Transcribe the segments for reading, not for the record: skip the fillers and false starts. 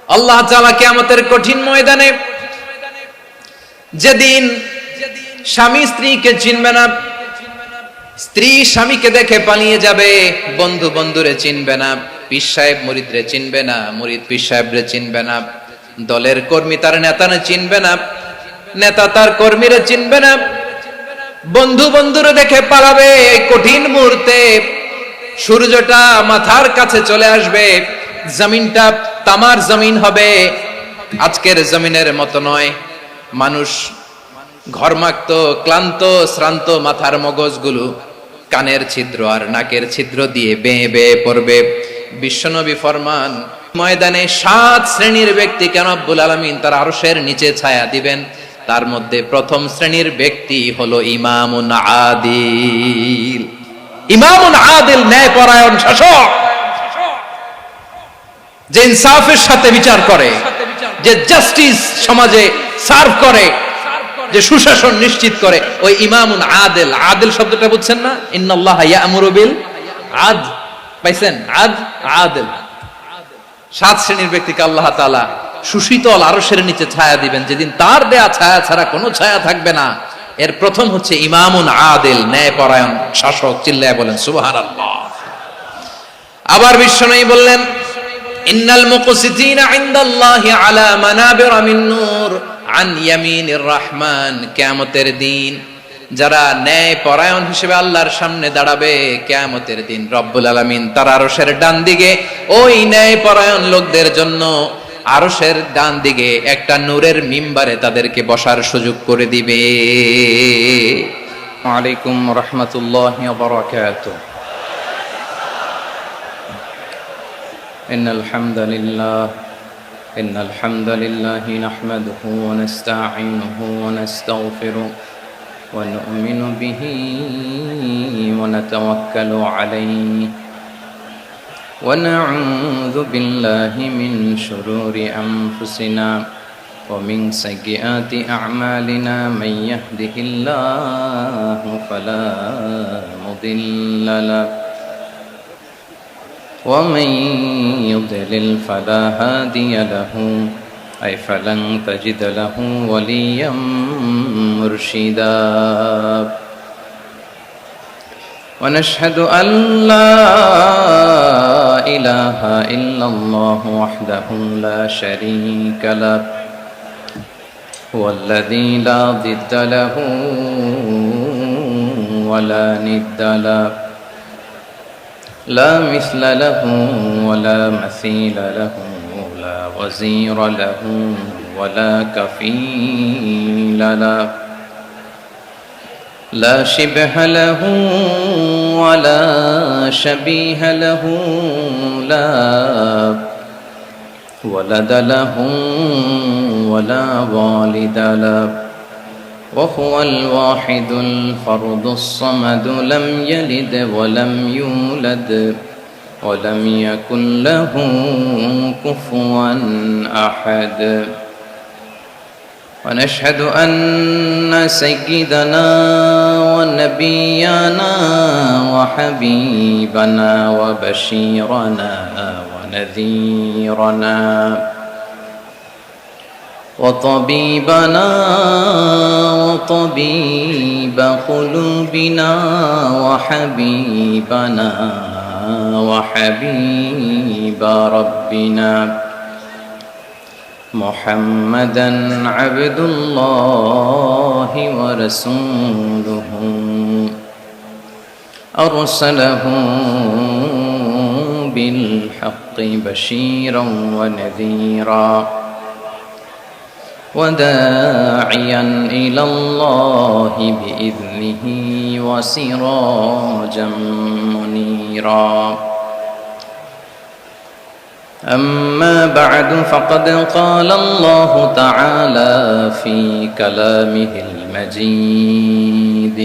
আল্লাহ তাআলা কিয়ামতের কঠিন ময়দানে যেদিন স্বামী স্ত্রীকে চিনবে না, স্ত্রী স্বামীকে দেখে পালিয়ে যাবে, বন্ধু বন্ধুরে চিনবে না, পীর সাহেব মুরিদরে চিনবে না, মুরিদ পীর সাহেবরে চিনবে না, দলের কর্মী তার নেতারে চিনবে না, নেতা তার কর্মীরে চিনবে না, বন্ধু বন্ধুরে দেখে পালাবে। কঠিন মুহূর্তে সূর্যটা মাথার কাছে চলে আসবে, জমিনটা তামার জমিন হবে, আজকের জমিনের মতো নয়। মানুষ ঘর্মাক্ত, ক্লান্ত, শ্রান্ত মাথার মগজগুলো কানের ছিদ্র আর নাকের ছিদ্র দিয়ে বেয়ে বেয়ে পড়বে। বিশ্বনবী ফরমান, ময়দানে 7 শ্রেণীর ব্যক্তিকে রব্বুল আলামিন তার আরশের নিচে ছায়া দিবেন। তার মধ্যে প্রথম শ্রেণীর ব্যক্তি হলো ইমামুন আদিল। ইমামুন আদিল, ন্যায়পরায়ণ শাসক, যে ইনসাফের সাথে বিচার করে, যে জাস্টিস সমাজে সার্ভ করে, যে সুশাসন নিশ্চিত করে, ওই ইমামুন আদিল। আদিল শব্দটা বুঝছেন না? ইন্নাল্লাহা ইয়া'মুরু বিল আদল, পাইছেন? আদিল। 7 শ্রেণীর ব্যক্তিকে আল্লাহ তাআলা সুশীতল আরশের নিচে ছায়া দিবেন, যেদিন তার দেয়া ছায়া ছাড়া কোনো ছায়া থাকবে না। এর প্রথম হচ্ছে ইমামুন আদিল, ন্যায়পরায়ণ শাসক। চিল্লায় বলেন সুবহানাল্লাহ। আবার বিশ্বনবী বললেন, ইন্নাল মুকসিতিনা ইনদাল্লাহি আলা মানাবিরা মিন নূর আন ইয়ামিনির রহমান। কিয়ামতের দিন যারা ন্যায়পরায়ণ হিসেবে আল্লাহর সামনে দাঁড়াবে, কিয়ামতের দিন রব্বুল আলামিন তার আরশের ডান দিকে ওই ন্যায়পরায়ণ লোকদের জন্য আরশের ডান দিকে একটা নূরের মিম্বারে তাদেরকে বসার সুযোগ করে দিবে। ওয়ালাইকুম রাহমাতুল্লাহি ওয়া বারাকাতুহু। ইন্নাল হামদালিল্লাহি নাহমাদুহু ওয়া নাস্তাঈনুহু ওয়া নাস্তাগফিরুহু ওয়া নু'মিনু বিহি ওয়া নাতাওয়াক্কালু আলাইহি ওয়া না'উযু বিল্লাহি মিন শুরুরি আনফুসিনা ওয়া মিন সাইয়্যাতি আ'মালিনা মান ইয়াহদিহিল্লাহু ফালা মুদিল্লা লাহু ওয়া মান ইউদ্লিল ফালা হাদিয়া লাহু আই ফালান তাজিদ লাহু ওয়ালিয়াম মুরশিদা। ونشهد أن لا إله إلا الله وحده لا شريك له هو الذي لا ضد له ولا ند له لا مثل له ولا مثيل له لا وزير له ولا كفيل له لا شبه له ولا شبيه له لا ولد له ولا والد له وهو الواحد الفرد الصمد لم يلد ولم يولد ولم يكن له كفوا أحد. ونشهد أن سيدنا ونبينا وحبيبنا وبشيرنا ونذيرنا وطبيبنا وطبيب قلوبنا وحبيبنا وحبيب ربنا محمدا عبد الله ورسوله أرسله بالحق بشيرا ونذيرا وداعيا إلى الله بإذنه وسراجا منيرا. أما بعد فقد قال الله تعالى في كلامه المجيد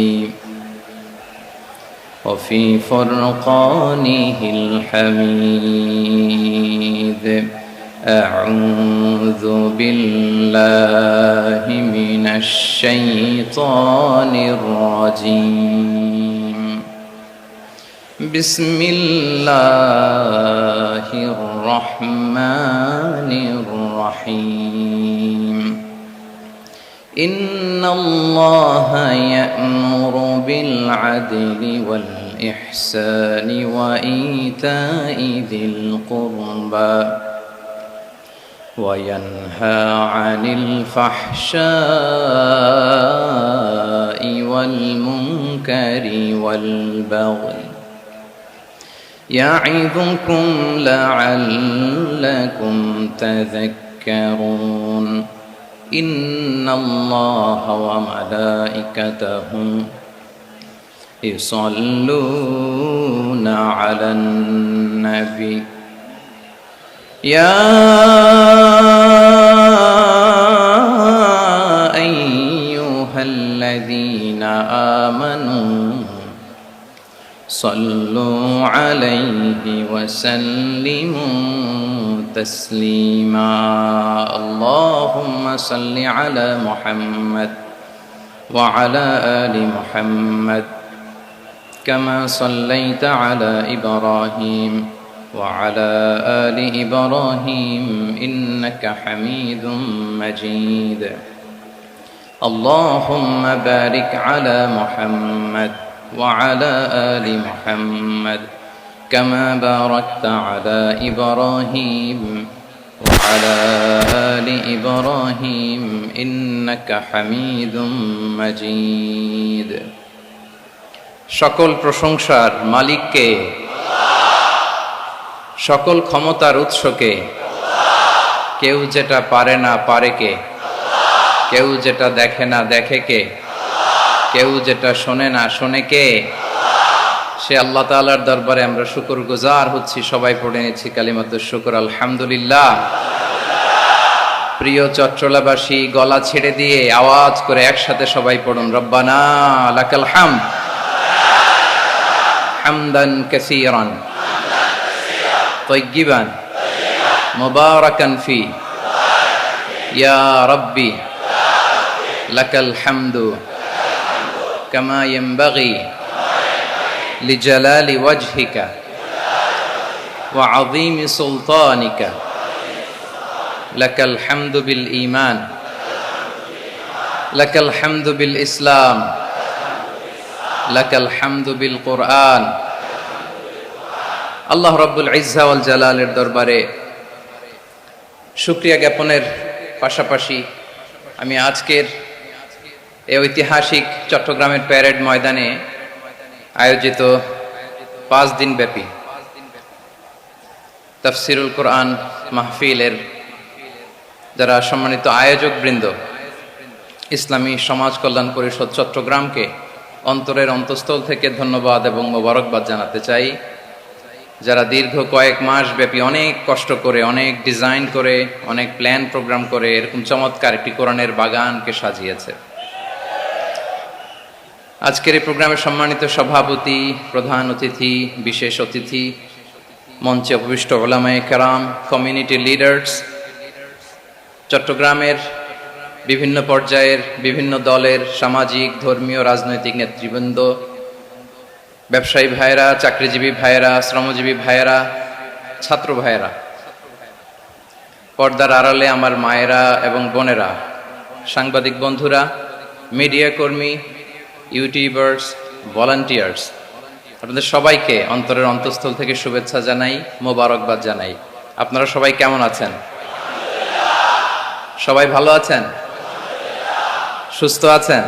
وفي فرقانه الحميد أعوذ بالله من الشيطان الرجيم بسم الله الرحمن الرحيم ইন্নাল্লাহা ইয়া'মুরু বিল আদলি ওয়াল ইহসানি ওয়া ইতাই যিল কুরবা وينهى عن الفحشاء والمنكر والبغي يعظكم لعلكم تذكرون إن الله وملائكته يصلون على النبي يا أيها الذين آمنوا صلوا عليه وسلموا تسليما اللهم صل على محمد وعلى آل محمد كما صليت على إبراهيم وعلى آل إبراهيم إنك حميد مجيد اللهم بارك على محمد وعلى آل محمد كما باركت على إبراهيم وعلى آل إبراهيم إنك حميد مجيد সকল প্রশংসার মালিককে, সকল ক্ষমতার উৎসকে, কেউ যেটা পারে না পারে কে, কেউ যেটা দেখে না দেখে কে, কেউ যেটা শোনে না শোনে কে, সে আল্লাহ তাআলার দরবারে আমরা শুকরগুজার হচ্ছি। সবাই পড়ে নিচ্ছি কালিমাতুশ শুকর, আলহামদুলিল্লাহ। প্রিয় চট্টলাবাসী, গলা ছেড়ে দিয়ে আওয়াজ করে একসাথে সবাই পড়ুন, রব্বানা লাকাল হামদ হামদান কাসীরান طيبا مباركا فيه يا ربي لك الحمد كما ينبغي لجلال وجهك وعظيم سلطانك لك الحمد بالإيمان لك الحمد بالإسلام لك الحمد بالقرآن আল্লাহ রব্বুল ইজ্জা ওয়াল জালালের দরবারে শুকরিয়া জ্ঞাপনের পাশাপাশি আমি আজকের এই ঐতিহাসিক চট্টগ্রামের প্যারেড ময়দানে আয়োজিত 5 দিন ব্যাপী তাফসিরুল কোরআন মাহফিলের যারা সম্মানিত আয়োজক বৃন্দ, ইসলামী সমাজ কল্যাণ পরিষদ চট্টগ্রামকে অন্তরের অন্তঃস্থল থেকে ধন্যবাদ এবং মোবারকবাদ জানাতে চাই, যারা দীর্ঘ কয়েক মাস ব্যাপী অনেক কষ্ট করে, অনেক ডিজাইন করে, অনেক প্ল্যান প্রোগ্রাম করে এরকম চমৎকার একটি কোরআনের বাগানকে সাজিয়েছে। আজকের এই প্রোগ্রামের সম্মানিত সভাপতি, প্রধান অতিথি, বিশেষ অতিথি, মঞ্চে উপবিষ্ট উলামায়ে কেরাম, কমিউনিটি লিডার্স, চট্টগ্রামের বিভিন্ন পর্যায়ের বিভিন্ন দলের সামাজিক, ধর্মীয়, রাজনৈতিক নেতৃবৃন্দ, ব্যবসায়ী ভাইয়েরা, চাকরিজীবী ভাইয়েরা, শ্রমজীবী ভাইয়েরা, ছাত্র ভাইয়েরা, পর্দার আড়ালে আমার মায়েরা এবং বোনেরা, সাংবাদিক বন্ধুরা, মিডিয়া কর্মী, ইউটিউবার্স, ভলান্টিয়ার্স, আপনাদের সবাইকে অন্তরের অন্তঃস্থল থেকে শুভেচ্ছা জানাই, মোবারকবাদ জানাই। আপনারা সবাই কেমন আছেন? সবাই ভালো আছেন? সুস্থ আছেন?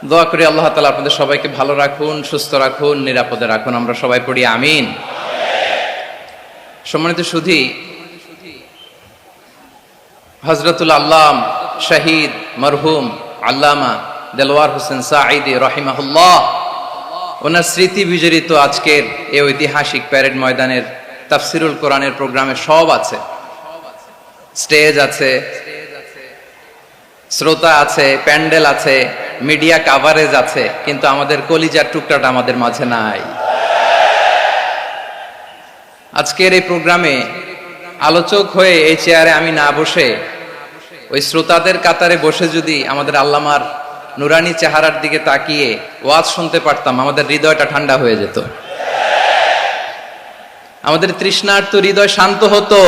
দোয়া করি আল্লাহ তাআলা আপনাদের সবাইকে ভালো রাখুন, সুস্থ রাখুন, নিরাপদে রাখুন। আমরা সবাই পড়ি আমিন। সম্মানিত সুধী, হযরতুল আল্লাম শহীদ মরহুম আল্লামা দেলওয়ার হোসেন সাঈদী রাহিমাহুল্লাহ, ওনার স্মৃতি বিজড়িত আজকের এই ঐতিহাসিক প্যারেড ময়দানের তাফসিরুল কোরআনের প্রোগ্রামে সব আছে। স্টেজ আছে, শ্রোতা আছে, প্যান্ডেল আছে, মিডিয়া কাভারেজ আছে, কিন্তু আমাদের কলিজার টুকরাটা আমাদের মাঝে নাই। আজকের এই প্রোগ্রামে আলোচক হয়ে এই চেয়ারে আমি না বসে ওই শ্রোতাদের কাতারে বসে যদি আমাদের আল্লামার নুরানি চেহারার দিকে তাকিয়ে ওয়াজ শুনতে পারতাম, আমাদের হৃদয়টা ঠান্ডা হয়ে যেত, আমাদের তৃষ্ণার্ত হৃদয় শান্ত হতো।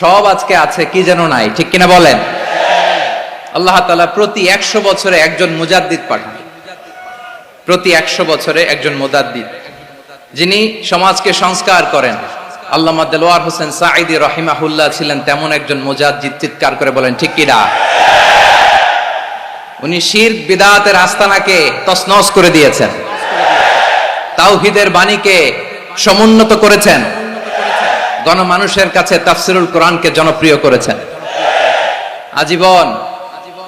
সব আজকে আছে, কি যেন নাই, ঠিক কিনা বলেন? আল্লাহ তাআলা প্রতি 100 বছরে একজন মুজাদ্দিদ পাঠান, প্রতি 100 বছরে একজন মুজাদ্দিদ, যিনি সমাজকে সংস্কার করেন। আল্লামা দেলোয়ার হোসেন সাঈদী রাহিমাহুল্লাহ ছিলেন তেমন একজন মুজাদ্দিদ। চিৎকার করে বলেন ঠিক কি না? উনি শিরক বিদআতের আস্তানাকে তছনছ করে দিয়েছেন, তাওহীদের বাণীকে সমুন্নত করেছেন, গণমানুষের কাছে তাফসিরুল কোরআনকে জনপ্রিয় করেছেন।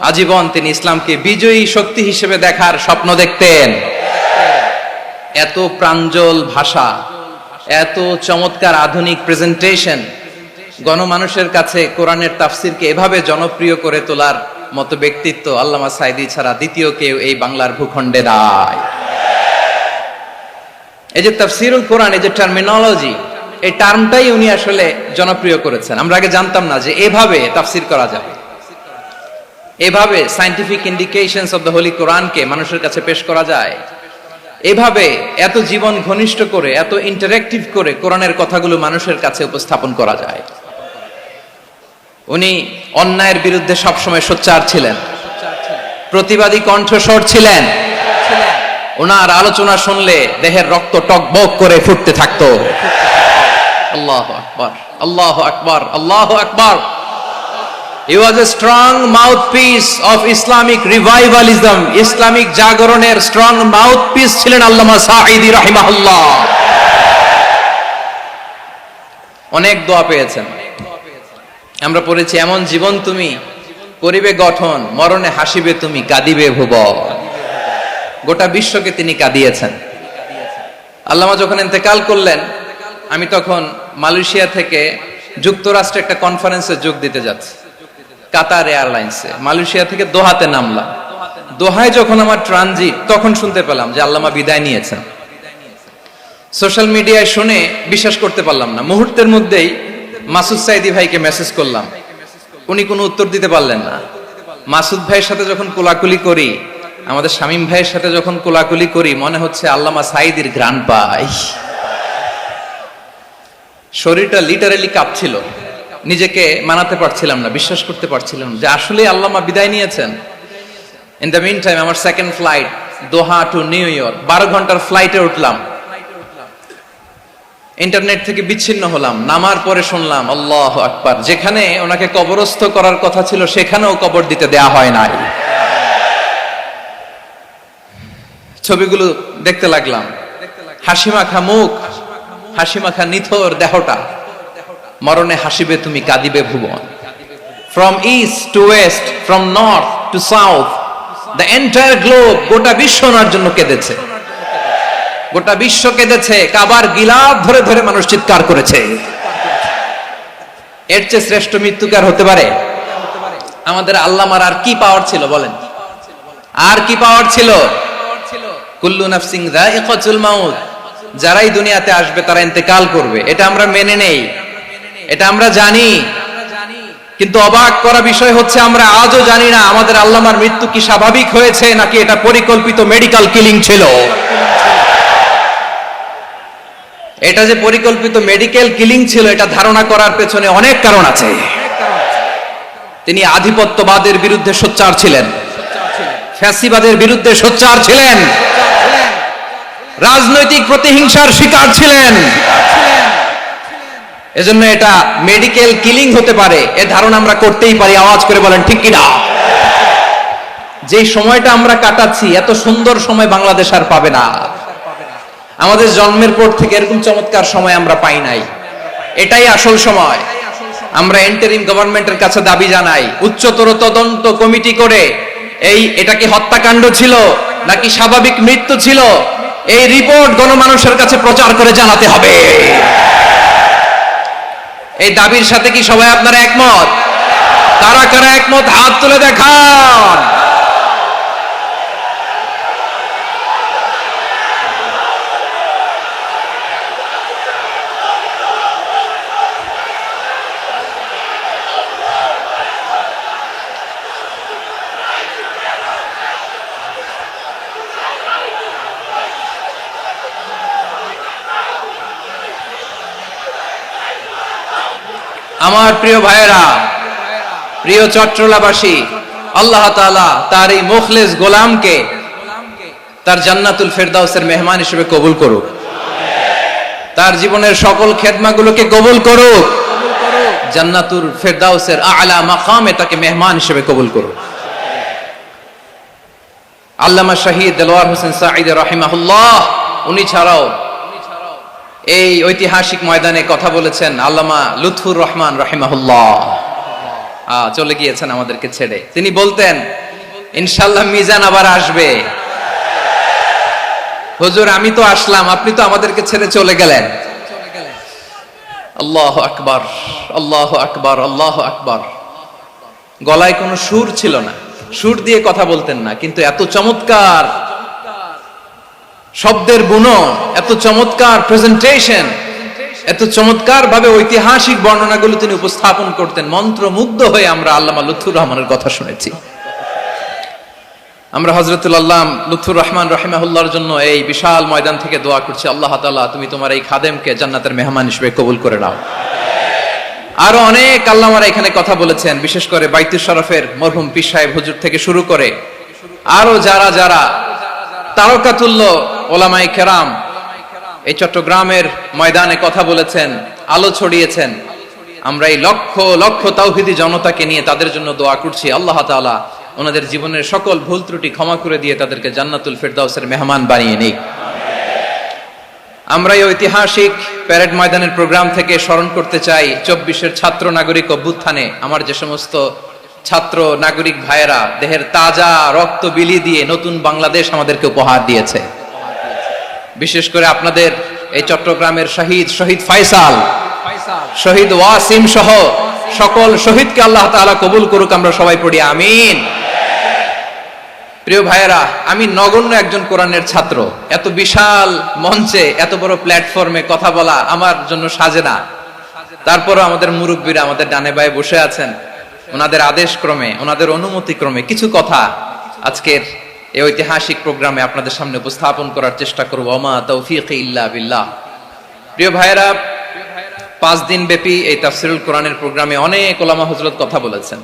আজীবন তিনি ইসলামকে বিজয়ী শক্তি হিসেবে দেখার স্বপ্ন দেখতেন। এত প্রাঞ্জল ভাষা, এত চমৎকার আধুনিক প্রেজেন্টেশন, গণমানুষের কাছে কোরআনের তাফসিরকে এভাবে জনপ্রিয় করে তোলার মতো ব্যক্তিত্ব আল্লামা সাঈদী ছাড়া দ্বিতীয় কেউ এই বাংলার ভূখণ্ডে নাই। এই যে তাফসিরুল কোরআন, এই যে টার্মিনোলজি, এই টার্মটাই উনি আসলে জনপ্রিয় করেছেন। আমরা আগে জানতাম না যে এভাবে তাফসির করা যাবে, এভাবে scientific indications of the Holi কোরআনকে মানুষের কাছে পেশ করা যায়, এভাবে এত জীবন ঘনিষ্ঠ করে, এত ইন্টারেক্টিভ করে কোরআনের কথাগুলো মানুষের কাছে উপস্থাপন করা যায়। উনি অন্যায়ের বিরুদ্ধে সবসময় সোচ্চার ছিলেন, প্রতিবাদী কণ্ঠস্বর ছিলেন। ওনার আলোচনা শুনলে দেহের রক্ত টকবক করে ফুটতে থাকতো। আল্লাহু আকবার, আল্লাহু আকবার, আল্লাহু আকবার। He was a strong mouthpiece of Islamic revivalism. Islamic জাগরণের স্ট্রং মাউথপিস ছিলেন আল্লামা সাঈদী রাহিমাহুল্লাহ। অনেক দোয়া পেয়েছেন। আমরা পড়েছি, এমন জীবন তুমি করিবে গঠন, মরণে হাসিবে তুমি, কাঁদিবে ভুবন। গোটা বিশ্বকে তিনি কাঁদিয়েছেন। আল্লামা যখন ইন্তেকাল করলেন, আমি তখন মালয়েশিয়া থেকে যুক্তরাষ্ট্রে একটা কনফারেন্সে যোগ দিতে যাচ্ছি, কাতার এয়ারলাইন্সে। মালয়েশিয়া থেকে দোহাতে নামলাম। দোহায় যখন আমার ট্রানজিট, তখন শুনতে পেলাম যে আল্লামা বিদায় নিয়েছেন। সোশ্যাল মিডিয়ায় শুনে বিশ্বাস করতে পারলাম না। মুহূর্তের মধ্যেই মাসুদ সাঈদী ভাইকে মেসেজ করলাম, উনি কোনো উত্তর দিতে পারলেন না। মাসুদ ভাইয়ের সাথে যখন কোলাকুলি করি, আমাদের শামীম ভাইয়ের সাথে যখন কোলাকুলি করি, মনে হচ্ছে আল্লামা সাঈদীর ঘ্রাণ পাই। শরীরটা লিটারালি কাঁপছিল, নিজেকে মানাতে পারছিলাম না, বিশ্বাস করতে পারছিলাম যে আসলে আল্লামা বিদায় নিয়েছেন। ইন দ্য মিন টাইম আমার সেকেন্ড ফ্লাইট দোহা টু নিউ ইয়র্ক, 12 ঘন্টার ফ্লাইটে উঠলাম। ইন্টারনেট থেকে বিচ্ছিন্ন হলাম। নামার পরে শুনলাম আল্লাহু আকবার, যেখানে ওনাকে কবরস্থ করার কথা ছিল সেখানেও কবর দিতে দেয়া হয় নাই। ছবিগুলো দেখতে লাগলাম, হাসিমাখা মুখ, হাসিমাখা নিথর দেহটা, মরণে হাসিবে তুমি, কাঁদিবে ভুবন। From east to west, from north to south, the entire globe, গোটা বিশ্ব ওনার জন্য কেঁদেছে, গোটা বিশ্ব কেঁদেছে। কাবার গিলাফ ধরে ধরে মানুষ চিৎকার করেছে। এর চেয়ে শ্রেষ্ঠ মৃত্যুকার হতে পারে? আমাদের আল্লামার আর কি পাওয়ার ছিল বলেন? আর কি পাওয়ার ছিল? কুল্লু নাফসিন যায়িকাতুল মাউত, যারাই দুনিয়াতে আসবে তারা ইন্তেকাল করবে, এটা আমরা মেনে নেই, এটা আমরা জানি। কিন্তু অবাক করা বিষয় হচ্ছে আমরা আজও জানি না আমাদের আল্লামার মৃত্যু কি স্বাভাবিক হয়েছে নাকি এটা পরিকল্পিত মেডিকেল কিলিং ছিল। এটা যে পরিকল্পিত মেডিকেল কিলিং ছিল, এটা ধারণা করার পেছনে অনেক কারণ আছে। তিনি আধিপত্যবাদের বিরুদ্ধে সোচ্চার ছিলেন, ফ্যাসিবাদের বিরুদ্ধে সোচ্চার ছিলেন, রাজনৈতিক প্রতিহিংসার শিকার ছিলেন। এজন্য এটা মেডিকেল কিলিং হতে পারে এ ধারণা আমরা করতেই পারি। আওয়াজ করে বলেন ঠিক কিনা? যে সময়টা আমরা কাটাচ্ছি, এত সুন্দর সময় বাংলাদেশ আর পাবে না। আমাদের জন্মের পর থেকে এরকম চমৎকার সময় আমরা পাই নাই। এটাই আসল সময়। আমরা ইন্টারিম গভর্নমেন্টের কাছে দাবি জানাই, উচ্চতর তদন্ত কমিটি করে এটা কি হত্যাকাণ্ড ছিল নাকি স্বাভাবিক মৃত্যু ছিল, এই রিপোর্ট গণমানুষের কাছে প্রচার করে জানাতে হবে। এই দাবির সাথে কি সবাই আপনারা একমত? কারা কারা একমত হাত তুলে দেখান। আমার প্রিয় ভাইয়েরা, প্রিয় চট্টলাবাসী, আল্লাহ তাআলা তার এই মুখলেস গোলামকে তার জান্নাতুল ফেরদাউসের মেহমান হিসেবে কবুল করুক, তার জীবনের সকল খেদমাগুলোকে কবুল করুক, জান্নাতুল ফেরদাউসের আলা মাকামে তাকে মেহমান হিসেবে কবুল করুক। আল্লামা শহীদ দেলোয়ার হোসেন সাঈদী রাহিমাহুল্লাহ, উনি ছাড়াও এই ঐতিহাসিক ময়দানে কথা বলেছেন আল্লামা লুৎফুর রহমান রাহিমাহুল্লাহ। চলে গিয়েছেন আমাদেরকে ছেড়ে। তিনি বলতেন, ইনশাআল্লাহ মিজান আবার আসবে। হুজুর, আমি তো আসলাম, আপনি তো আমাদেরকে ছেড়ে চলে গেলেন। আল্লাহু আকবার, আল্লাহু আকবার, আল্লাহু আকবার। গলায় কোনো সুর ছিল না, সুর দিয়ে কথা বলতেন না, কিন্তু এত চমৎকার শব্দের বুনন, এত চমৎকার প্রেজেন্টেশন, এত চমৎকার ভাবে ঐতিহাসিক বর্ণনাগুলো তিনি উপস্থাপন করতেন। মন্ত্রমুগ্ধ হয়ে আমরা আল্লামা লুৎফুর রহমানের কথা শুনেছি। আমরা হযরতুল আল্লাহ লুৎফুর রহমান রাহিমাহুল্লাহর জন্য এই বিশাল ময়দান থেকে দোয়া করছি, আল্লাহ তাআলা তুমি তোমার এই খাদেমকে জান্নাতের মেহমান হিসেবে কবুল করে নাও। আরো অনেক আল্লামারা এখানে কথা বলেছেন, বিশেষ করে বাইতুল শরফের মরহুম পীর সাহেব হুজুর থেকে শুরু করে আরো যারা যারা তারকাতুল্য ওলামায়ে কেরাম এই চট্টগ্রামের ময়দানে কথা বলেছেন, আলো ছড়িয়েছেন। আমরা এই লক্ষ লক্ষ তাওহীদি জনতাকে নিয়ে তাদের জন্য দোয়া করছি, আল্লাহ তাআলা ওনাদের জীবনের সকল ভুল ত্রুটি ক্ষমা করে দিয়ে তাদেরকে জান্নাতুল ফেরদাউসের মেহমান বানিয়ে নিক। আমরা এই ঐতিহাসিক প্যারেড ময়দানের প্রোগ্রাম থেকে স্মরণ করতে চাই 24-এর ছাত্র নাগরিক অভ্যুত্থানে আমার যে সমস্ত ছাত্র নাগরিক ভাইয়েরা দেহের তাজা রক্ত বিলি দিয়ে নতুন বাংলাদেশ আমাদেরকে উপহার দিয়েছে। বিশেষ করে আপনাদের এই চট্টগ্রামের শহীদ ফাইসাল, শহীদ ওয়াসিম সহ সকল শহীদকে আল্লাহ তাআলা কবুল করুক। আমরা সবাই পড়ি আমিন। প্রিয় ভাইয়েরা, আমি নগণ্য একজন কোরআনের ছাত্র, এত বিশাল মঞ্চে এত বড় প্ল্যাটফর্মে কথা বলা আমার জন্য সাজে না। তারপরও আমাদের মুরব্বীরা আমাদের ডানে বায়ে বসে আছেন, ওনাদের আদেশ ক্রমে, ওনাদের অনুমতি ক্রমে কিছু কথা আজকের এই ঐতিহাসিক প্রোগ্রামে আপনাদের সামনে উপস্থাপন করার চেষ্টা করব। ওমা তৌফিক ইল্লা বিল্লাহ। প্রিয় ভাইয়েরা, 5 দিন ব্যাপী এই তাফসিরুল কোরআনের প্রোগ্রামে অনেক ওলামা হযরত কথা বলেছেন।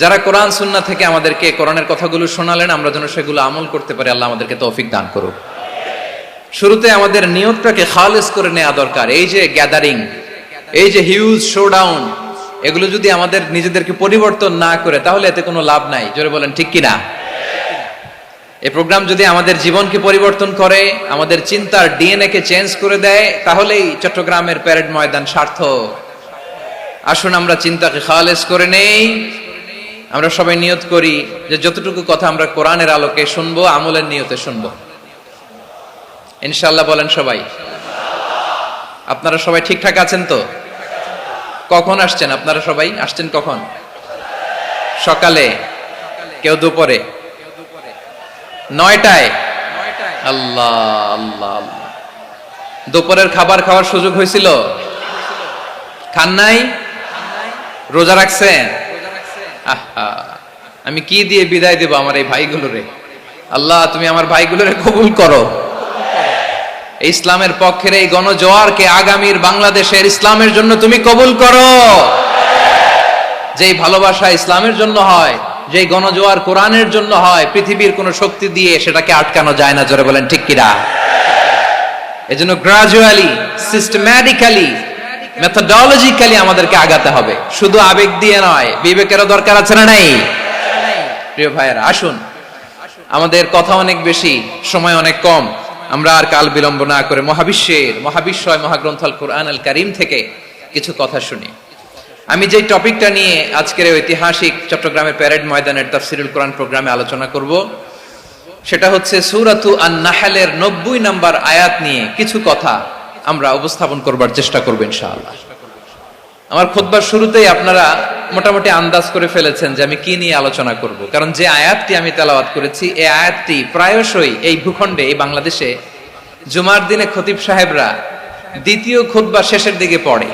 যারা কোরআন সুন্নাহ থেকে আমাদেরকে কোরআনের কথাগুলো শোনালেন, আমরা যেন সেগুলো আমল করতে পারি, আল্লাহ আমাদেরকে তৌফিক দান করুক। শুরুতে আমাদের নিয়তটাকে খালেস করে নেওয়া দরকার। এই যে গ্যাদারিং, এই যে হিউজ শোডাউন, এগুলো যদি আমাদের নিজেদেরকে পরিবর্তন না করে তাহলে এতে কোনো লাভ নাই। জোরে বলেন ঠিক কিনা? এই প্রোগ্রাম যদি আমাদের জীবনকে পরিবর্তন করে, আমাদের চিন্তার ডিএনএ কে চেঞ্জ করে দেয়, তাহলেই চট্টগ্রামের প্যারেড ময়দান সার্থক। আসুন আমরা চিন্তাকে খালেস করে নেই। আমরা সবাই নিয়ত করি যে যতটুকু কথা আমরা কোরআনের আলোকে শুনবো, আমলের নিয়তে শুনবো ইনশাআল্লাহ। বলেন সবাই। আপনারা সবাই ঠিকঠাক আছেন তো? কখন আসছেন আপনারা? সবাই আসছেন কখন? সকালে, কেউ দুপুরে, 9টায়। আল্লাহ আল্লাহ আল্লাহ। দুপুরের খাবার খাওয়ার সুযোগ হয়েছিল? খান নাই? রোজা রাখছেন? আহা, আমি কি দিয়ে বিদায় দেব আমার এই ভাইগুলোরে? আল্লাহ তুমি আমার ভাইগুলোরে কবুল করো। ইসলামের পক্ষের এই গণজোয়ারকে আগামীর বাংলাদেশের ইসলামের জন্য তুমি কবুল করো। যেই ভালোবাসা ইসলামের জন্য হয়, যেই গণজোয়ার কোরআনের জন্য হয়, পৃথিবীর কোন শক্তি দিয়ে সেটাকে আটকানো যায় না। জোরে বলেন ঠিক কিনা? এজন্য গ্রাজুয়ালি, সিস্টেম্যাটিক্যালি, মেথোডোলজিক্যালি আমাদেরকে আগাতে হবে, শুধু আবেগ দিয়ে নয়। বিবেকেরও দরকার আছে না নাই? প্রিয় ভাইয়েরা, আসুন, আমাদের কথা অনেক বেশি, সময় অনেক কম। আমরা আর কাল বিলম্ব না করে মহাবিশ্বয় মহাগ্রন্থ আল কোরআন আল কারীম থেকে কিছু কথা শুনি। আমি যে টপিকটা নিয়ে আজকের ঐতিহাসিক চট্টগ্রামের প্যারেড ময়দানের তাফসিরুল কোরআন প্রোগ্রামে আলোচনা করব, সেটা হচ্ছে সূরাতু আন-নাহলের 90 নম্বর আয়াত নিয়ে কিছু কথা আমরা উপস্থাপন করবার চেষ্টা করব ইনশাআল্লাহ। আমার খুতবার শুরুতেই আপনারা মোটামুটি আন্দাজ করে ফেলেছেন যে আমি কি নিয়ে আলোচনা করব, কারণ যে আয়াতটি আমি তেলাওয়াত করেছি এই আয়াতটি প্রায়শই এই ভূখণ্ডে, এই বাংলাদেশে জুমার দিনে খতিব সাহেবরা দ্বিতীয় খুতবা শেষের দিকে পড়ে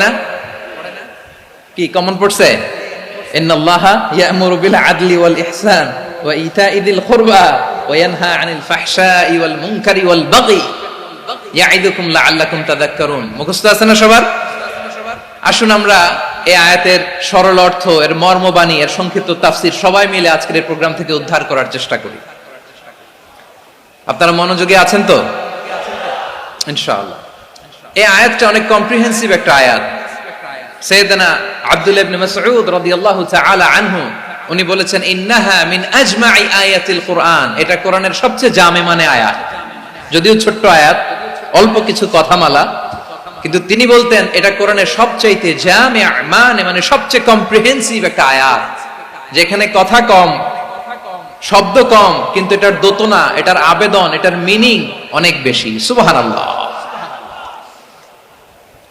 না? কি কমন পড়ছে? ইন্নাল্লাহা ইয়া'মুরু বিল আদলি ওয়াল ইহসান ওয়া ইতা'i যিল কুরবা ওয়া ইয়ানহা আনিল ফাহশাই ওয়াল মুনকারি ওয়াল বাগি ইয়া'iদুকুম লাআল্লাকুম তাযাক্কারুন। মুখস্থ আছে না সবার? আসুন আমরা এই আয়াতের সরল অর্থ, এর মর্মবাণী, এর সংক্ষিপ্ত তাফসীর সবাই মিলে আজকের এই প্রোগ্রাম থেকে উদ্ধার করার চেষ্টা করি। আপনারা মনোযোগী আছেন তো? ইনশাআল্লাহ। এই আয়াতটা অনেক কম্প্রিহেন্সিভ একটা আয়াত। সাইয়েদনা আব্দুল্লাহ ইবনে মাসউদ রাদিয়াল্লাহু তাআলা আনহু উনি বলেছেন, ইন্নাহা মিন আজমাই আয়াতিল কুরআন, এটা কোরআনের সবচেয়ে জামে মানে আয়াত। যদিও ছোট্ট আয়াত, অল্প কিছু কথামালা, কিন্তু তিনি বলতেন এটা কোরআনের সবচাইতে জামে মানে সবচেয়ে কম্প্রিহেন্সিভ একটা আয়াত, যেখানে কথা কম, শব্দ কম, কিন্তু এটার দোতনা, এটার আবেদন, এটার মিনিং অনেক বেশি। সুবহানাল্লাহ।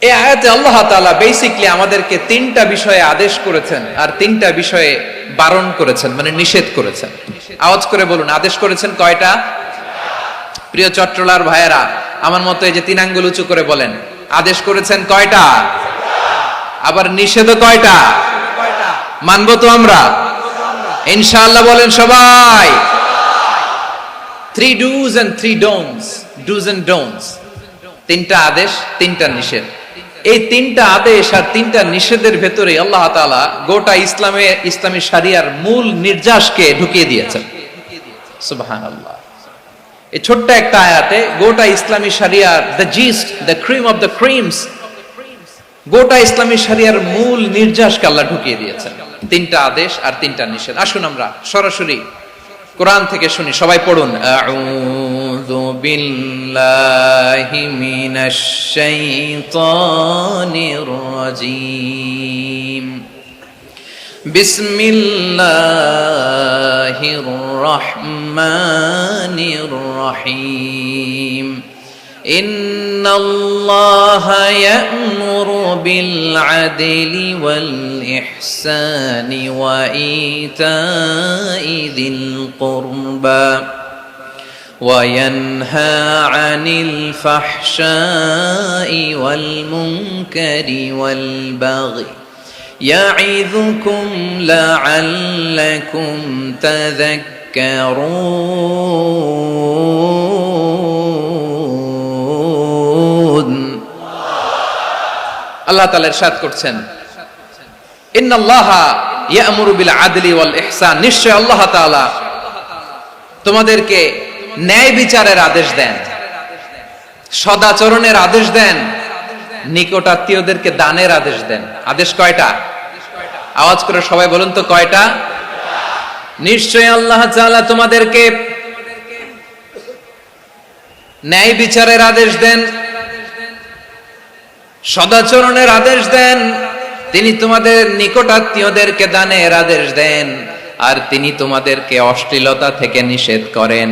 এই আয়াতে আল্লাহ তাআলা বেসিক্যালি আমাদেরকে তিনটা বিষয়ে আদেশ করেছেন আর তিনটা বিষয়ে বারণ করেছেন, মানে নিষেধ করেছেন। আওয়াজ করে বলুন, আদেশ করেছেন কয়টা? প্রিয় চট্টলার ভাইয়েরা, আমার মতো এই যে তিন আঙ্গুল উঁচু করে বলেন, আদেশ করেছেন কয়টা? আবার নিষেধও কয়টা? মানবো তো আমরা ইনশাআল্লাহ? বলেন সবাই। 3 do's and 3 don'ts, do's and don'ts, তিনটা আদেশ, তিনটা নিষেধ। এই তিনটা আদেশ আর তিনটা নিষেধের ভেতরে আল্লাহ তাআলা গোটা ইসলামী শরিয়ার মূল নির্যাসকে ঢুকিয়ে দিয়েছেন। সুবহানাল্লাহ। এই ছোট্ট একটা আয়াতে গোটা ইসলামী শরিয়ার, the gist, the cream of the creams, গোটা ইসলামী শরিয়ার মূল নির্যাসকে আল্লাহ ঢুকিয়ে দিয়েছেন। তিনটা আদেশ আর তিনটা নিষেধ। আসুন আমরা সরাসরি কোরআন থেকে শুনি, সবাই পড়ুন। আউযু বিল্লাহি মিনাশ শাইতানির রাজীম। বিসমিল্লাহির রহমানির রহিম। ইন্নাল্লাহা ইয়া'মুরু বিল আদলি ওয়াল ইহসানি ওয়া ইতা'i যিল কুরবা ওয়া ইয়ানহা আনিল ফাহশাই ওয়াল মুনকারি ওয়াল বাগই ইয়া'ইযুকুম লা'আল্লাকুম তাযাক্কারুন। আল্লাহ তাআলা ইরশাদ করছেন, ইন্নাল্লাহা ইয়া'মুরু বিল আদলি ওয়াল ইহসান, নিশ্চয় আল্লাহ তাআলা তোমাদেরকে ন্যায় বিচারের আদেশ দেন, সদাচরণের আদেশ দেন, নিকটাত্মীয়দেরকে দানের আদেশ দেন। আদেশ কয়টা? আওয়াজ করে সবাই বলুন তো কয়টা? নিশ্চয় আল্লাহ তাআলা তোমাদেরকে ন্যায় বিচারের আদেশ দেন, সদাচরণের আদেশ দেন, তিনি তোমাদের নিকটাত্মীয়দেরকে দানের আদেশ দেন, আর তিনি তোমাদেরকে অশ্লীলতা থেকে নিষেধ করেন,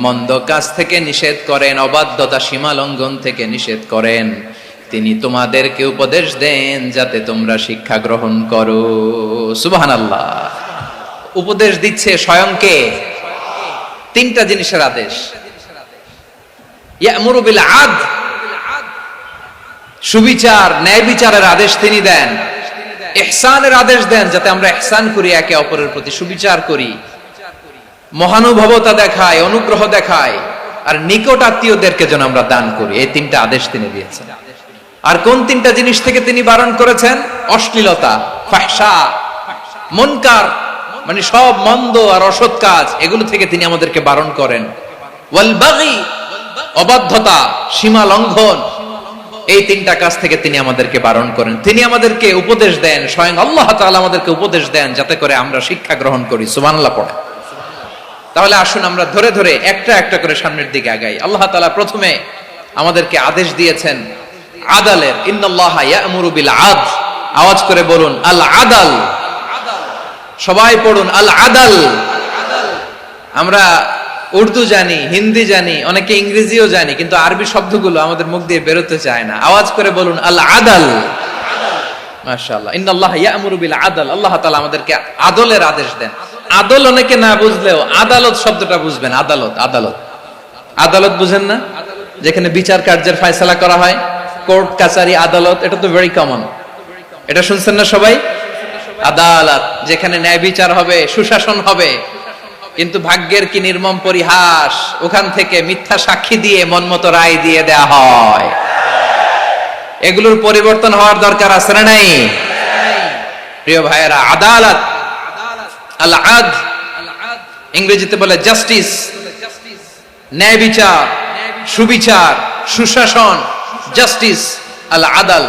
মন্দ কাজ থেকে নিষেধ করেন, অবাধ্যতা সীমা লঙ্ঘন থেকে নিষেধ করেন। তিনি তোমাদেরকে উপদেশ দেন যাতে তোমরা শিক্ষা গ্রহণ করো। সুবহানাল্লাহ। উপদেশ দিচ্ছে স্বয়ং কে? তিনটা জিনিসের আদেশ। ইয়া'মুরু বিল আদল, সুবিচার, ন্যায় বিচারের আদেশ তিনি দেন। ইহসানের আদেশ দেন, যাতে আমরা ইহসান করি, একে অপরের প্রতি সুবিচার করি, মহানুভবতা দেখায়, অনুগ্রহ দেখায়, আর নিকট আত্মীয়দেরকে যেন আমরা দান করি। এই তিনটা আদেশ তিনি দিয়েছেন। আর কোন তিনটা জিনিস থেকে তিনি বারণ করেছেন? অশ্লীলতা, ফাহশা, মুনকার, মানে সব মন্দ আর অসৎ কাজ, এগুলো থেকে তিনি আমাদেরকে বারণ করেন। ওয়াল বাগি, অবাধ্যতা, সীমা লঙ্ঘন, এই তিনটা কাজ থেকে তিনি আমাদেরকে বারণ করেন। তিনি আমাদেরকে উপদেশ দেন, স্বয়ং আল্লাহ তাআলা আমাদেরকে উপদেশ দেন যাতে করে আমরা শিক্ষা গ্রহণ করি। সুবহানাল্লাহ পড়ে। তাহলে আসুন আমরা ধরে ধরে একটা একটা করে সামনের দিকে আগাই। আল্লাহ তাআলা প্রথমে আমাদেরকে আদেশ দিয়েছেন আদালের। ইন্নাল্লাহা ইয়া'মুরু বিল আদল। আওয়াজ করে বলুন আল আদাল। সবাই পড়ুন আল আদাল। আমরা উর্দু জানি, হিন্দি জানি, অনেকে ইংরেজিও জানি, কিন্তু আরবি শব্দগুলো আমাদের মুখ দিয়ে বেরোতে চায় না। আওয়াজ করে বলুন আল আদাল। মাশাআল্লাহ। ইন্নাল্লাহা ইয়া'মুরু বিল আদল। আল্লাহ তাআলা আমাদেরকে আদলের আদেশ দেন। আদল অনেকে না বুঝলেও আদালত শব্দটা বুঝবেন। আদালত, আদালত, আদালত বুঝেন না? যেখানে বিচার কার্যের ফয়সালা করা হয়, কোর্ট কাচারি, আদালত, এটা তো ভেরি কমন। এটা শুনছেন না সবাই? আদালত, যেখানে ন্যায় বিচার হবে, সুশাসন হবে। কিন্তু ভাগ্যের কি নির্মম পরিহাস, ওখান থেকে মিথ্যা সাক্ষী দিয়ে মনমতো রায় দিয়ে দেয়া হয়। এগুলোর পরিবর্তন হওয়ার দরকার আছে না নাই? প্রিয় ভাইয়েরা, আদালত, আল আদ, ইংরেজিতে বলে জাস্টিস, ন্যায় বিচার, সুবিচার, সুশাসন, জাস্টিস, আল আদাল,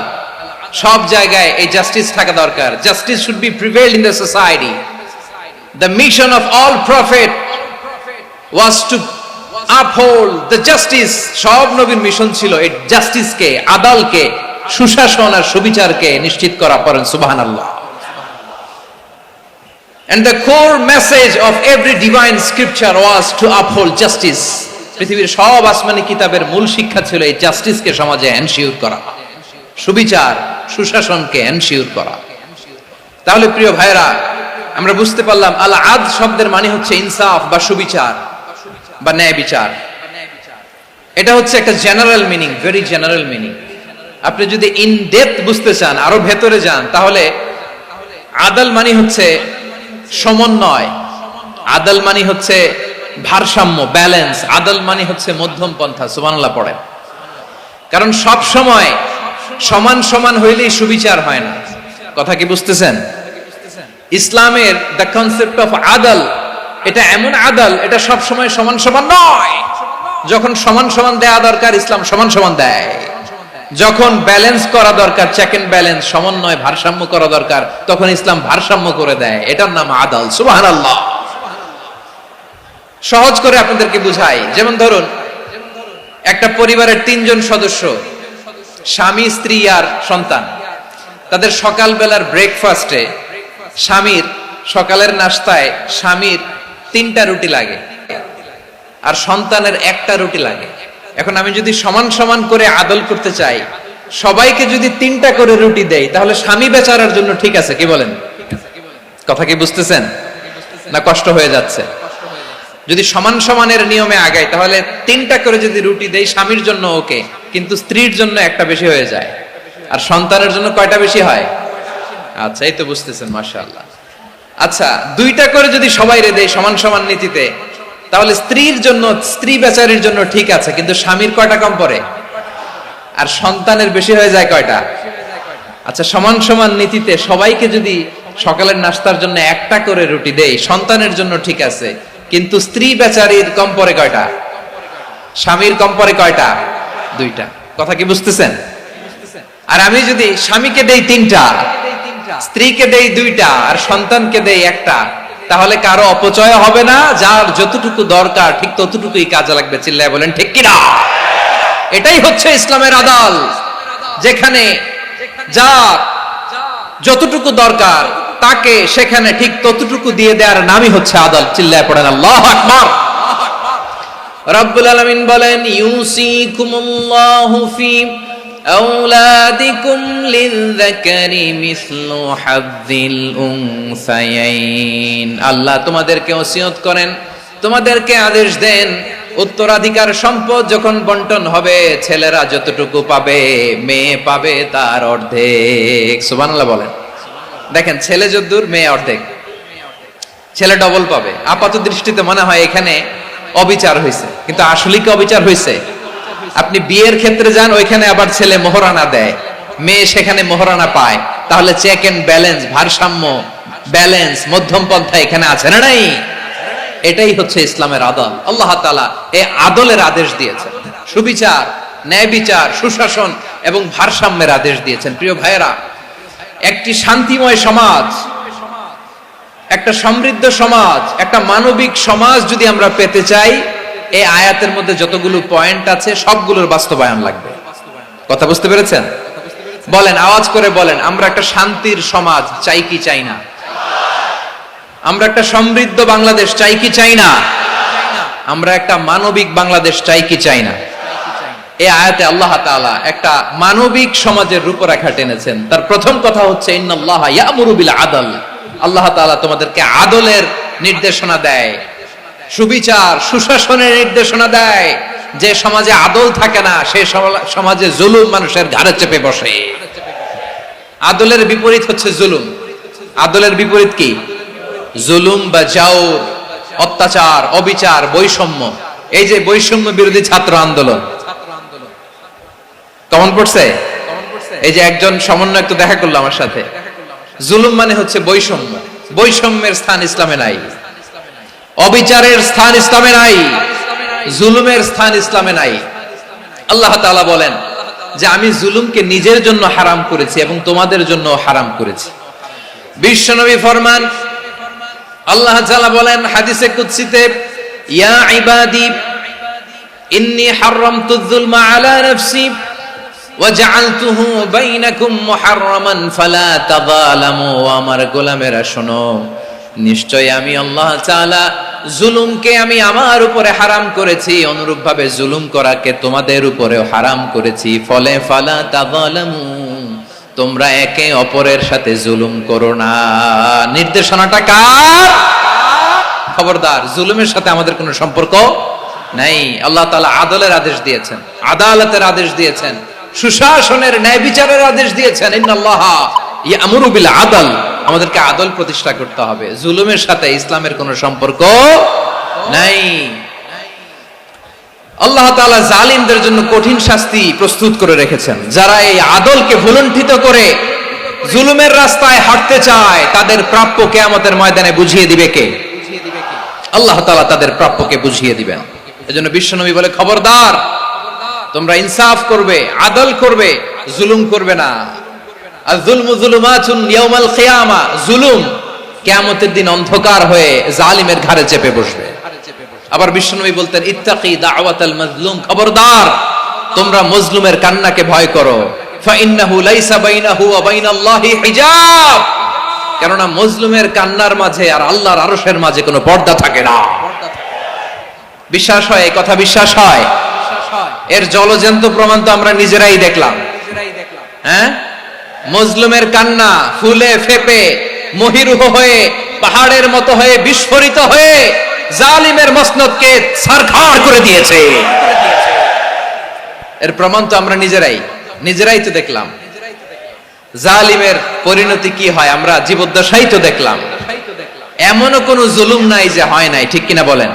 সব জায়গায় এই জাস্টিস থাকা দরকার। Justice should be prevailed in the society. The mission of all prophet was to uphold the justice. সব নবীর মিশন ছিল এই জাস্টিসকে, আদালকে, সুশাসন আর সুবিচারকে নিশ্চিত করা। পড়েন সুবহানাল্লাহ। And the core message of every divine scripture was to uphold justice. পৃথিবীর সব আসমানি কিতাবের মূল শিক্ষা ছিল এই জাস্টিসকে সমাজে এনশিওর করা, সুবিচার, সুশাসনকে এনশিওর করা। তাহলে প্রিয় ভাইরা, আমরা বুঝতে পারলাম আল আদ শব্দের মানে হচ্ছে ইনসাফ বা সুবিচার বা ন্যায় বিচার। এটা হচ্ছে একটা general meaning, very general meaning. আপনি যদি ইন ডেপথ বুঝতে চান, আরো ভেতরে যান, তাহলে আদাল মানে হচ্ছে সমন্বয়, আদাল মানে হচ্ছে ভারসাম্য, ব্যালেন্স। আদাল মানে হচ্ছে মধ্যম পন্থা। সুবহানাল্লাহ পড়েন। কারণ সব সময় সমান সমান হইলেই সুবিচার হয় না। কথা কি বুঝতেছেন? ইসলামের দ্য কনসেপ্ট অফ আদাল, এটা এমন আদাল, এটা সব সময় সমান সমান নয়। যখন সমান সমান দেয়া দরকার, ইসলাম সমান সমান দেয়। যখন ব্যালেন্স করা দরকার, চেক এন্ড ব্যালেন্স, সমন্বয়, ভারসাম্য করা দরকার, তখন ইসলাম ভারসাম্য করে দেয়। এটার নাম আদাল। সুবহানাল্লাহ। সহজ করে আপনাদেরকে বুঝাই। যেমন ধরুন, একটা পরিবারের 3 জন সদস্য, স্বামী, স্ত্রী আর সন্তান। তাদের সকালবেলার ব্রেকফাস্টে স্বামীর, সকালের নাস্তায় স্বামীর 3টা রুটি লাগে আর সন্তানের 1টা রুটি লাগে। এখন আমি যদি সমান সমান করে আদল করতে চাই, সবাইকে যদি 3টা করে রুটি দেই, তাহলে স্বামী বেচারার জন্য ঠিক আছে, কি বলেন? কথা কি বুঝতেছেন না কষ্ট হয়ে যাচ্ছে? যদি সমান সমানের নিয়মে আগাই, তাহলে 3টা করে যদি রুটি দেই, স্বামীর জন্য ওকে, কিন্তু স্ত্রীর জন্য 1টা বেশি হয়ে যায়। আর সন্তানের জন্য কয়টা বেশি হয়? আচ্ছা, এই তো বুঝতেছেন, মাশাআল্লাহ। আচ্ছা, 2টা করে যদি সবাই দেই সমান সমান নীতিতে, তাহলে স্ত্রীর জন্য, স্ত্রী বেচারির জন্য ঠিক আছে, কিন্তু স্বামীর কয়টা কম পড়ে? আর সন্তানের বেশি হয়ে যায় কয়টা? আচ্ছা, সমান সমান নীতিতে সবাইকে যদি সকালের নাস্তার জন্য 1টা করে রুটি দেই, সন্তানের জন্য ঠিক আছে, কিন্তু স্ত্রী বেচারির কম পড়ে কয়টা? স্বামীর কম পড়ে কয়টা? 2টা। কথা কি বুঝতেছেন? আর আমি যদি স্বামীকে দেই 3টা, স্ত্রীকে দেই 2টা আর সন্তানকে দেই 1টা, তাহলে কারো অপচয় হবে না। যার যতটুকু দরকার ঠিক ততটুকুই কাজে লাগবে। চিল্লায় বলেন ঠিক কিনা? এটাই হচ্ছে ইসলামের আদাল, যেখানে যার যতটুকু দরকার তাকে সেখানে ঠিক ততটুকু দিয়ে দেওয়ার নামই হচ্ছে আদাল। চিল্লায় পড়েন আল্লাহু আকবার। রব্বুল আলামিন বলেন, ইউসিকুমুল্লাহু ফি আওলাদিকুম লিযযাকারি মিসলু হাযযিল উনসায়াইন। আল্লাহ তোমাদেরকে ওসিয়ত করেন, তোমাদেরকে আদেশ দেন, উত্তরাধিকার সম্পদ যখন বন্টন হবে, ছেলেরা যতটুকু পাবে, মেয়ে পাবে তার অর্ধেক। সুবহানাল্লাহ বলেন। দেখেন, ছেলে যদ্দূর, মেয়ে অর্ধেক, ছেলে ডবল পাবে। আপাত দৃষ্টিতে মনে হয় এখানে অবিচার হয়েছে, কিন্তু আসলে কি অবিচার হয়েছে? আপনি বিয়ের ক্ষেত্রে যান, ওইখানে আবার ছেলে মোহরানা দেয়, মেয়ে সেখানে মোহরানা পায়। তাহলে চেক এন্ড ব্যালেন্স, ভারসাম্য, ব্যালেন্স, মধ্যম পন্থা এখানে আছে না নাই? এটাই হচ্ছে ইসলামের আদল। আল্লাহ তাআলা এই আদলের আদেশ দিয়েছেন, সুবিচার, ন্যায় বিচার, সুশাসন এবং ভারসাম্যের আদেশ দিয়েছেন। প্রিয় ভাইয়েরা, একটি শান্তিময় সমাজ, একটা সমৃদ্ধ সমাজ, একটা মানবিক সমাজ যদি আমরা পেতে চাই, এই আয়াতের মধ্যে যতগুলো পয়েন্ট আছে সবগুলোর বাস্তবায়ন লাগবে। কথা বুঝতে পেরেছেন? বলেন, আওয়াজ করে বলেন, আমরা একটা শান্তির সমাজ চাই কি চাই না? আমরা একটা সমৃদ্ধ বাংলাদেশ চাই কি চাই না? আমরা একটা মানবিক বাংলাদেশ চাই কি চাই না? এই আয়াতে আল্লাহ তাআলা একটা মানবিক সমাজের রূপরেখা টেনেছেন। তার প্রথম কথা হচ্ছে, ইন্নাল্লাহা ইয়ামুরু বিল আদল। আল্লাহ তাআলা তোমাদেরকে আদলের নির্দেশনা দেয়, সুবিচার, সুশাসনের নির্দেশনা দেয়। যে সমাজে আদল থাকে না, সে সমাজে জুলুম মানুষের ঘাড়ে চেপে বসে। আদলের বিপরীত হচ্ছে জুলুম। আদলের বিপরীত কি? জুলুম বা জাওর, অত্যাচার, অবিচার, বৈষম্য। এই যে বৈষম্য বিরোধী ছাত্র আন্দোলন কেমন পড়ছে? এই যে একজন সমন্বয়ক তো দেখা করলো আমার সাথে, জুলুম মানে হচ্ছে বৈষম্য, বৈষম্যের স্থান ইসলামে নাই, অবিচারের স্থান ইসলামে নাই, জুলুমের স্থান ইসলামে নাই। আল্লাহ তাআলা বলেন যে আমি জুলুমকে নিজের জন্য হারাম করেছি এবং তোমাদের জন্য হারাম করেছি। বিশ্বনবী ফরমান, আল্লাহ তাআলা বলেন হাদিসে কুদসিতে, ইয়া ইবাদি ইন্নী হারামতু যুলমা আলা নাফসি ওয়া জাআলতুহু বাইনাকুম মুহাররামান ফালা তাযালামু। আমার গোলামেরা শোনো, নিশ্চয় আমি আল্লাহ তাআলা জুলুমকে আমি আমার উপরে হারাম করেছি, অনুরূপভাবে জুলুম করাকে তোমাদের উপরেও হারাম করেছি। ফলে ফালা তাযালামু, তোমরা একে অপরের সাথে জুলুম করো না। নির্দেশনাটা কার? খবরদার, জুলুমের সাথে আমাদের কোনো সম্পর্ক নাই। আল্লাহ তাআলা আদলের আদেশ দিয়েছেন, আদালতের আদেশ দিয়েছেন, সুশাসনের, ন্যায় বিচারের আদেশ দিয়েছেন। ইন্নাল্লাহা ইয়ামুরু বিল আদল, আমাদেরকে আদল প্রতিষ্ঠা করতে হবে। জুলুমের সাথে ইসলামের কোনো সম্পর্ক নাই। আল্লাহ তাআলা জালিমদের জন্য কঠিন শাস্তি প্রস্তুত করে রেখেছেন। যারা এই আদলকে ভুলুণ্ঠিত করে জুলুমের রাস্তায় হাঁটতে চায়, তাদের প্রাপ্য কিয়ামতের ময়দানে বুঝিয়ে দিবে কে? আল্লাহ তাআলা তাদের প্রাপ্যকে বুঝিয়ে দিবেন। এজন্য বিশ্বনবী বলে, খবরদার, তোমরা ইনসাফ করবে, আদল করবে, জুলুম করবে না। আয-যুলমু যুলুমাতুন ইয়াউমাল কিয়ামা, জুলুম কিয়ামতের দিন অন্ধকার হয়ে জালিমের ঘাড়ে চেপে বসবে। আবার বিশ্বনবী বলতেন, ইত্তাকি দাওয়াতাল মাজলুম, খবরদার, তোমরা মজলুমের কান্নাকে ভয় করো। ফাইন্নাহু লাইসা বাইনাহু ওয়া বাইনাল্লাহি হিজাব, কেননা মজলুমের কান্নার মাঝে আর আল্লাহর আরশের মাঝে কোনো পর্দা থাকে না। বিশ্বাস হয়? এই কথা বিশ্বাস হয়? এর জলজন্ত প্রমাণ তো আমরা নিজেরাই দেখলাম। হ্যাঁ, মজলুমের কান্না ফুলে ফেপে মহিরুহ হয়ে, পাহাড়ের মতো হয়ে, বিস্ফোরিত হয়ে জালিমের মসনদকে ছারখাড় করে দিয়েছে। এর প্রমাণ তো আমরা নিজেরাই তো দেখলাম। জালিমের পরিণতি কি হয় আমরা জীবদ্দশাই তো দেখলাম। এমনও কোন জুলুম নাই যে হয় নাই, ঠিক কিনা বলেন?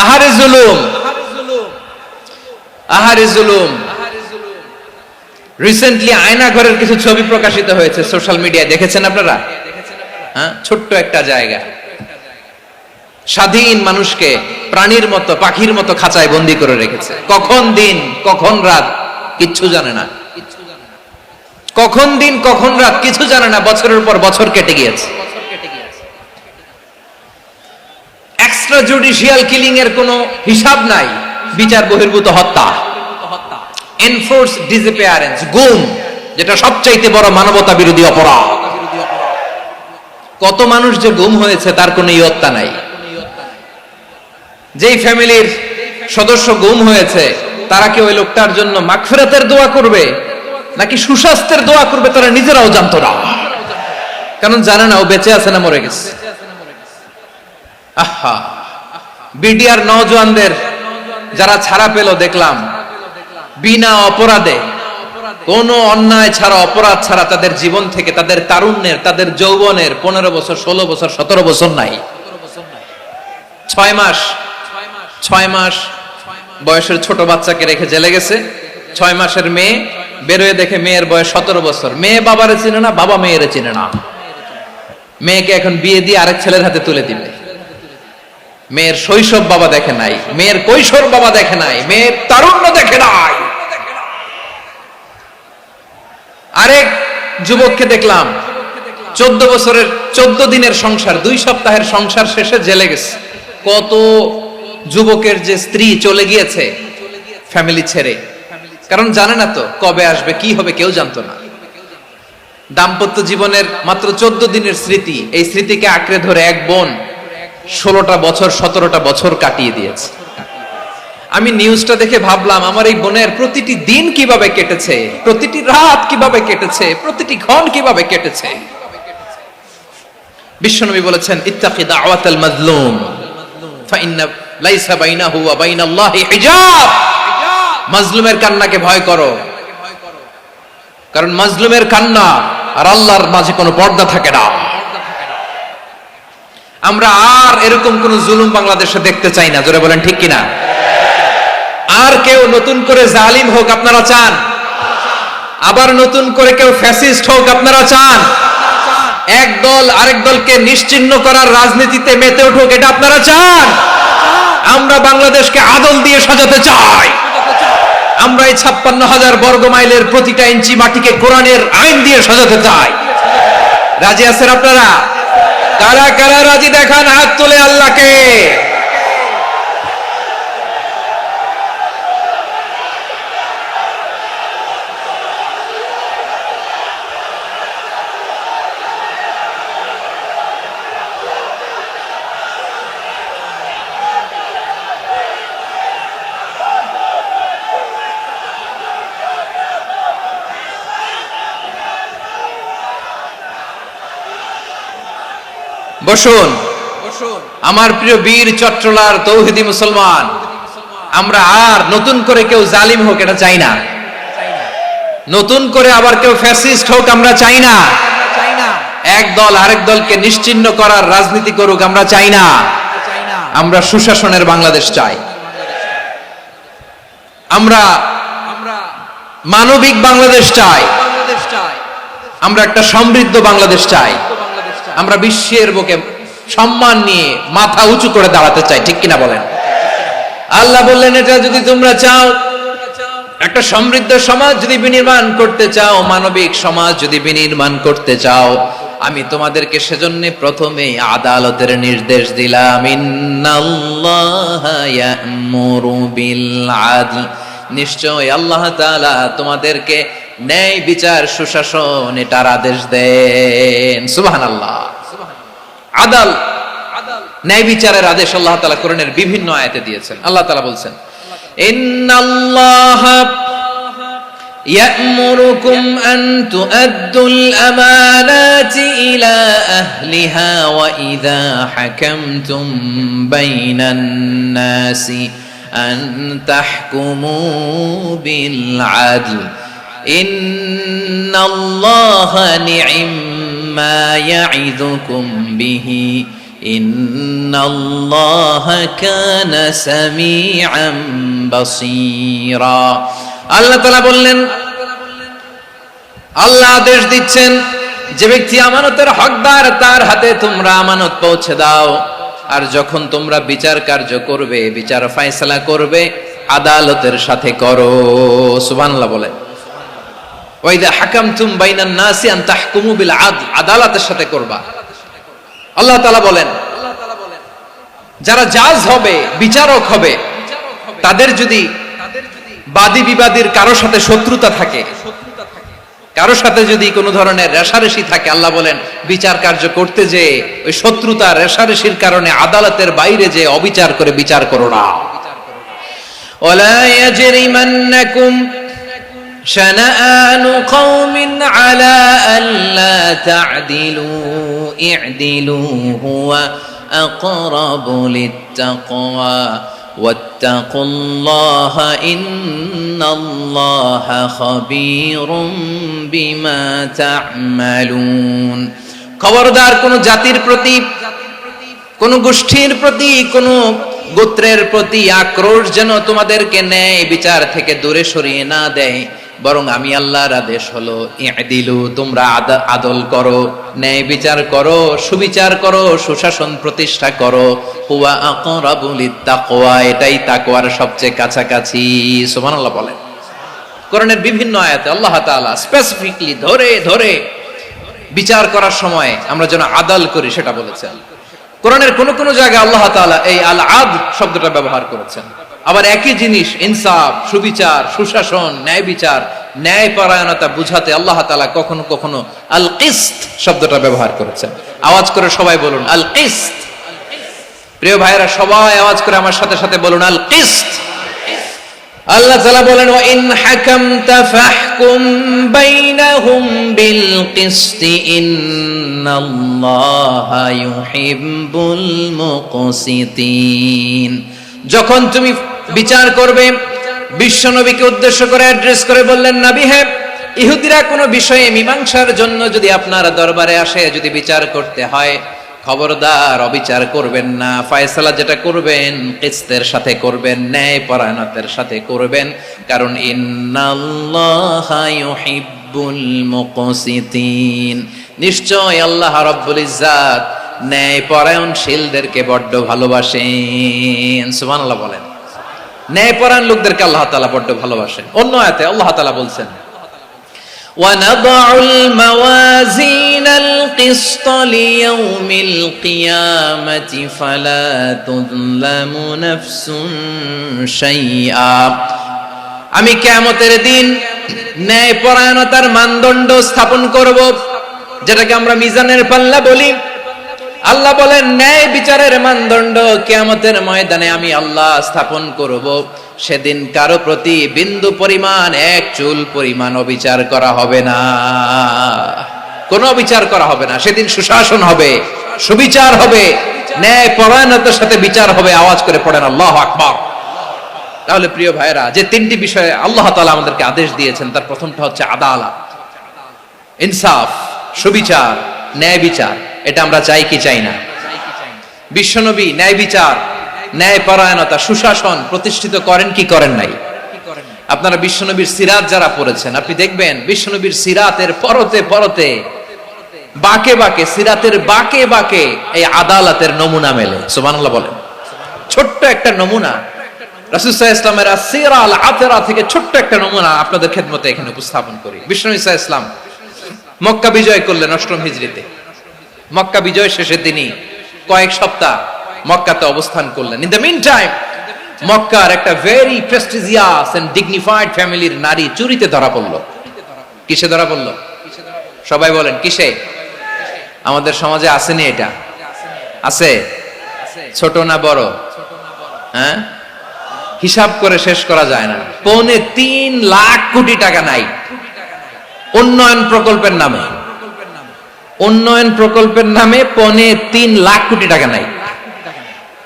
আহারে জুলুম, আহারে জুলুম। রিসেন্টলি আয়নাঘরের কিছু ছবি প্রকাশিত হয়েছে সোশ্যাল মিডিয়ায়, দেখেছেন আপনারা? হ্যাঁ, ছোট্ট একটা জায়গা, স্বাধীন মানুষকে প্রাণীর মতো, পাখির মতো খাঁচায় বন্দী করে রেখেছে। কখন দিন কখন রাত কিচ্ছু জানে না, কখন দিন কখন রাত কিছু জানে না। বছরের পর বছর কেটে গিয়েছে। এক্সট্রা জুডিশিয়াল কিলিং এর কোনো হিসাব নাই, বিচার বহির্ভূত হত্যা, এনফোর্স ডিসঅ্যাপিয়ারেন্স, গুম, যেটা সবচাইতে বড় মানবতা বিরোধী অপরাধ। কত মানুষ যে গুম হয়েছে তার কোনো ইয়ত্তা নাই। যেই ফ্যামিলির সদস্য গুম হয়েছে, তারা কি ওই লোকটার জন্য মাগফিরাতের দোয়া করবে নাকি সুস্বাস্থ্যের দোয়া করবে তারা নিজেরাও জানতো না, কারণ জানে না ও বেঁচে আছে না মরে গেছে। আহা, বিডিআর নওজোয়ানদের যারা ছাড়া পেল দেখলাম, বিনা অপরাধে, কোনো অন্যায় ছাড়া, অপরাধ ছাড়া তাদের জীবন থেকে, তাদের তারুণ্যের, তাদের যৌবনের 15 বছর, 16 বছর, 17 বছর নাই, 6 মাস বয়সের ছোট বাচ্চাকে রেখে জেলে গেছে। 6 মাসের মেয়ে বেরোয় দেখে মেয়ের বয়স 17 বছর। মেয়ে বাবারে চিনে না, বাবা মেয়েরে চিনে না। মেয়েকে এখন বিয়ে দিয়ে আরেক ছেলের হাতে তুলে দিবে। মেয়ের শৈশব বাবা দেখে নাই, মেয়ের কৈশোর বাবা দেখে নাই, মেয়ের তারুণ্য দেখে নাই। আরেক যুবককে দেখলাম 14 বছরের 14 দিনের সংসার, 2 সপ্তাহের সংসার শেষে জেলে গেছে। কত যুবকের যে স্ত্রী চলে গিয়েছে ফ্যামিলি ছেড়ে, কারণ জানে না তো কবে আসবে, কি হবে, কেউ জানতো না। দাম্পত্য জীবনের মাত্র 14 দিনের স্মৃতি, এই স্মৃতিকে আঁকড়ে ধরে এক বোন 16টা বছর, 17টা বছর কাটিয়ে দিয়েছে। আমি নিউজটা দেখে ভাবলাম, আমার এই বোনের প্রতিটি দিন কিভাবে কেটেছে, প্রতিটি রাত কিভাবে কেটেছে, প্রতিটি ক্ষণ কিভাবে কেটেছে। বিশ্বনবী বলেছেন, ইত্তাকি দাওয়াতাল মাজলুম ফাইন্না লাইসা বাইনাহু ওয়া বাইনাল্লাহি হিজাব। মাজলুমের কান্নাকে ভয় করো, কারণ মাজলুমের কান্না আর আল্লাহর মাঝে কোনো পর্দা থাকে না। আমরা আর এরকম কোন জুলুম বাংলাদেশে দেখতে চাই না, জোরে বলেন ঠিক কিনা? আর কেউ নতুন করে জালিম হোক আপনারা চান? আবার নতুন করে কেউ ফ্যাসিস্ট হোক আপনারা চান? এক দল আরেক দলকে নিশ্চিহ্ন করার রাজনীতিতে মেতে উঠুক, এটা আপনারা চান? আমরা বাংলাদেশকে আদল দিয়ে সাজাতে চাই। আমরা এই 56,000 বর্গ মাইলের প্রতিটা ইঞ্চি মাটিকে কোরআনের আইন দিয়ে সাজাতে চাই। রাজি আছেন আপনারা? কারা কারা রাজি দেখান হাত তুলে আল্লাহকে। বসুন আমার প্রিয় বীর চট্টলার তৌহিদি মুসলমান, আমরা আর নতুন করে কেউ জালিম হোক এটা চাই না, নতুন করে আবার কেউ ফ্যাসিস্ট হোক আমরা চাই না, এক দল আরেক দলকে নিশ্চিহ্ন করার রাজনীতি করুক আমরা চাই না। আমরা সুশাসনের বাংলাদেশ চাই, আমরা মানবিক বাংলাদেশ চাই, আমরা একটা সমৃদ্ধ বাংলাদেশ চাই, আমরা বিশ্বের বুকে সম্মান নিয়ে মাথা উঁচু করে দাঁড়াতে চাই, ঠিক কিনা বলেন? আল্লাহ বললেন এটা যদি তোমরা চাও, একটা সমৃদ্ধ সমাজ যদি বিনির্মাণ করতে চাও, মানবিক সমাজ যদি বিনির্মাণ করতে চাও, আমি তোমাদেরকে সেজন্য প্রথমে আদালতের নির্দেশ দিলাম। ইন্নাল্লাহা ইয়া'মুরু বিল আদল, নিশ্চয় আল্লাহ তাআলা তোমাদেরকে ন্যায় বিচার সুশাসন এটার আদেশ দেন। সুবহানাল্লাহ। আদাল, ন্যায় বিচারের আদেশ আল্লাহ তাআলা কোরআনের বিভিন্ন আয়াতে দিয়েছেন। আল্লাহ তাআলা বলছেন ইন্নাল্লাহা ইয়া'মুরুকুম আন তুআদ্দুল আমানাতি ইলা আহলিহা ওয়া ইযা হাকামতুম বাইনান নাসি আন তাহকুমু বিল আদল ইন্নাল্লাহা নি'ম্মা ইয়া'iযুকুম বিহি ইন্নাল্লাহা কানা সামিআন বাসীরা। আল্লাহ তাআলা বললেন, আল্লাহ আদেশ দিচ্ছেন যে ব্যক্তি আমানতের হকদার তার হাতে তোমরা আমানত পৌঁছে দাও, আর যখন তোমরা বিচার কার্য করবে, বিচার ফয়সালা করবে, আদালতের সাথে করো। সুবহানাল্লাহ বলেন। ওয়া ইযা হাকামতুম বাইনান নাসি আন তাহকুমু বিল আদল, আদালতের সাথে করবা। আল্লাহ তাআলা বলেন যারা জাজ হবে, বিচারক হবে, তাদের যদি বাদী বিবাদীর কারো সাথে শত্রুতা থাকে, কারো সাথে যদি কোনো ধরনের রেষারেষি থাকে, আল্লাহ বলেন বিচার কার্য করতে যে ওই শত্রুতা রেষারেষির কারণে আদালতের বাইরে যে অবিচার করে বিচার করো না। ওয়ালা ইয়াজরিমান্নাকুম শানাআনু কওমিন আলা আল্লা তা'দিলু ই'দিলু হুয়া আকরাবু লিত্তাকওয়া ওয়াত্তাকুল্লাহা ইন্নাল্লাহা খাবীরুম বিমা তা'মালুন। খবরদার কোন জাতির প্রতি, কোন গোষ্ঠীর প্রতি, কোন গোত্রের প্রতি আক্রোশ যেন তোমাদেরকে ন্যায় বিচার থেকে দূরে সরিয়ে না দেয়, বরং আমি আল্লাহর আদেশ হলো ই'দিলু, তোমরা আদল করো, ন্যায় বিচার করো, সুবিচার করো, সুশাসন প্রতিষ্ঠা করো। হুয়া আকরাবু লিত্তাকওয়া, এটাই তাকওয়ার সবচেয়ে কাছাকাছি। সুবহানাল্লাহ বলেন। কোরআনের বিভিন্ন আয়াতে আল্লাহ তাআলা স্পেসিফিকলি ধরে ধরে বিচার করার সময় আমরা যেন আদল করি সেটা বলেছেন। কোরআনের কোন কোন জায়গায় আল্লাহ তাআলা এই আল আদল শব্দটা ব্যবহার করেছেন। আবার একই জিনিস ইনসাফ, সুবিচার, সুশাসন, ন্যায় বিচার, ন্যায় পরায়ণতা বুঝাতে আল্লাহ তাআলা কখনো কখনো আল কিসত শব্দটা ব্যবহার করেছেন। আওয়াজ করে সবাই বলুন আল কিসত। প্রিয় ভাইরা সবাই আওয়াজ করে আমার সাথে সাথে বলুন আল কিসত। আল্লাহ তাআলা বলেন ওয়া ইন হাকামতা ফাহকুম বাইনাহুম বিল কিসতি ইন্নাল্লাহা ইউহিব্বুল মুকসিতিন। যখন তুমি বিচার করবে, বিশ্বনবীকে উদ্দেশ্য করে অ্যাড্রেস করে বললেন, নবী হে, ইহুদিরা কোনো বিষয়ে মীমাংসার জন্য যদি আপনার দরবারে আসে, যদি বিচার করতে হয়, খবরদার অবিচার করবেন না। ফয়সালা যেটা করবেন কিসতের সাথে করবেন, ন্যায় পরায়ণতার সাথে করবেন, কারণ ইন্নাল্লাহা ইউহিব্বুল ইউহিব্বুল মুকসিতিন। নিশ্চয় আল্লাহ রাব্বুল ইজ্জাত ন্যায়পরায়ণশীলদেরকে বড্ড ভালোবাসেন। সুবহানাল্লাহ বলেন। ন্যায়পরায়ণ লোকদেরকে আল্লাহ তাআলা বড্ড ভালোবাসেন। অন্য আয়াতে আল্লাহ তাআলা বলছেন, وَنَضَعُ الْمَوَازِينَ الْقِسْطَ لِيَوْمِ الْقِيَامَةِ فَلَا تُظْلَمُ نَفْسٌ شَيْئًا। আমি কিয়ামতের দিন ন্যায়পরায়ণতার মানদণ্ড স্থাপন করব, যেটাকে আমরা মিজানের পাল্লা বলি। আল্লাহ বলেন ন্যায় বিচারের মানদণ্ড কিয়ামতের ময়দানে আমি আল্লাহ স্থাপন করব। সেদিন কারো প্রতি বিন্দু পরিমাণ, এক চুল পরিমাণ অবিচার করা হবে না, কোনো অবিচার করা হবে না। সেদিন সুশাসন হবে, সুবিচার হবে, ন্যায় পরায়ণতার সাথে বিচার হবে। আওয়াজ করে পড়েন আল্লাহু আকবার। তাহলে প্রিয় ভাইরা, যে তিনটি বিষয়ে আল্লাহ তাআলা আমাদেরকে আদেশ দিয়েছেন, তার প্রথমটা হচ্ছে আদালত, ইনসাফ, সুবিচার, ন্যায় বিচার। এটা আমরা চাই কি চাই না? বিশ্বনবী ন্যায় বিচার, ন্যায় পরায়ণতা, সুশাসন প্রতিষ্ঠিত করেন কি করেন নাই? আপনারা বিশ্বনবীর সিরাত যারা পড়েছেন, আপনি দেখবেন বিশ্বনবীর সিরাতের পরতে পরতে, বাঁকে বাঁকে, সিরাতের বাঁকে বাঁকে এই আদালতের নমুনা মেলে। সুবহানাল্লাহ বলেন। ছোট্ট একটা নমুনা রাসূল সাল্লাল্লাহু আলাইহি ওয়াসাল্লামের আসিরা আল আতরা থেকে ছোট্ট একটা নমুনা আপনাদের খেদমতে এখানে উপস্থাপন করি। বিশ্বনবী সাল্লাল্লাহু আলাইহি ওয়াসাল্লাম মক্কা বিজয় করলেন ৮ম হিজরিতে। মক্কা বিজয় শেষে তিনি কয়েক সপ্তাহ মক্কাতে অবস্থান করলেন। ইন দ্য মিন টাইম মক্কার একটা ভেরি প্রেস্টিজিয়াস এন্ড ডিগনিফাইড ফ্যামিলির নারী চুরিতে ধরা পড়ল। কিসে ধরা পড়ল? সবাই বলেন কিসে? আমাদের সমাজে আসেনি এটা? আছে? ছোট না বড়? হ্যাঁ, হিসাব করে শেষ করা যায় না। ৩.৫ লাখ কোটি টাকা নাই উন্নয়ন প্রকল্পের নামে। উন্নয়ন প্রকল্পের নামে ৩.৫ লাখ কোটি টাকা নাই।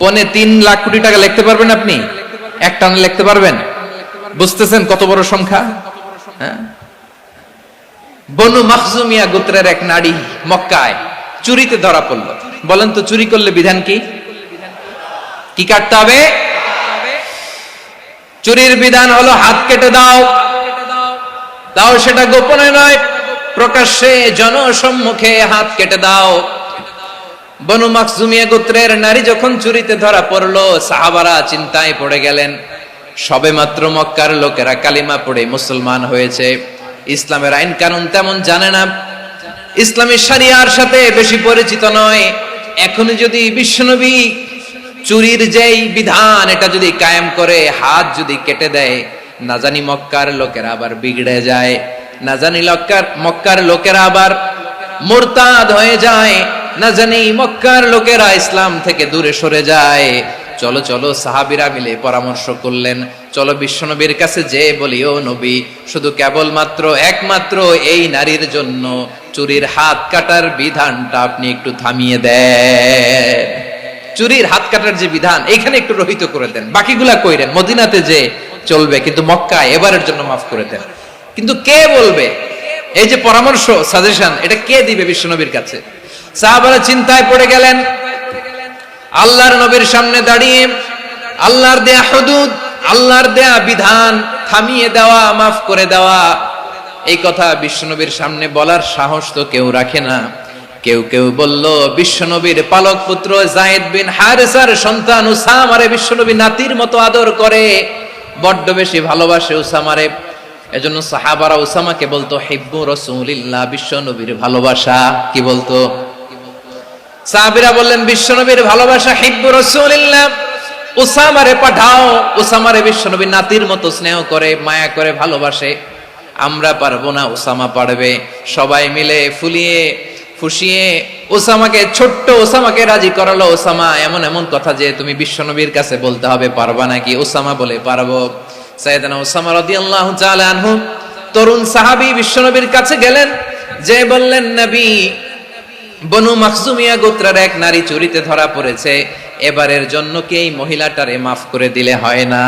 ৩.৫ লাখ কোটি টাকা লিখতে পারবেন আপনি? একটা লিখতে পারবেন? বুঝতেছেন কত বড় সংখ্যা? হ্যাঁ, বনু মাখজুমিয়া গোত্রের এক নারী মক্কায় চুরিতে ধরা পড়ল। বলেন তো চুরি করলে বিধান কি? কি কাটতে হবে? চুরির বিধান হলো হাত কেটে দাও। দাও সেটা গোপনে নয়, প্রকাশ্যে জনসম্মুখে হাত কেটে দাও। বনু মাখজুমিয়া গোত্রের নারী যখন চুরিতে ধরা পড়লো, সাহাবারা চিন্তায় পড়ে গেলেন। সবেমাত্র মক্কার লোকেরা কালিমা পড়ে মুসলমান হয়েছে, ইসলামের আইন কানুন তেমন জানে না, ইসলামী শরিয়ার সাথে বেশি পরিচিত নয়। এখনই যদি বিশ্বনবী চুরির যেই বিধান এটা যদি কায়েম করে হাত যদি কেটে দেয়, না জানি মক্কার লোকেরা আবার বিগড়ে যায়, না জানি মক্কার লোকেরা আবার মুরতাদ হয়ে যায়, না জানি মক্কার লোকেরা ইসলাম থেকে দূরে সরে যায়। চলো চলো, সাহাবীরা মিলে পরামর্শ করলেন, চলো বিশ্বনবীর কাছে যে বলি, ও নবী, শুধু কেবলমাত্র একমাত্র এই নারীর জন্য চুরির হাত কাটার বিধানটা আপনি একটু থামিয়ে দেন। চুরির হাত কাটার যে বিধান এখানে একটু রহিত করে দেন, বাকিগুলা কইরেন মদিনাতে যে চলবে, কিন্তু মক্কায় এবারের জন্য মাফ করে দেন। কিন্তু কে বলবে? এই যে পরামর্শ, সাজেশন, এটা কে দিবে বিশ্বনবীর কাছে? সাহাবারা চিন্তায় পড়ে গেলেন। আল্লাহর নবীর সামনে দাঁড়িয়ে আল্লাহর দেয়া হুদুদ, আল্লাহর দেয়া বিধান থামিয়ে দেওয়া, মাফ করে দেওয়া, এই কথা বিশ্বনবীর সামনে বলার সাহস তো কেউ রাখে না। কেউ কেউ বলল, বিশ্বনবীর পালক পুত্র যায়েদ বিন হারেসার সন্তান উসামারে বিশ্বনবী নাতির মতো আদর করে, বড্ড বেশি ভালোবাসে উসামারে। এজন্য সাহাবারা উসামাকে বলতো হিব্বু রাসূলিল্লাহ, বিশ্বনবীর ভালোবাসা। কি বলতো? সাহাবীরা বললেন বিশ্বনবীর ভালোবাসা হিব্বু রাসূলিল্লাহ, উসামারে পাঠাও। উসামারে বিশ্বনবী নাতির মতো স্নেহ করে, মায়া করে, ভালোবাসে। আমরা পারবো না, উসামা পারবে। সবাই মিলে ফুলিয়ে ফুসিয়ে ওসামাকে, ছোট্ট ওসামাকে রাজি করালো। ওসামা এমন এমন কথা যে তুমি বিশ্বনবীর কাছে বলতে হবে, পারবা নাকি? ওসামা বলে পারবো। সাইয়েদনা ওসামা রাদিয়াল্লাহু তাআলা আনহু তরুণ সাহাবী বিশ্বনবীর কাছে গেলেন, যে বললেন, নবী, বনু মাখজুমিয়া গোত্রের এক নারী চুরিতে ধরা পড়েছে, এবারের জন্য কি এই মহিলাটারে মাফ করে দিলে হয় না?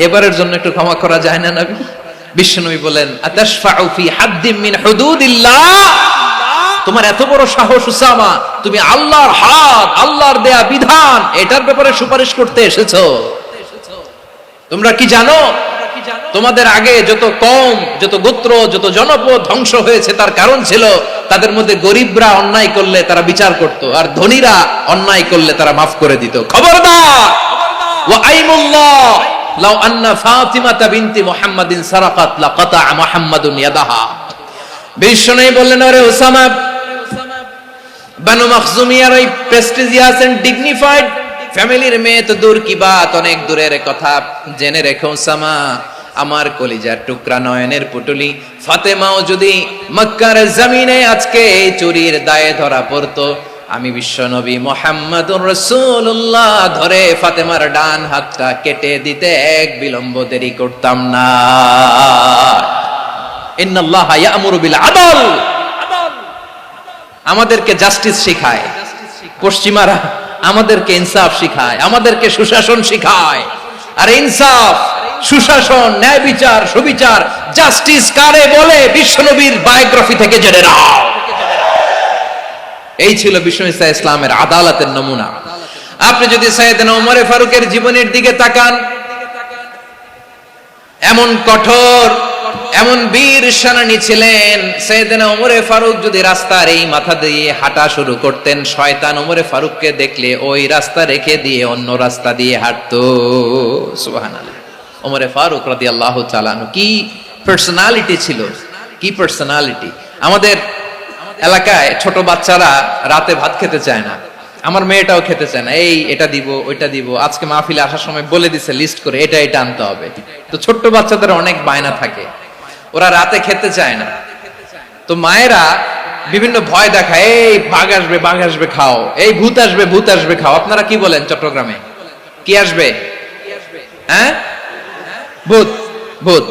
এবারের জন্য একটু ক্ষমা করা যায় না নবী? বিশ্বনবী বলেন, আতাশফাউ ফি হাদ্দিম মিন হুদুদিল্লাহ, তোমার এত বড় সাহস উসামা, তুমি আল্লাহর হাত, আল্লাহর দেয়া বিধান, এটার ব্যাপারে সুপারিশ করতে এসেছো? তোমরা কি জানো তোমাদের আগে যত কওম, যত গোত্র, যত জনপদ ধ্বংস হয়েছে তার কারণ ছিল তাদের মধ্যে গরিবরা অন্যায় করলে তারা বিচার করত, আর ধনীরা অন্যায় করলে তারা মাফ করে দিত। খবরদার, ওয়া আইমুল্লাহ লাউ আন্না ফাতিমাতা বিনতি মুহাম্মাদিন সারাকাত লাকাতা মুহাম্মাদুন ইয়াদাহা। বিশ্বনবী বললেন, আরে ওসামা, বানু মাখজুমিয়ার ওই প্রেস্টিজিয়াস এন্ড ডিগনিফাইড ফ্যামিলির মেয়ে তো দূর কি বাত, অনেক দূরের কথা। জেনে রেখো ওসামা, আমার কলিজার টুকরা নয়নের পুটুলি ফাতেমাও যদি মক্কার জমিনে আজকে এই চুরির দায়ে ধরা পড়তো, আমি বিশ্বনবী মুহাম্মাদুর রাসূলুল্লাহ ধরে ফাতেমার ডান হাতটা কেটে দিতে এক বিলম্ব দেরি করতাম না। ইন্নাল্লাহা ইয়া'মুরু বিল আদল, আমাদেরকে জাস্টিস শিখায়। পশ্চিমারা আমাদেরকে ইনসাফ শিখায়, আমাদেরকে সুশাসন শিখায়। আর ইনসাফ, সুশাসন, ন্যায় বিচার, সুবিচার, জাস্টিস কারে বলে বিশ্বনবীর বায়োগ্রাফি থেকে জেনে নাও। এই ছিল বিশ্বনবী সাল্লাল্লাহু আলাইহি ইসলামের আদালতের নমুনা। আপনি যদি সাইয়েদনা ওমর ফারুকের জীবনের দিকে তাকান, এমন কঠোর, এমন বীর সেনানী ছিলেন। সাইয়েদনা ওমর ফারুক যদি রাস্তার এই মাথা দিয়ে হাঁটা শুরু করতেন, শয়তান ওমর ফারুককে দেখলে ওই রাস্তা রেখে দিয়ে অন্য রাস্তা দিয়ে হাঁটতো। সুবহানাল্লাহ। ওমর ফারুক রাদিয়াল্লাহু তাআলা আনহু কি পার্সোনালিটি ছিল, কি পার্সোনালিটি। আমাদের এলাকায় ছোট বাচ্চারা রাতে ভাত খেতে চায় না, আমার মেয়েটাও খেতে চায় না। এই এটা দিব, ওইটা দিব, আজকে মাহফিলে আসার সময় বলে দিছে লিস্ট করে এটা এটা আনতে হবে। তো ছোট্ট বাচ্চাদের অনেক বায়না থাকে, ওরা রাতে খেতে চায় না। তো মায়েরা বিভিন্ন ভয় দেখায়, এই বাঘ আসবে, বাঘ আসবে খাও, এই ভূত আসবে, ভূত আসবে খাও। আপনারা কি বলেন চট্টগ্রামে? কি আসবে? হ্যাঁ, ভূত, ভূত,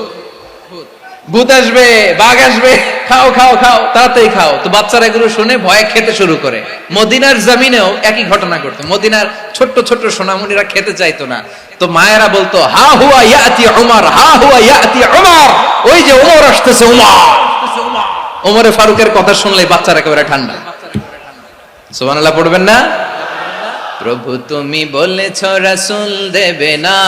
ভূত আসবে, বাঘ আসবে, খাও খাও খাও, তাড়াতাড়ি খাও। তো বাচ্চারা এগুলো শুনে ভয়ে খেতে শুরু করে। মদিনার জমিনেও একই ঘটনা ঘটতো। মদিনার ছোট্ট ছোট্ট সোনামণিরা খেতে চাইতো না। তো মায়েরা বলতো, হা হুয়া ইয়াতি উমর, হা হুয়া ইয়াতি উমর, ওই যে ওমর আসতেছে, উমর। ওমরে ফারুকের কথা শুনলে বাচ্চারা একেবারে ঠান্ডা। সুবহানাল্লাহ পড়বেন না? প্রভু তুমি বলেছ রাসূল দেবে না,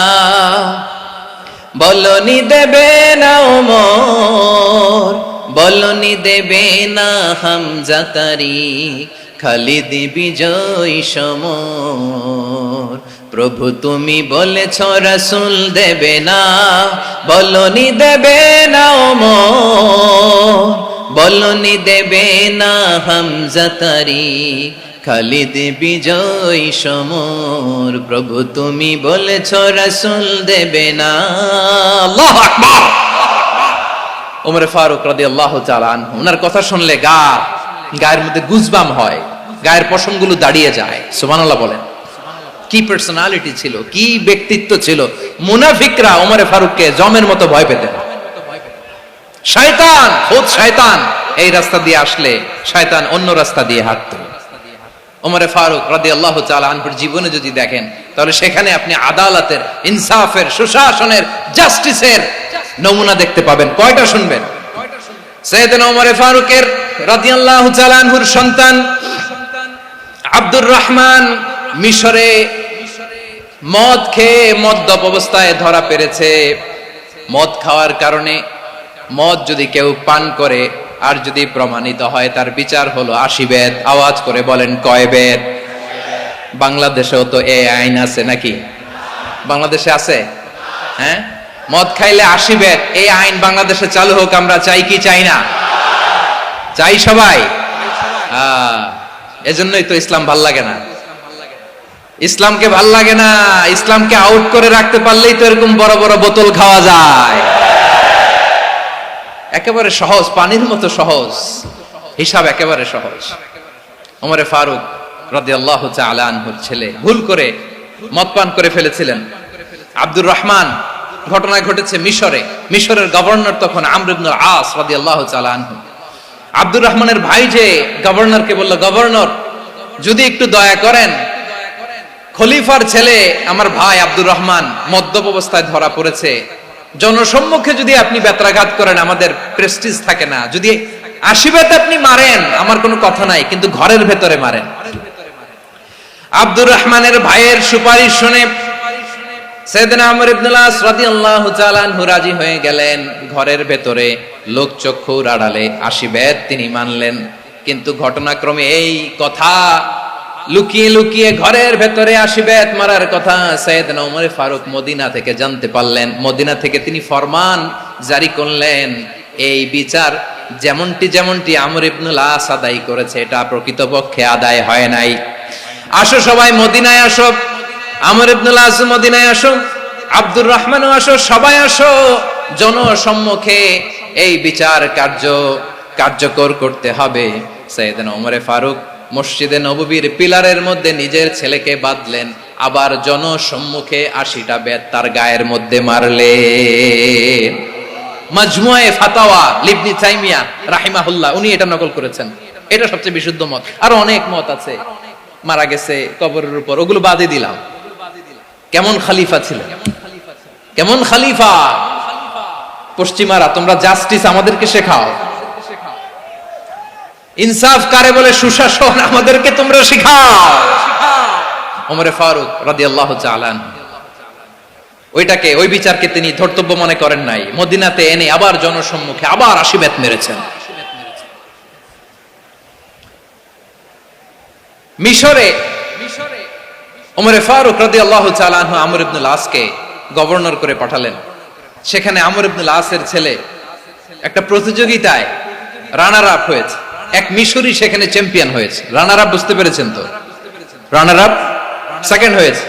বলনি দেবে না ওমর, বলনি দেবে না হামজা তারিক, খালিদ বিজয় সমর। প্রভু তুমি বলেছ রাসূল দেবে না, বলনি দেবে না ওমর, বলনি দেবে না হামজা তারিক, খালিদ বিজয় সমর। প্রভু তুমি বলেছ রাসূল দেবে না। আল্লাহু আকবার। ওমর ফারুক রাদিয়াল্লাহু তাআলা আনহু, ওনার কথা শুনলে গায়ের মধ্যে গুজবাম হয়, গায়ের পশমগুলো দাঁড়িয়ে যায়। সুবহানাল্লাহ বলেন। কি পার্সোনালিটি ছিল, কি ব্যক্তিত্ব ছিল। মুনাফিকরা ওমর ফারুককে জমের মতো ভয় পেতেন। শয়তান, খোদ শয়তান এই রাস্তা দিয়ে আসলে শয়তান অন্য রাস্তা দিয়ে হাঁটতো। ওমর ফারুক রাদিয়াল্লাহু তাআলা আনহুর জীবনে যদি দেখেন, তাহলে সেখানে আপনি আদালতের, ইনসাফের, সুশাসনের, জাস্টিসের নমুনা দেখতে পাবেন। কয়টা শুনবেন? সাইয়েদনা ওমর ফারুকের রাদিয়াল্লাহু তাআলা আনহুর সন্তান আব্দুর রহমান মিশরে মদ খেয়ে মদ্যপ অবস্থায় ধরা পড়েছে। মদ খাওয়ার কারণে, মদ যদি কেউ পান করে আর যদি প্রমাণিত হয়, তার বিচার হলো 80 বেত। আওয়াজ করে বলেন কয় বেত? বাংলাদেশেও তো এই আইন আছে নাকি? বাংলাদেশে আছে? হ্যাঁ, মদ খাইলে 80 বেত, এই আইন বাংলাদেশে চালু হোক। আমরা চাই কি চাই না? চাই সবাই। এজন্যই তো ইসলাম ভাল লাগে না। ইসলামকে ভাল লাগে না। ইসলামকে আউট করে রাখতে পারলেই তো এরকম বড় বড় বোতল খাওয়া যায়। একেবারে সহজ, পানির মতো সহজ হিসাব, একেবারে সহজ। ওমর ফারুক রাদিয়াল্লাহু তাআলা আনহুর ছেলে ভুল করে মদ পান করে ফেলেছিলেন। আব্দুর রহমান, ঘটনা ঘটেছে মিশরে। মিশরের গভর্নর তখন আমর ইবনে আস রাদিয়াল্লাহু তাআলা আনহু। আব্দুর রহমানের ভাই যে গভর্নরকে বলল, গভর্নর যদি একটু দয়া করেন, খলিফার ছেলে আমার ভাই আব্দুর রহমান মদ্যপ অবস্থায় ধরা পড়েছে, জনসম্মুখে যদি আপনি বেত্রাঘাত করেন আমাদের প্রেস্টিজ থাকে না, যদি 80 বেত আপনি মারেন আমার কোনো কথা নাই, কিন্তু ঘরের ভেতরে মারেন। আব্দুর রহমানের ভাইয়ের সুপারিশ শুনে সাইয়েদনা আমর ইবনে আস রাদিয়াল্লাহু তাআলা আনহু রাজি হয়ে গেলেন। ঘরের ভেতরে লোকচক্ষুর আড়ালে 80 বেত তিনি মানলেন। কিন্তু ঘটনাক্রমে এই কথা লুকিয়ে লুকিয়ে ঘরের ভেতরে 80 বেত মারার কথা সাইয়েদনা ওমর ফারুক মদিনা থেকে জানতে পারলেন। মদিনা থেকে তিনি ফরমান জারি করলেন, এই বিচার যেমনটি আমর ইবনে আস আদায় করেছে এটা প্রকৃতপক্ষে আদায় হয় নাই। আসো সবাই মদিনায় আসো, আমর ইবনে আস মদিনায় আসো, আব্দুর রহমানও আসো, সবাই আসো, জনসম্মুখে এই বিচার কার্যকর করতে হবে। সাইয়েদনা ওমর ফারুক মসজিদে নববীর পিলারের মধ্যে নিজের ছেলেকে বাঁধলেন, আবার জনসম্মুখে 80টা বেত তার গায়ের মধ্যে মারলেন। মাজমুয়ে ফাতাওয়া ইবনে তাইমিয়া রাহিমাহুল্লাহ উনি এটা নকল করেছেন। এটা সবচেয়ে বিশুদ্ধ মত, আর অনেক মত আছে। মারা গেছে কবরের উপর, ওগুলো বাদে দিলাম। কেমন খলিফা ছিলেন, কেমন খলিফা! পশ্চিমারা তোমরা জাস্টিস আমাদেরকে শেখাও, ইনসাফ কারে বলে সুশাসন আমাদেরকে তোমরা শেখাও। ওমর ফারুক রাদিয়াল্লাহু তাআলা ওই বিচারকে তিনি ধর্তব্য মনে করেন নাই। মদিনাতে এনে আবার জনসম্মুখে আবার 80 বেত মেরেছেন। মিশরে ওমর ফারুক রাদিয়াল্লাহু তাআলা আনহু আমর ইবনে আসকে গভর্নর করে পাঠালেন। সেখানে আমর ইবনে আসের ছেলে একটা প্রতিযোগিতায় রানার আপ হয়েছে। এক মিশরি সেখানে চ্যাম্পিয়ন হয়েছে। রানার আপ বুঝতে পেরেছেন তো? রানার আপ সেকেন্ড হয়েছে,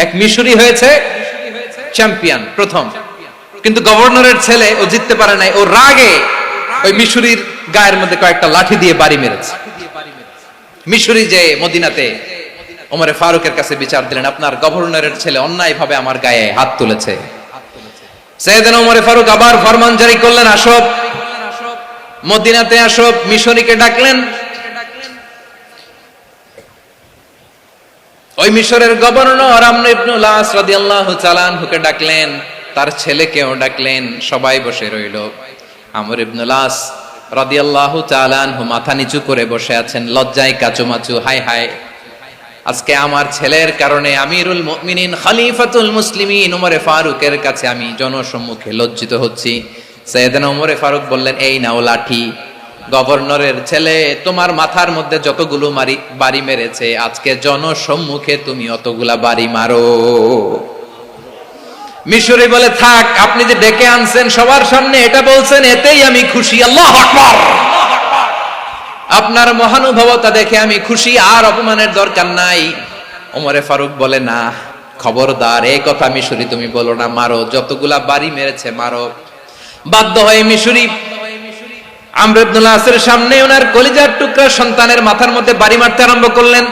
এক মিশরি হয়েছে চ্যাম্পিয়ন প্রথম। কিন্তু গভর্নরের ছেলে ও জিততে পারে নাই। ও রাগে ওই মিশরির গায়ের মধ্যে কয়েকটা লাঠি দিয়ে বাড়ি মেরেছে। মিশরি যে মদিনাতে ওমর ফারুকের কাছে বিচার দিলেন, আপনার গভর্নরের ছেলে অন্যায় ভাবে আমার গায়ে হাত তুলেছে। সাইয়েদনা ওমর ফারুক আবার ফরমান জারি করলেন, আসো মদিনাতে আসো। মিশরীকে ডাকলেন। ওই মিশরের গভর্নর আমর ইবনে আস রাদিয়াল্লাহু তাআলা আনহুকে ডাকলেন, তার ছেলেকেও ডাকলেন। সবাই বসে রইল। আমর ইবনে আস রাদিয়াল্লাহু তাআলা আনহু মাথা নিচু করে বসে আছেন, লজ্জায় কাচুমাচু। হায় হায়, আজকে আমার ছেলের কারণে আমিরুল মুমিনিন খলিফাতুল মুসলিমিন ওমর ফারুকের কাছে আমি জনসম্মুখে লজ্জিত হচ্ছি। সাইয়েদনা ওমর ফারুক বললেন, এই নাও লাঠি। গভর্নরের ছেলে তোমার মাথার মধ্যে যতগুলো বাড়ি মেরেছে, আজকে জনসম্মুখে তুমি অতগুলা বাড়ি মারো। মিশরি বলে, থাক, আপনি যে ডেকে আনছেন সবার সামনে এটা বলছেন, এতেই আমি খুশি। আল্লাহু আকবার! আপনার মহানুভবতা দেখে আমি খুশি, আর অপমানের দরকার নাই। ওমর ফারুক বলে, না, খবরদার, এই কথা মিশরি তুমি বলো না, মারো, যতগুলা বাড়ি মেরেছে মারো। বাধ্য হয়ে মিশরি আমর ইবনে আসের সামনে ওনার কলিজার টুকরা সন্তানের মাথার মধ্যে বাড়ি মারতে আরম্ভ করলেন।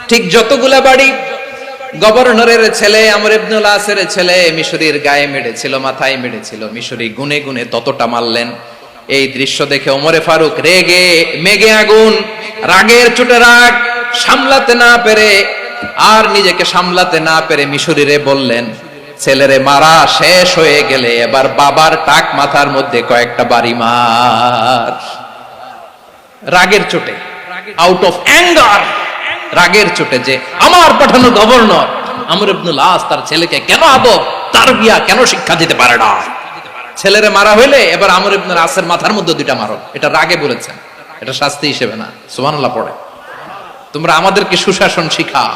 ঠিক যতগুলা বাড়ি গভর্নরের ছেলে আমর ইবনে আসের ছেলে মিশরির গায়ে মেরেছিল, মাথায় মেরেছিল, মিশরি গুনে গুনে ততটা মারলেন। এই দৃশ্য দেখে ওমর ফারুক রেগে মেগে আগুন, রাগের চোটে রাগ সামলাতে না পেরে, আর নিজেকে সামলাতে না পেরে মিশরিরে বললেন, ছেলেরে মারা শেষ হয়ে গেলে এবার বাবার টাক মাথার মধ্যে কয়েকটা বাড়ি মার। রাগের চোটে, আউট অফ অ্যাঙ্গার, রাগের চোটে, যে আমার পাঠানো গভর্নর আমর ইবনে আস তার ছেলেকে কেন আদব তারবিয়া কেন শিক্ষা দিতে পারে না। ছেলেরে মারা হইলে এবার আমর ইবনে আসের মাথার মধ্যে দুইটা মারো। এটা রাগে বলেছেন, এটা শাস্তি হিসেবে না। সুবহানাল্লাহ পড়ে। তোমরা আমাদেরকে সুশাসন শিখাও,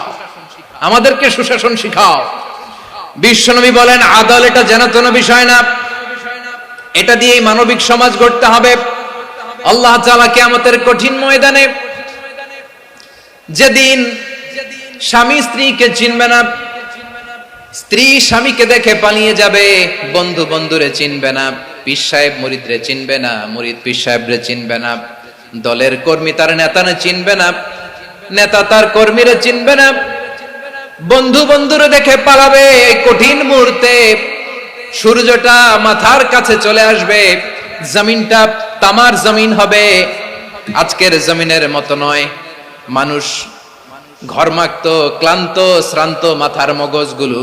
আমাদেরকে সুশাসন শিখাও। বিশ্বনবী বলেন, আদল এটা জানাতন বিষয় না, এটা দিয়েই মানবিক সমাজ গড়তে হবে। আল্লাহ তাআলা কিয়ামতের কঠিন ময়দানে, যেদিন স্বামী স্ত্রীকে চিনবে না, স্ত্রী স্বামীকে দেখে পালিয়ে যাবে, বন্ধু বন্ধুরে চিনবে না, পীর সাহেব মুরিদরে চিনবে না, মুরিদ পীর সাহেবরে চিনবে না, দলের কর্মী তার নেতারে চিনবে না, নেতা তার কর্মীরে চিনবে না, বন্ধু বন্ধুরে দেখে পালাবে। এই কঠিন মুহূর্তে সূর্যটা মাথার কাছে চলে আসবে, জমিনটা তামার জমিন হবে। আজকের জমিনের মতো নয়। মানুষ ঘর্মাক্ত, ক্লান্ত, শ্রান্ত মাথার মগজগুলো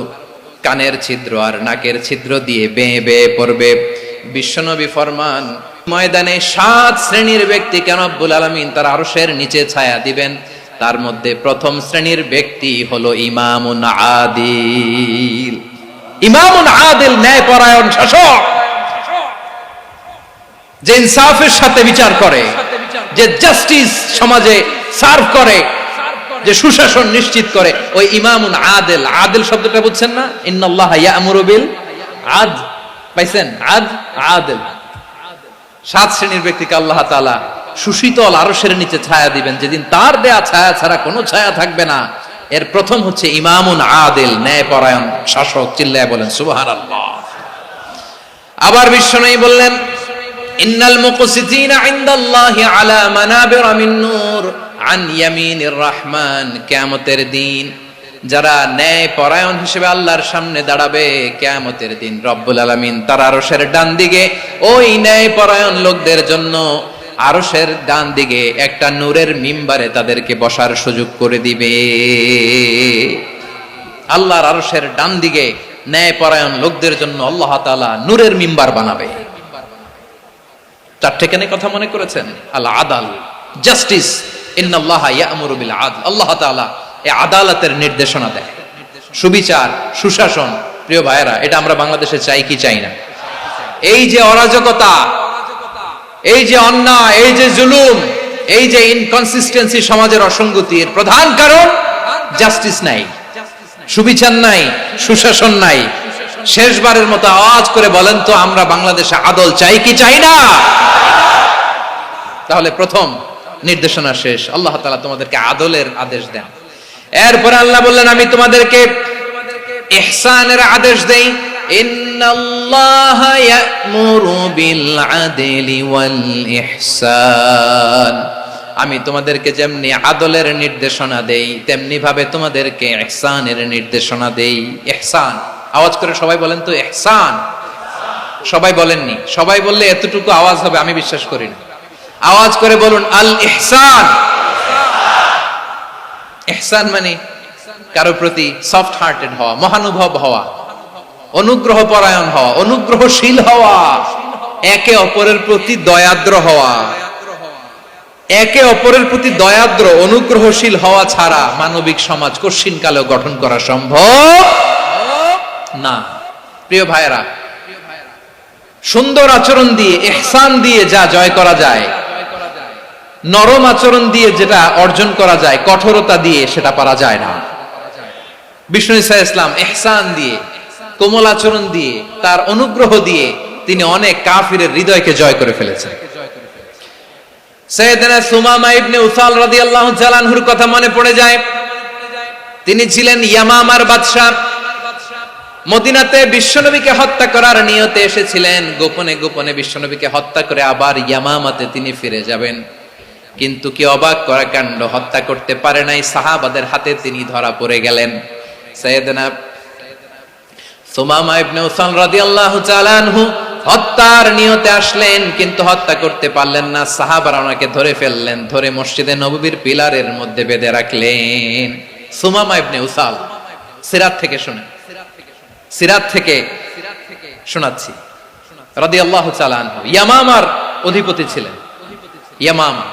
কানের ছিদ্র আর নাকের ছিদ্র দিয়ে বেয়ে বেয়ে পড়বে। বিশ্বনবী ফরমান, ময়দানে 7 শ্রেণীর ব্যক্তিকে রব্বুল আলামিন তার আরশের নিচে ছায়া দিবেন। তার মধ্যে প্রথম শ্রেণীর ব্যক্তি হলো ইমামুন আদিল। ইমামুন আদিল, ন্যায়পরায়ণ শাসক, যে ইনসাফের সাথে বিচার করে, যে জাস্টিস সমাজে সার্ভ করে, যে সুশাসন নিশ্চিত করে, ওই ইমামুন আদিল। আদিল শব্দটা বুঝছেন না? ইন্নাল্লাহ ইয়া'মুরু বিল আদল, পাইছেন? আদিল। 7 শ্রেণীর ব্যক্তিকে আল্লাহ তাআলা সুশীতল আরশের নিচে ছায়া দিবেন, যেদিন তার দেয়া ছায়া ছাড়া কোনো ছায়া থাকবে না। এর প্রথম হচ্ছে ইমামুন আদিল, ন্যায়পরায়ণ শাসক। চিল্লায় বলেন সুবহানাল্লাহ। আবার বিশ্বনবী বললেন, ইন্নাল মুকসিতিনা ইনদাল্লাহি আলা মানাবিরা মিন নূর আন ইয়ামিনির রহমান। কিয়ামতের দিন যারা ন্যায়পরায়ণ হিসেবে আল্লাহর সামনে দাঁড়াবে, কিয়ামতের দিন রব্বুল আলামিন তার আরশের ডান দিকে ওই ন্যায়পরায়ণ লোকদের জন্য আরশের ডান দিকে একটা নূরের মিম্বারে তাদেরকে বসার সুযোগ করে দিবে। আল্লাহর আরশের ডান দিকে ন্যায়পরায়ণ লোকদের জন্য আল্লাহ তাআলা নূরের মিম্বার বানাবে। 4টে কেন কথা মনে করেছেন? আল আদাল, জাস্টিস। ইন্নাল্লাহা ইয়া'মুরু বিল আদল। আল্লাহ তাআলা এই আদালতের নির্দেশনা দেয়, সুবিচার, সুশাসন। প্রিয় ভাইয়েরা, এটা আমরা বাংলাদেশে চাই কি চাই না? এই যে অরাজকতা, এই যে অন্যায়, এই যে জুলুম, এই যে ইনকনসিস্টেন্সি, সমাজের অসঙ্গতি, এর প্রধান কারণ জাস্টিস নাই, সুবিচার নাই, সুশাসন নাই। শেষবারের মতো আওয়াজ করে বলেন তো, আমরা বাংলাদেশে আদল চাই কি চাই না? তাহলে প্রথম নির্দেশনা শেষ। আল্লাহ তাআলা তোমাদেরকে আদলের আদেশ দেন। এরপরে আল্লাহ বললেন, আমি তোমাদেরকে ইহসানের আদেশ দেই। ইন্নাল্লাহা ইয়া'মুরু বিল আদলি ওয়াল ইহসান। আমি তোমাদেরকে যেমনি আদলের নির্দেশনা দেই, তেমনি ভাবে তোমাদেরকে ইহসানের নির্দেশনা দেই। ইহসান, আওয়াজ করে সবাই বলেন তো ইহসান। সবাই বলেননি, সবাই বললে এতটুকু আওয়াজ হবে আমি বিশ্বাস করি না। আওয়াজ করে বলুন আল ইহসান। ইহসান মানে কারো প্রতি সফট হার্টেড হওয়া, মহানুভব হওয়া, অনুগ্রহ পরায়ণ হওয়া, অনুগ্রহশীল হওয়া, একে অপরের প্রতি দয়াদ্র হওয়া। একে অপরের প্রতি দয়াদ্র, অনুগ্রহশীল হওয়া ছাড়া মানবিক সমাজ কঠিন কালেও গঠন করা সম্ভব না। প্রিয় ভাইয়েরা, সুন্দর আচরণ দিয়ে, ইহসান দিয়ে যা জয় করা যায়, নরম আচরণ দিয়ে যেটা অর্জন করা যায়, কঠোরতা দিয়ে সেটা পারা যায় না। বিষ্ণু ঈসা ইসলাম ইহসান দিয়ে, কোমল আচরণ দিয়ে, তার অনুগ্রহ দিয়ে তিনি অনেক কাফিরের হৃদয়কে জয় করে ফেলেছেন। সাইয়েদনা সুমামা ইবনে উসাল রাদিয়াল্লাহু তাআলা আনহুর কথা মনে পড়ে যায়। তিনি ছিলেন ইয়ামামার বাদশা। মদিনাতে বিশ্বনবীকে হত্যা করার নিয়তে এসেছিলেন। গোপনে গোপনে বিশ্বনবীকে হত্যা করে আবার ইয়ামামাতে তিনি ফিরে যাবেন। কিন্তু কি অবাক করা কাণ্ড, হত্যা করতে পারে নাই, সাহাবাদের হাতে তিনি ধরা পড়ে গেলেন। সাইয়েদনা সুমামা ইবনে উসাল রাদিয়াল্লাহু তাআলা আনহু হত্যার নিয়তে আসলেন, কিন্তু হত্যা করতে পারলেন না। সাহাবারা ওনাকে ধরে ফেললেন, ধরে মসজিদে নববীর পিলারের মধ্যে বেঁধে রাখলেন। সুমামা ইবনে উসাল, সিরাত থেকে শুনেন, সিরাত থেকে শোনাচ্ছি। রাদিয়াল্লাহু তাআলা আনহু ইয়ামামার অধিপতি ছিলেন। ইয়ামামা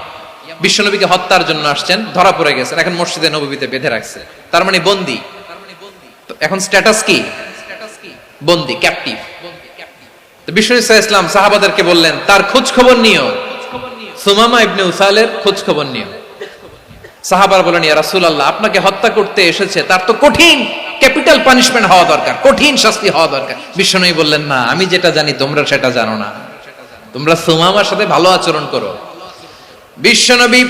বিশ্বনবীকে হত্যার জন্য আসছেন, ধরা পড়ে গেছেন, এখন মসজিদে নববীতে বেঁধে রাখছে, তার মানে বন্দী। এখন স্ট্যাটাস কি? বন্দী, ক্যাপটিভ। তো বিষ্ণু ঈসা ইসলাম সাহাবাদেরকে বললেন, তার খোঁজ খবর নিও, সুমামা ইবনে উসালের খোঁজ খবর নিও। সাহাবারা বলেন, ইয়া রাসূলুল্লাহ, আপনাকে হত্যা করতে এসেছে, তার তো কঠিন ক্যাপিটাল পানিশমেন্ট হওয়া দরকার, কঠিন শাস্তি হওয়া দরকার। বিশ্বনবী বললেন, না, আমি যেটা জানি তোমরা সেটা জানো না, তোমরা সুমামার সাথে ভালো আচরণ করো। বিশ্বনবী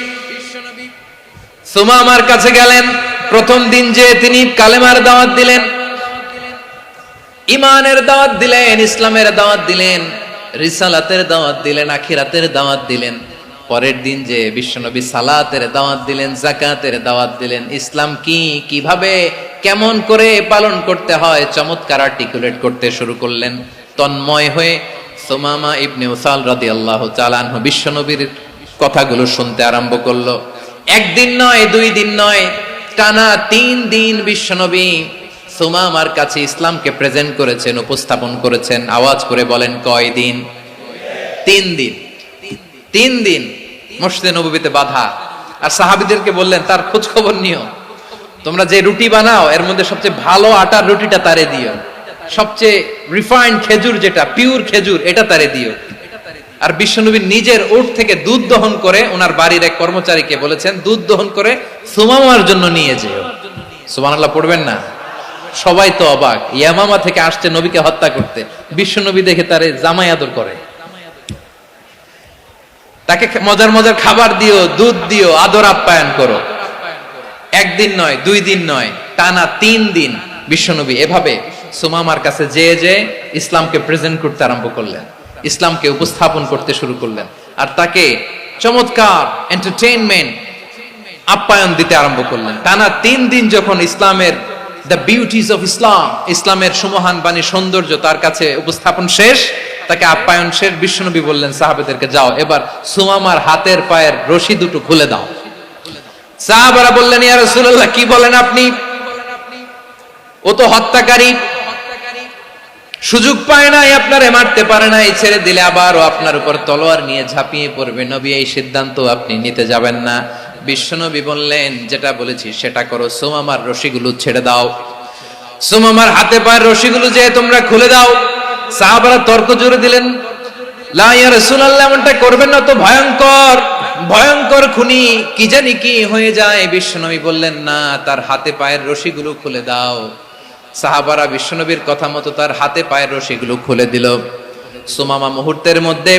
সুমামার কাছে গেলেন। প্রথম দিন যে তিনি কালেমার দাওয়াত দিলেন, ইমানের দাওয়াত দিলেন, ইসলামের দাওয়াত দিলেন, রিসালাতের দাওয়াত দিলেন, আখিরাতের দাওয়াত দিলেন। পরের দিন যে বিশ্বনবী সালাতের দাওয়াত দিলেন, যাকাতের দাওয়াত দিলেন, ইসলাম কি, কিভাবে, কেমন করে পালন করতে হয় চমৎকার আর্টিকুলেট করতে শুরু করলেন। তন্ময় হয়ে সুমামা ইবনে উসাল রাদিয়াল্লাহু তাআলা আনহু বিশ্বনবীর কথাগুলো শুনতে আরম্ভ করলো। একদিন নয়, 2 দিন নয়, টানা 3 দিন বিশ্বনবী সুমামার কাছে ইসলামকে প্রেজেন্ট করেছেন, উপস্থাপন করেছেন। আওয়াজ করে বলেন, কয় দিন? 3 দিন। 3 দিন মসজিদে নববীতে বাধা, আর সাহাবীদেরকে বললেন তার খোঁজ খবর নিও, তোমরা যে রুটি বানাও এর মধ্যে সবচেয়ে ভালো আটার রুটিটা তারে দিও, সবচেয়ে রিফাইন্ড খেজুর যেটা পিওর খেজুর এটা তারে দিও। আর বিশ্বনবী নিজের উট থেকে দুধ দহন করে ওনার বাড়ির এক কর্মচারীকে বলেছেন দুধ দহন করে সুমামার জন্য নিয়ে যেও। সুবহানাল্লাহ পড়বেন না? সবাই তো অবাক, ইয়ামামা থেকে আসছে নবীকে হত্যা করতে, বিশ্বনবী দেখে তারে জামাই আদর করে, তাকে মজার মজার খাবার দিও, দুধ দিও, আদর আপ্যায়ন করো। একদিন নয়, 2 দিন নয়, টানা 3 দিন বিশ্বনবী এভাবে সুমামার কাছে যেয়ে ইসলামকে প্রেজেন্ট করতে আরম্ভ করলেন, ইসলামকে উপস্থাপন করতে শুরু করলেন, আর তাকে চমৎকার এন্টারটেইনমেন্ট আপ্যায়ন দিতে আরম্ভ করলেন। টানা 3 দিন যখন ইসলামের দ্য বিউটিজ অফ ইসলাম, ইসলামের সুমহান বাণী সৌন্দর্য তার কাছে উপস্থাপন শেষ, তাকে আপ্যায়ন শেষ, বিশ্বনবী বললেন সাহাবেদেরকে যাও এবার সুমামার হাতের পায়ের রশি দুটো খুলে দাও। সাহাবারা বললেন ইয়া রাসূলুল্লাহ কি বলেন আপনি, ও তো হত্যাকারী, সুযোগ পায় নাই, আপনারে মারতে পারে নাই, ছেড়ে দিলে আবার ও আপনার উপর তলোয়ার নিয়ে ঝাঁপিয়ে পড়বে, নবী এই সিদ্ধান্ত আপনি নিতে যাবেন না। বিশ্বনবী বললেন যেটা বলেছি সেটা করো, সুমামার রশিগুলো ছেড়ে দাও, সুমামার হাতে পায়ের রশিগুলো যে তোমরা খুলে দাও। সাহাবারা তর্ক জুড়ে দিলেন, লা ইয়া রাসূলুল্লাহ এমনটা করবেন না, তো ভয়ঙ্কর ভয়ঙ্কর খুনি, কি জানি কি হয়ে যায়। বিশ্বনবী বললেন না, তার হাতে পায়ের রশিগুলো খুলে দাও। সাহাবারা বিশ্বনবীর কথা মতো তার হাতে পায়ের রশিগুলো খুলে দিল। সুমামা মুহূর্তের মধ্যে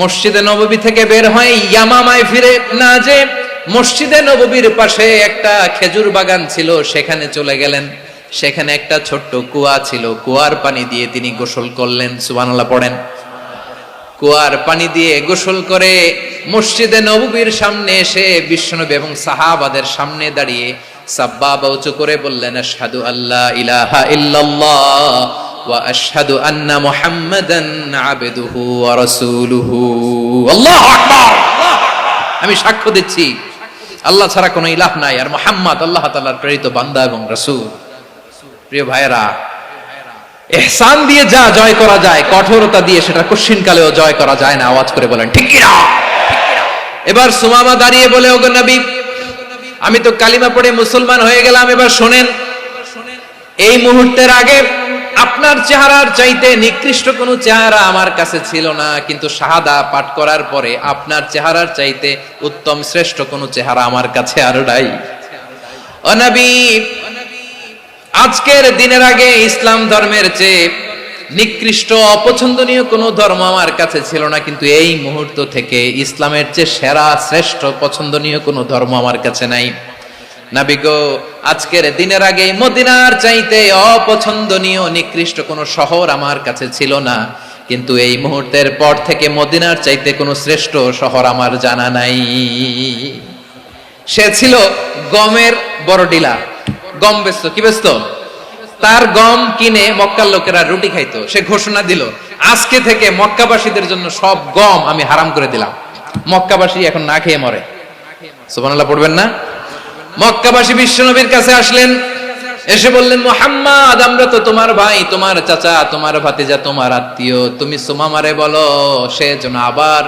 মসজিদে নববী থেকে বের হয়ে ইয়ামামায় ফিরে না যে মসজিদে নববীর পাশে একটা খেজুর বাগান ছিল সেখানে চলে গেলেন। সেখানে একটা ছোট্ট কুয়া ছিল, কুয়ার পানি দিয়ে তিনি গোসল করলেন। সুবহানাল্লাহ পড়েন। কুয়ার পানি দিয়ে গোসল করে মসজিদে নববীর সামনে এসে বিশ্বনবী এবং সাহাবাদের সামনে দাঁড়িয়ে সাব্বাবা উঁচু করে বললেন আশহাদু আল্লা ইলাহা ইল্লাল্লাহ ওয়া আশহাদু আন্না মুহাম্মাদান আবদুহু ওয়া রাসূলুহু। আল্লাহু আকবার। আমি সাক্ষ্য দিচ্ছি আল্লাহ ছাড়া কোনো ইলাহ নাই, আর মুহাম্মদ আল্লাহ তাআলার প্রেরিত বান্দা এবং রাসূল। প্রিয় ভাইরা, ইহসান দিয়ে যা জয় করা যায়, কঠোরতা দিয়ে সেটা কঠিনকালেও জয় করা যায় না। আওয়াজ করে বলেন ঠিক কি না? এবার সুমামা দাঁড়িয়ে বলে, ওগো নবী, আমি তো কালিমা পড়ে মুসলমান হয়ে গেলাম, এবার শোনেন, এই মুহূর্তের আগে আপনার চেহারার চাইতে নিকৃষ্ট কোনো চেহারা আমার কাছে ছিল না, কিন্তু শাহাদা পাঠ করার পরে আপনার চেহারার চাইতে উত্তম শ্রেষ্ঠ কোনো চেহারা আমার কাছে আর নাই। ও নবী, আজকের দিনের আগে ইসলাম ধর্মের চেয়ে নিকৃষ্ট অপছন্দনীয় কোনো ধর্ম আমার কাছে ছিল না, কিন্তু এই মুহূর্ত থেকে ইসলামের চেয়ে সেরা শ্রেষ্ঠ পছন্দনীয় কোনো ধর্ম আমার কাছে নাই। নবী গো, আজকের দিনের আগে মদিনার চাইতে অপছন্দনীয় নিকৃষ্ট কোনো শহর আমার কাছে ছিল না, কিন্তু এই মুহূর্তের পর থেকে মদিনার চাইতে কোনো শ্রেষ্ঠ শহর আমার জানা নাই। সে ছিল গমের বড় ডিলার, গম বেচতো। কি বেচতো? তার গম কিনে মক্কার লোকেরা রুটি খাইতো। সে ঘোষণা দিল, আজকে থেকে মক্কাবাসীদের জন্য সব গম আমি হারাম করে দিলাম, মক্কাবাসী এখন না খেয়ে মরে। সুবহানাল্লাহ পড়বেন না? মক্কাবাসী বিশ্বনবীর কাছে আসলেন, এসে বললেন, মুহাম্মদ, আমরা তো তোমার ভাই, তোমার চাচা, তোমার ভাতিজা, তোমার আত্মীয়, তুমি সুমামারে বলো সে যেন আবার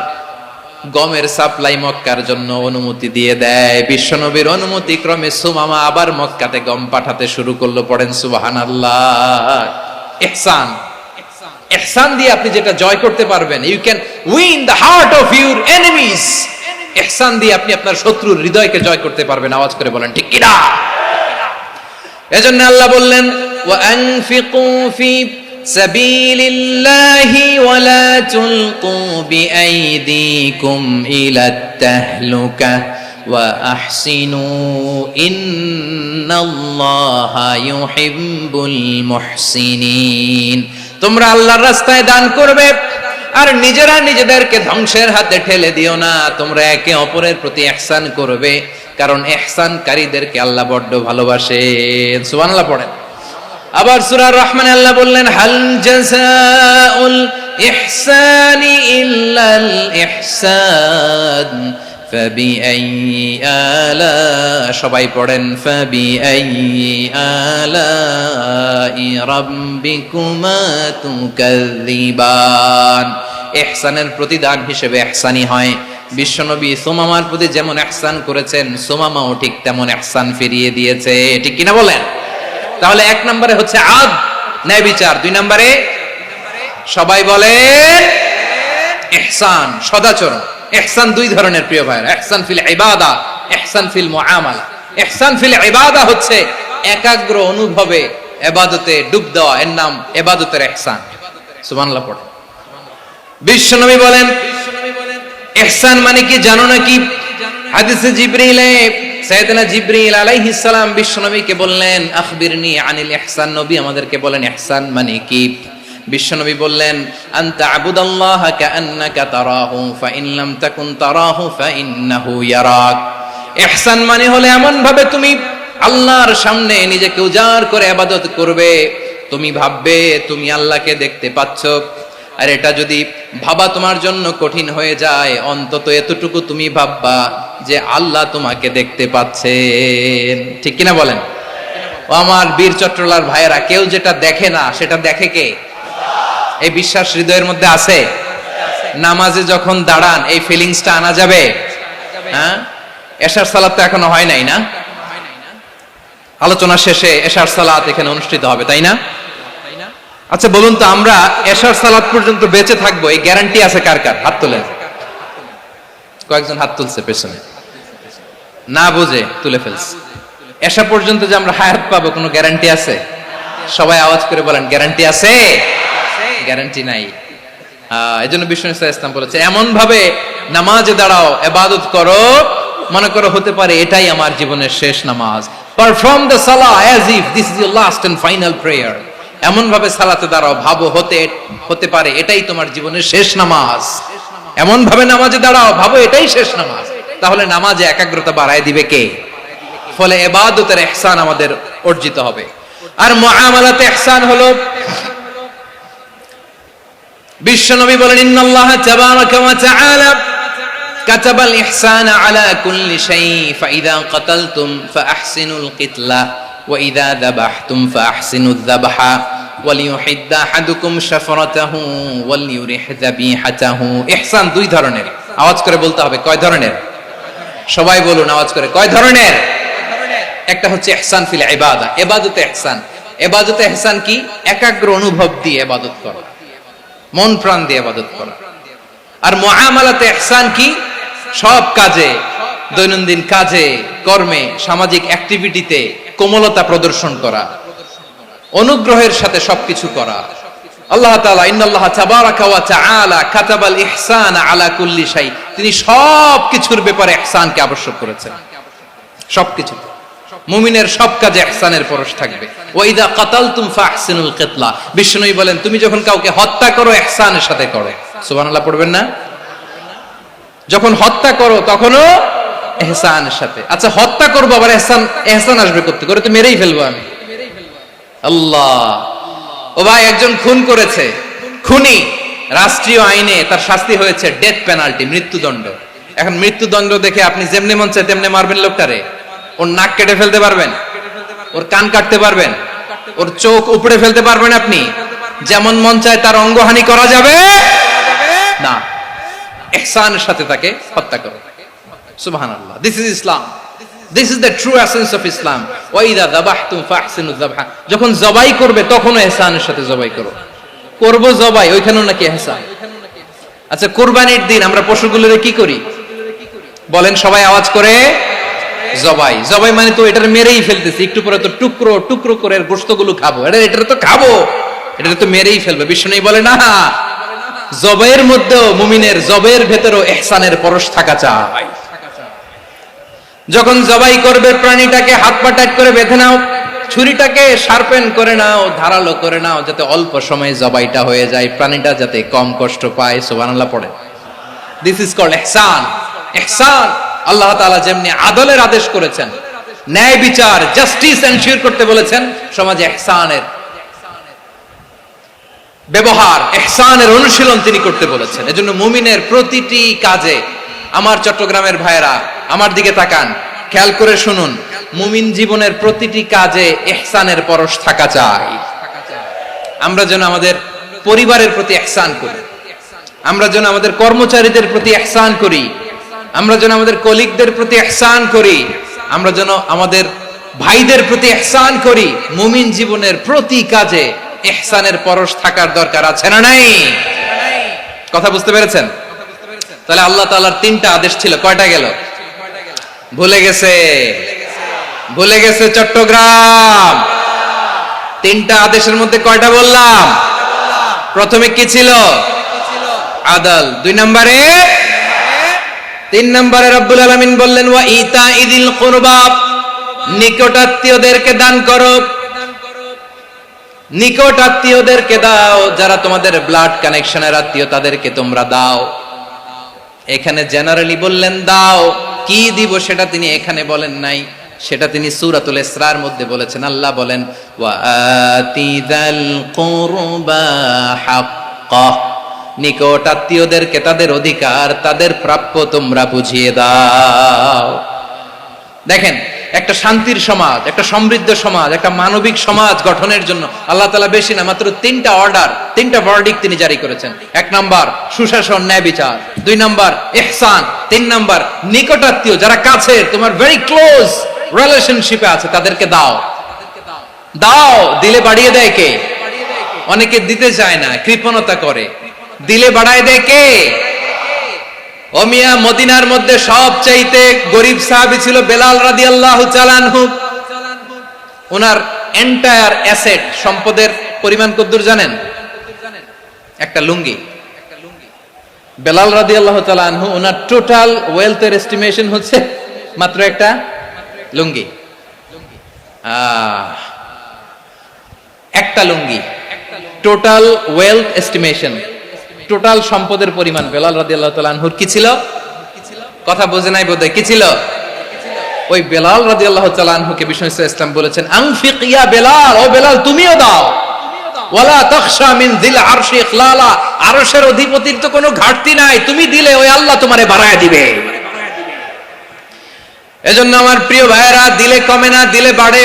গমের সাপ্লাই মক্কার জন্য অনুমতি দিয়ে দেয়। বিশ্বনবীর অনুমতি ক্রমে সুমামা আবার মক্কাতে গম পাঠাতে শুরু করলো। পড়েন সুবহানাল্লাহ। ইহসান, ইহসান দিয়ে আপনি যেটা জয় করতে পারবেন, you can win the heart of your enemies. ইহসান দিয়ে আপনি আপনার শত্রুর হৃদয়কে জয় করতে পারবেন। আওয়াজ করে বলেন ঠিক কি না? এজন্য আল্লাহ বললেন, ওয়া আনফিকু ফি সাবিলিল্লাহি ওয়া লা তুলকু বিআইদিকুম ইলাত তাহলুকা ওয়া আহসিনু ইন্নাল্লাহা ইউহিব্বুল মুহসিনিন। তোমরা আল্লাহর রাস্তায় দান করবে আর নিজেরা নিজেদেরকে ধ্বংসের হাতে ঠেলে দিও না। তোমরা একে অপরের প্রতি ইহসান করবে, কারণ ইহসানকারীদেরকে আল্লাহ বড্ড ভালোবাসেন। সুবহানাল্লাহ পড়েন। আবার সূরা রহমানে আল্লাহ বললেন, হাল জাযাউল ইহসানি ইল্লাল ইহসান ফাবিআইয়ি আলা, সবাই পড়েন, ফাবিআইয়ি আলাই রাব্বিকুমা তুকাযযিবান। ইহসানের প্রতিদান হিসেবে ইহসানি হয়, বিশ্বনবী সুমামার প্রতি যেমন ইহসান করেছেন, সুমামাও ঠিক তেমন ইহসান ফিরিয়ে দিয়েছে। ঠিক কিনা বলেন? তাহলে এক নম্বরে হচ্ছে আদ, ন্যায় বিচার। দুই নম্বরে সবাই বলে ইহসান, সদাচরণ। ইহসান দুই ধরনের প্রিয় ভাইরা, ইহসান ফিল ইবাদা, ইহসান ফিল মুআমালা। ইহসান ফিল ইবাদা হচ্ছে একাগ্র অনুভবে ইবাদতে ডুব দেওয়া, এর নাম ইবাদতের ইহসান। সুবহানাল্লাহ পড়ে। বিশ্বনবী বলেন ইহসান মানে কি জানো নাকি? হাদিসে জিবরিলে সাইয়েদনা জিবরিল আলাইহিস সালাম বিশ্বনবীকে বললেন আখবিরনি আনিল ইহসান। নবী আমাদেরকে বলেন ইহসান মানে কি? বিশ্বনবী বললেন আনতা আবুদাল্লাহা কাআন্নাকা তারাহু ফাইন লাম তাকুন তারাহু ফাইন্নাহু ইয়ারাক। ইহসান মানে হলো এমন ভাবে তুমি আল্লাহর সামনে নিজেকে উজাড় করে ইবাদত করবে, তুমি ভাববে তুমি আল্লাহকে দেখতে পাচ্ছ। আর এটা যদি ভাবা তোমার জন্য কঠিন হয়ে যায়, অন্তত এতটুকু তুমি ভাববা যে আল্লাহ তোমাকে দেখতে পাচ্ছেন। ঠিক কিনা বলেন? ও আমার বীর চট্টলার ভাইয়েরা, কেউ যেটা দেখে না সেটা দেখে কে? এই বিশ্বাস হৃদয়ের মধ্যে আছে? নামাজে যখন দাঁড়ান এই ফিলিংসটা আনা যাবে? হ্যাঁ, এশার সালাত তো এখনো হয় নাই না? আলোচনা শেষে এশার সালাত এখানে অনুষ্ঠিত হবে, তাই না? আচ্ছা বলুন তো, আমরা এশার সালাত পর্যন্ত বেঁচে থাকবো এই গ্যারান্টি আছে কার কার? হাত তোলেন। কয়েকজন হাত তুলছে পেছনে, না বুঝে তুলে ফেলছে। এশা পর্যন্ত যে আমরা হায়াত পাবো কোনো গ্যারান্টি আছে? সবাই আওয়াজ করে বলেন গ্যারান্টি আছে? গ্যারান্টি নাই। এজন্য বিষ্ণু ইসলাম বলেছে এমন ভাবে নামাজে দাঁড়াও, ইবাদত করো, মনে করো হতে পারে এটাই আমার জীবনের শেষ নামাজ। পারফর্ম দ্য সালাহ as if this is your last and final prayer. এমন ভাবে সালাতে দাঁড়াও, ভাবো হতে পারে এটাই তোমার জীবনের শেষ নামাজ। এমন ভাবে নামাজে দাঁড়াও, ভাবো এটাই শেষ নামাজ। তাহলে নামাজে একাগ্রতা বাড়ায় দিবে কে? ফলে ইবাদতের ইহসান আমাদের অর্জিত হবে। আর মুআমালাতে ইহসান হলো, বিশ্বনবী বলেন ইন্নাল্লাহা তাবারাকা ওয়া তাআলা কাতাবাল ইহসানা আলা কুল্লি শাই ফাইদা কাতালতুম ফাআহসিনুল কিতলা ওয়া ইযা যাবাহতুম ফাআহসিনুয যাবহা ওয়ালিয়ুহিদ্দা আহাদুকুম শাফরাতাহু ওয়ালিয়ুরিহ যাবিহাতাহু। ইহসান দুই ধরনের। আওয়াজ করে বলতে হবে কয় ধরনের? সবাই বলুন আওয়াজ করে, কয় ধরনের? একটা হচ্ছে ইহসান ফিল ইবাদা, ইবাদতে ইহসান। ইবাদতে ইহসান কি? একাগ্র অনুভব দিয়ে ইবাদত করা, মন প্রাণ দিয়ে ইবাদত করা। আর মুআমালাতে ইহসান কি? সব কাজে, দৈনন্দিন কাজে, কর্মে, সামাজিক অ্যাক্টিভিটিতে কোমলতা প্রদর্শন করা, অনুগ্রহের সাথে সবকিছু করা। আল্লাহ তাআলা ইন্নাল্লাহা তাবারাকা ওয়া তাআলা কাতাবাল ইহসানা আলা কুল্লি শাই, তিনি সবকিছুর ব্যাপারে ইহসানকে আবশ্যক করেছেন। সবকিছু মুমিনের সব কাজে ইহসানের পরশ থাকবে। ওয়া ইযা কাতালতুম ফাহসিনুল কিতলা, বিষ্ণুই বলেন তুমি যখন কাউকে হত্যা করো ইহসানের সাথে করো। সুবহানাল্লাহ পড়বেন না? যখন হত্যা করো তখনও ইহসানের সাথে। আচ্ছা হত্যা করবো আবার ইহসান আসবে করতে করে তো মেরেই ফেলবো আমি। আল্লাহ, ও ভাই একজন খুন করেছে, খুনি, রাষ্ট্রীয় আইনে তার শাস্তি হয়েছে ডেথ পেনাল্টি, মৃত্যুদণ্ড। এখন মৃত্যুদণ্ড দেখে আপনি যেমনি মন চায় তেমনি মারবেন লোকটারে? ওর নাক কেটে ফেলতে পারবেন? ওর কান কাটতে পারবেন? ওর চোখ উপড়ে ফেলতে পারবেন আপনি? যেমন মন চায় তার অঙ্গহানি করা যাবে না। ইহসানের সাথে তাকে হত্যা করো। সুবহানাল্লাহ, this is Islam, this is the true essence of Islam. ওয়া ইযা যাবাহতুম ফাহসিনুয যাবহা, যখন জবাই করবে তখনও ইহসানের সাথে জবাই করো। করব জবাই, ওইখানেও নাকি ইহসান। আচ্ছা কুরবানির দিন আমরা পশুগুলোরে কি করি বলেন সবাই আওয়াজ করে? জবাই। জবাই মানে তো এটার মেরেই ফেলতেছি, একটু পরে তো টুকরো টুকরো করে গোশতগুলো খাবো, এটা তো খাবো, এটা তো মেরেই ফেলবে। বিষ্ণু বলে না, জবাইয়ের মধ্যেও মুমিনের জবাইয়ের ভেতরেও ইহসানের পরশ থাকা চাই। যখন জবাই করবে প্রাণীটাকে হাত পা টাইট করে বেঁধে নাও, ছুরিটাকে শার্পেন করে নাও, ধারালো করে নাও, যাতে অল্প সময়ে জবাইটা হয়ে যায়, প্রাণীটা যাতে কম কষ্ট পায়। সুবহানাল্লাহ পড়ে। দিস ইজ কল্ড ইহসান। ইহসান আল্লাহ তাআলা যেমনি আদলের আদেশ করেছেন, ন্যায় বিচার, জাস্টিস এনশিওর করতে বলেছেন, সমাজে ইহসানের ব্যবহার, ইহসানের অনুশীলন তিনি করতে বলেছেন। এজন্য মুমিনের প্রতিটি কাজে, আমার চট্টগ্রামের ভাইরা আমার দিকে তাকান, খেয়াল করে শুনুন, মুমিন জীবনের প্রতিটি কাজে ইহসানের পরশ থাকা চাই। আমরা যেন আমাদের পরিবারের প্রতি ইহসান করি, আমরা যেন আমাদের কর্মচারীদের প্রতি ইহসান করি, আমরা যেন আমাদের কলিগদের প্রতি ইহসান করি, আমরা যেন আমাদের ভাইদের প্রতি ইহসান করি। মুমিন জীবনের প্রতি কাজে ইহসানের পরশ থাকার দরকার আছে না নাই? কথা বুঝতে পেরেছেন? তাহলে আল্লাহ তাআলার তিনটা আদেশ ছিল, কয়টা গেল? ভুলে গেছে, ভুলে গেছে চট্টগ্রাম। তিনটা আদেশের মধ্যে কয়টা বললাম? প্রথমে কি ছিল? আদল। 2 নম্বরে, 3 নম্বরে রব্বুল আলামিন বললেন ওয়া ইতাইদিল কুরবা, নিকটাত্মীয়দেরকে দান করো। নিকট আত্মীয়দেরকে দাও, যারা তোমাদের ব্লাড কানেকশনের আত্মীয় তাদেরকে তোমরা দাও। এখানে জেনারেলি বললেন দাও, কি দিব সেটা তিনি এখানে বলেন নাই, সেটা তিনি সূরাতুল ইসরার মধ্যে বলেছেন। আল্লাহ বলেন ওয়া আতিযাল কুরবা হাক্কাহ, নিকট আত্মীয়দেরকে তাদের অধিকার, তাদের প্রাপ্য তোমরা বুঝিয়ে দাও। দেখেন, একটা শান্তির সমাজ, একটা সমৃদ্ধ সমাজ, একটা মানবিক সমাজ গঠনের জন্য আল্লাহ তাআলা বেশি না, মাত্র 3টা অর্ডার, 3টা ভার্ডিক্ট তিনি জারি করেছেন। 1 নাম্বার সুশাসন, ন্যায় বিচার। 2 নাম্বার ইহসান। 3 নাম্বার নিকটাত্মীয়, যারা কাছের, তোমার ভেরি ক্লোজ রিলেশনশিপে আছে, তাদেরকে দাও। দাও, দিলে বাড়িয়ে দেয় কে? অনেকে দিতে চায় না, কৃপণতা করে। দিলে বাড়ায় দেয় কে? ও মিয়া, মদিনার মধ্যে সবচাইতে গরিব সাহাবী ছিল বেলাল রাদিয়াল্লাহু তাআলা আনহু। ওনার এন্টায়ার অ্যাসেট, সম্পদের পরিমাণ কতদূর জানেন? একটা লুঙ্গি। বেলাল রাদিয়াল্লাহু তাআলা আনহু, ওনার টোটাল ওয়েলথের এস্টিমেশন হচ্ছে মাত্র একটা লুঙ্গি। একটা লুঙ্গি, টোটাল ওয়েলথ এস্টিমেশন, টোটাল সম্পদের পরিমাণ বেলাল রাদিয়াল্লাহু তাআলা আনহুর কি ছিল? কথা বোঝে নাই বোধহয়, কি ছিল? ওই বেলাল রাদিয়াল্লাহু তাআলা আনহুকে বিষ্ণু ইসলাম বলেছেন আনফিক ইয়া বেলাল, ও বেলাল তুমিও দাও। ওয়ালা তাখশা মিন যিল আরশি ইখলালা, আরশের অধিপতির তো কোনো ঘাটতি নাই, তুমি দিলে ওই আল্লাহ তোমারে বাড়ায় দিবে। এজন্য আমার প্রিয় ভাইয়েরা, দিলে কমে না, দিলে বাড়ে।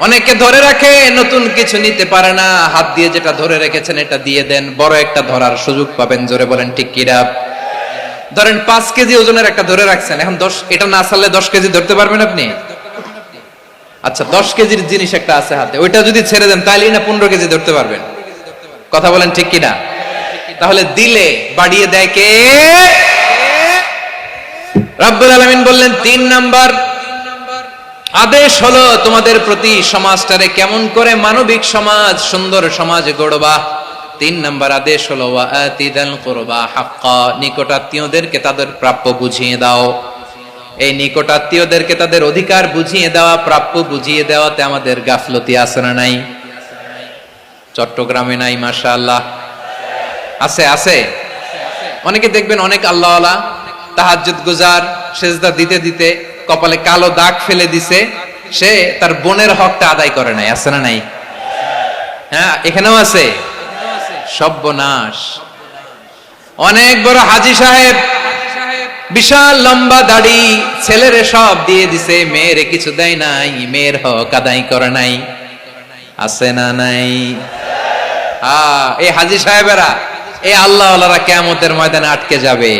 অনেকে ধরে রাখে, নতুন কিছু নিতে পারে না, হাত দিয়ে যেটা ধরে রেখেছেন এটা দিয়ে দেন, বড় একটা ধরার সুযোগ পাবেন। জোরে বলেন ঠিক কিনা? ধরেন 5 কেজি ওজনের একটা ধরে রাখছেন, এখন 10, এটা না ছাড়লে 10 কেজি ধরতে পারবেন আপনি? আচ্ছা, 10 কেজির জিনিস একটা আছে হাতে, ওইটা যদি ছেড়ে দেন তাহলেই না 15 কেজি ধরতে পারবেন। কথা বলেন ঠিক কিনা? তাহলে দিলে বাড়িয়ে দেয় কে? রব্বুল আলামিন বললেন 3 নাম্বার আদেশ হলো তোমাদের প্রতি সমাজটারে কেমন করে মানবিক সমাজ, সুন্দর সমাজ গড়বা। 3 নাম্বার আদেশ হলো ওয়া আতিদাল কুরবা হাক্কা, নিকটাত্মীয়দেরকে তাদের প্রাপ্য বুঝিয়ে দাও। এই নিকটাত্মীয়দেরকে তাদের অধিকার বুঝিয়ে দেওয়া, প্রাপ্য বুঝিয়ে দেওয়াতে আমাদের গাফলতি আছে না নাই? চট্টগ্রামে নাই? মাশাআল্লাহ আছে, আছে। অনেকে দেখবেন অনেক আল্লাহওয়ালা তাহাজ্জুদ গুজার, সেজদা দিতে দিতে কপালে কালো দাগ ফেলে দিছে, সে তার বোনের হকটা আদায় করে নাই। আছে না নাই? হ্যাঁ, এখানেও আছে। সর্বনাশ। অনেক বড় হাজী সাহেব, বিশাল লম্বা দাড়ি, ছেলেরে সব দিয়ে দিছে, মেয়েরে কিছু দেয় নাই, মেয়ের হক আদায় করে নাই। আছে না নাই? এই হাজী সাহেবেরা, এই আল্লাহওয়ালারা কিয়ামতের ময়দানে আটকে যাবে।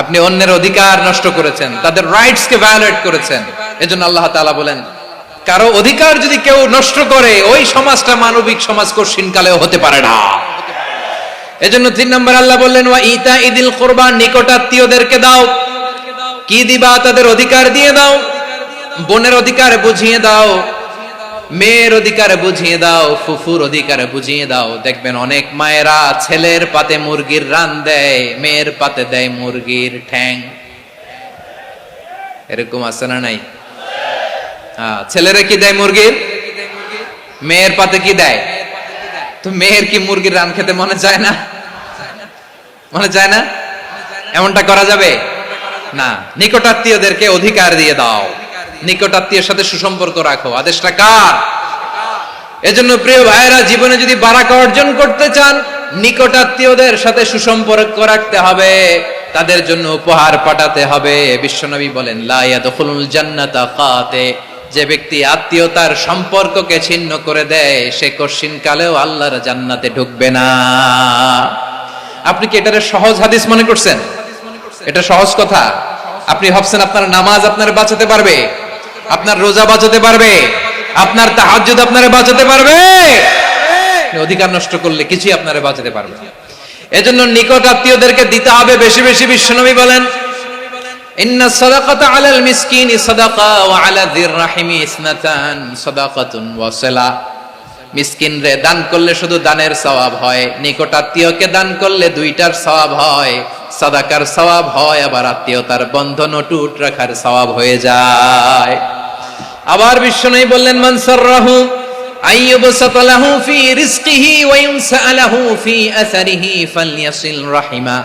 আপনি অন্যের অধিকার নষ্ট করেছেন, তাদের রাইটস কে ভায়োলেট করেছেন। এজন্য আল্লাহ তাআলা বলেন, কারো অধিকার যদি কেউ নষ্ট করে, ওই সমাজটা মানবিক সমাজ কঠিন কালেও হতে পারে না। এজন্য 3 নম্বর আল্লাহ বললেন ওয়া ইতাইদিল কুরবা, নিকটাত্মীয়দেরকে দাও। কি দিবা? তাদের অধিকার দিয়ে দাও। বোনের অধিকার বুঝিয়ে দাও, মেয়ের অধিকার বুঝিয়ে দাও, ফুফুর অধিকার বুঝিয়ে দাও। দেখবেন অনেক মায়েরা ছেলের পাতে মুরগির রান দেয়, মেয়ের পাতে দেয় মুরগির ঠ্যাং। এরকম আছে না নাই? ছেলেরা কি দেয়? মুরগির। মেয়ের পাতে কি দেয়? তো মেয়ের কি মুরগির রান খেতে মনে চায় না? মনে চায় না? এমনটা করা যাবে না। নিকটাত্মীয়দেরকে অধিকার দিয়ে দাও, নিকটাত্মীয়ের সাথে সুসম্পর্ক রাখো। আদেশটা কার? এজন্য প্রিয় ভাইয়েরা, জীবনে যদি বারাকা অর্জন করতে চান, নিকটাত্মীয়দের সাথে সুসম্পর্ক রাখতে হবে, তাদের জন্য উপহার পাঠাতে হবে। বিশ্বনবী বলেন লা ইয়াদখুলুল জান্নাতা কাতে, যে ব্যক্তি আত্মীয়তার সম্পর্ককে ছিন্ন করে দেয়, সে কঠিন কালেও আল্লাহর জান্নাতে ঢুকবে না। আপনি কি এটারে সহজ হাদিস মনে করছেন? এটা সহজ কথা? আপনি ভাবছেন আপনার নামাজ আপনারা বাঁচাতে পারবে? আপনার রোজা বাঁচাতে পারবে? আপনার তাহাজ্জুদ আপনারা বাঁচাতে পারবে? অধিকার নষ্ট করলে কিছুই আপনারা বাঁচাতে পারবে না। এজন্য নিকট আত্মীয়দেরকে দিতে হবে বেশি বেশি। বিশ্বনবী বলেন, ইন্না সাদাকাতা আলাল মিসকিনি সাদাকা ওয়া আলা যির রাহিমি ইসনাতান সাদাকাতুন ওয়া সিলা। মিসকিন রে দান করলে শুধু দানের সওয়াব হয়, নিকট আত্মীয়কে দান করলে দুইটার সওয়াব হয়, সাদাকার সওয়াব হয়, আবার আত্মীয়তার বন্ধন অটুট রাখার সওয়াব হয়ে যায়। আবার বিশ্বনবী বললেন, মান সাররাহু আইয়ুবসাতা লাহু ফি রিজকিহি ওয়া ইউনসা লাহু ফি আসারিহি ফালইয়াসিল রাহিমা।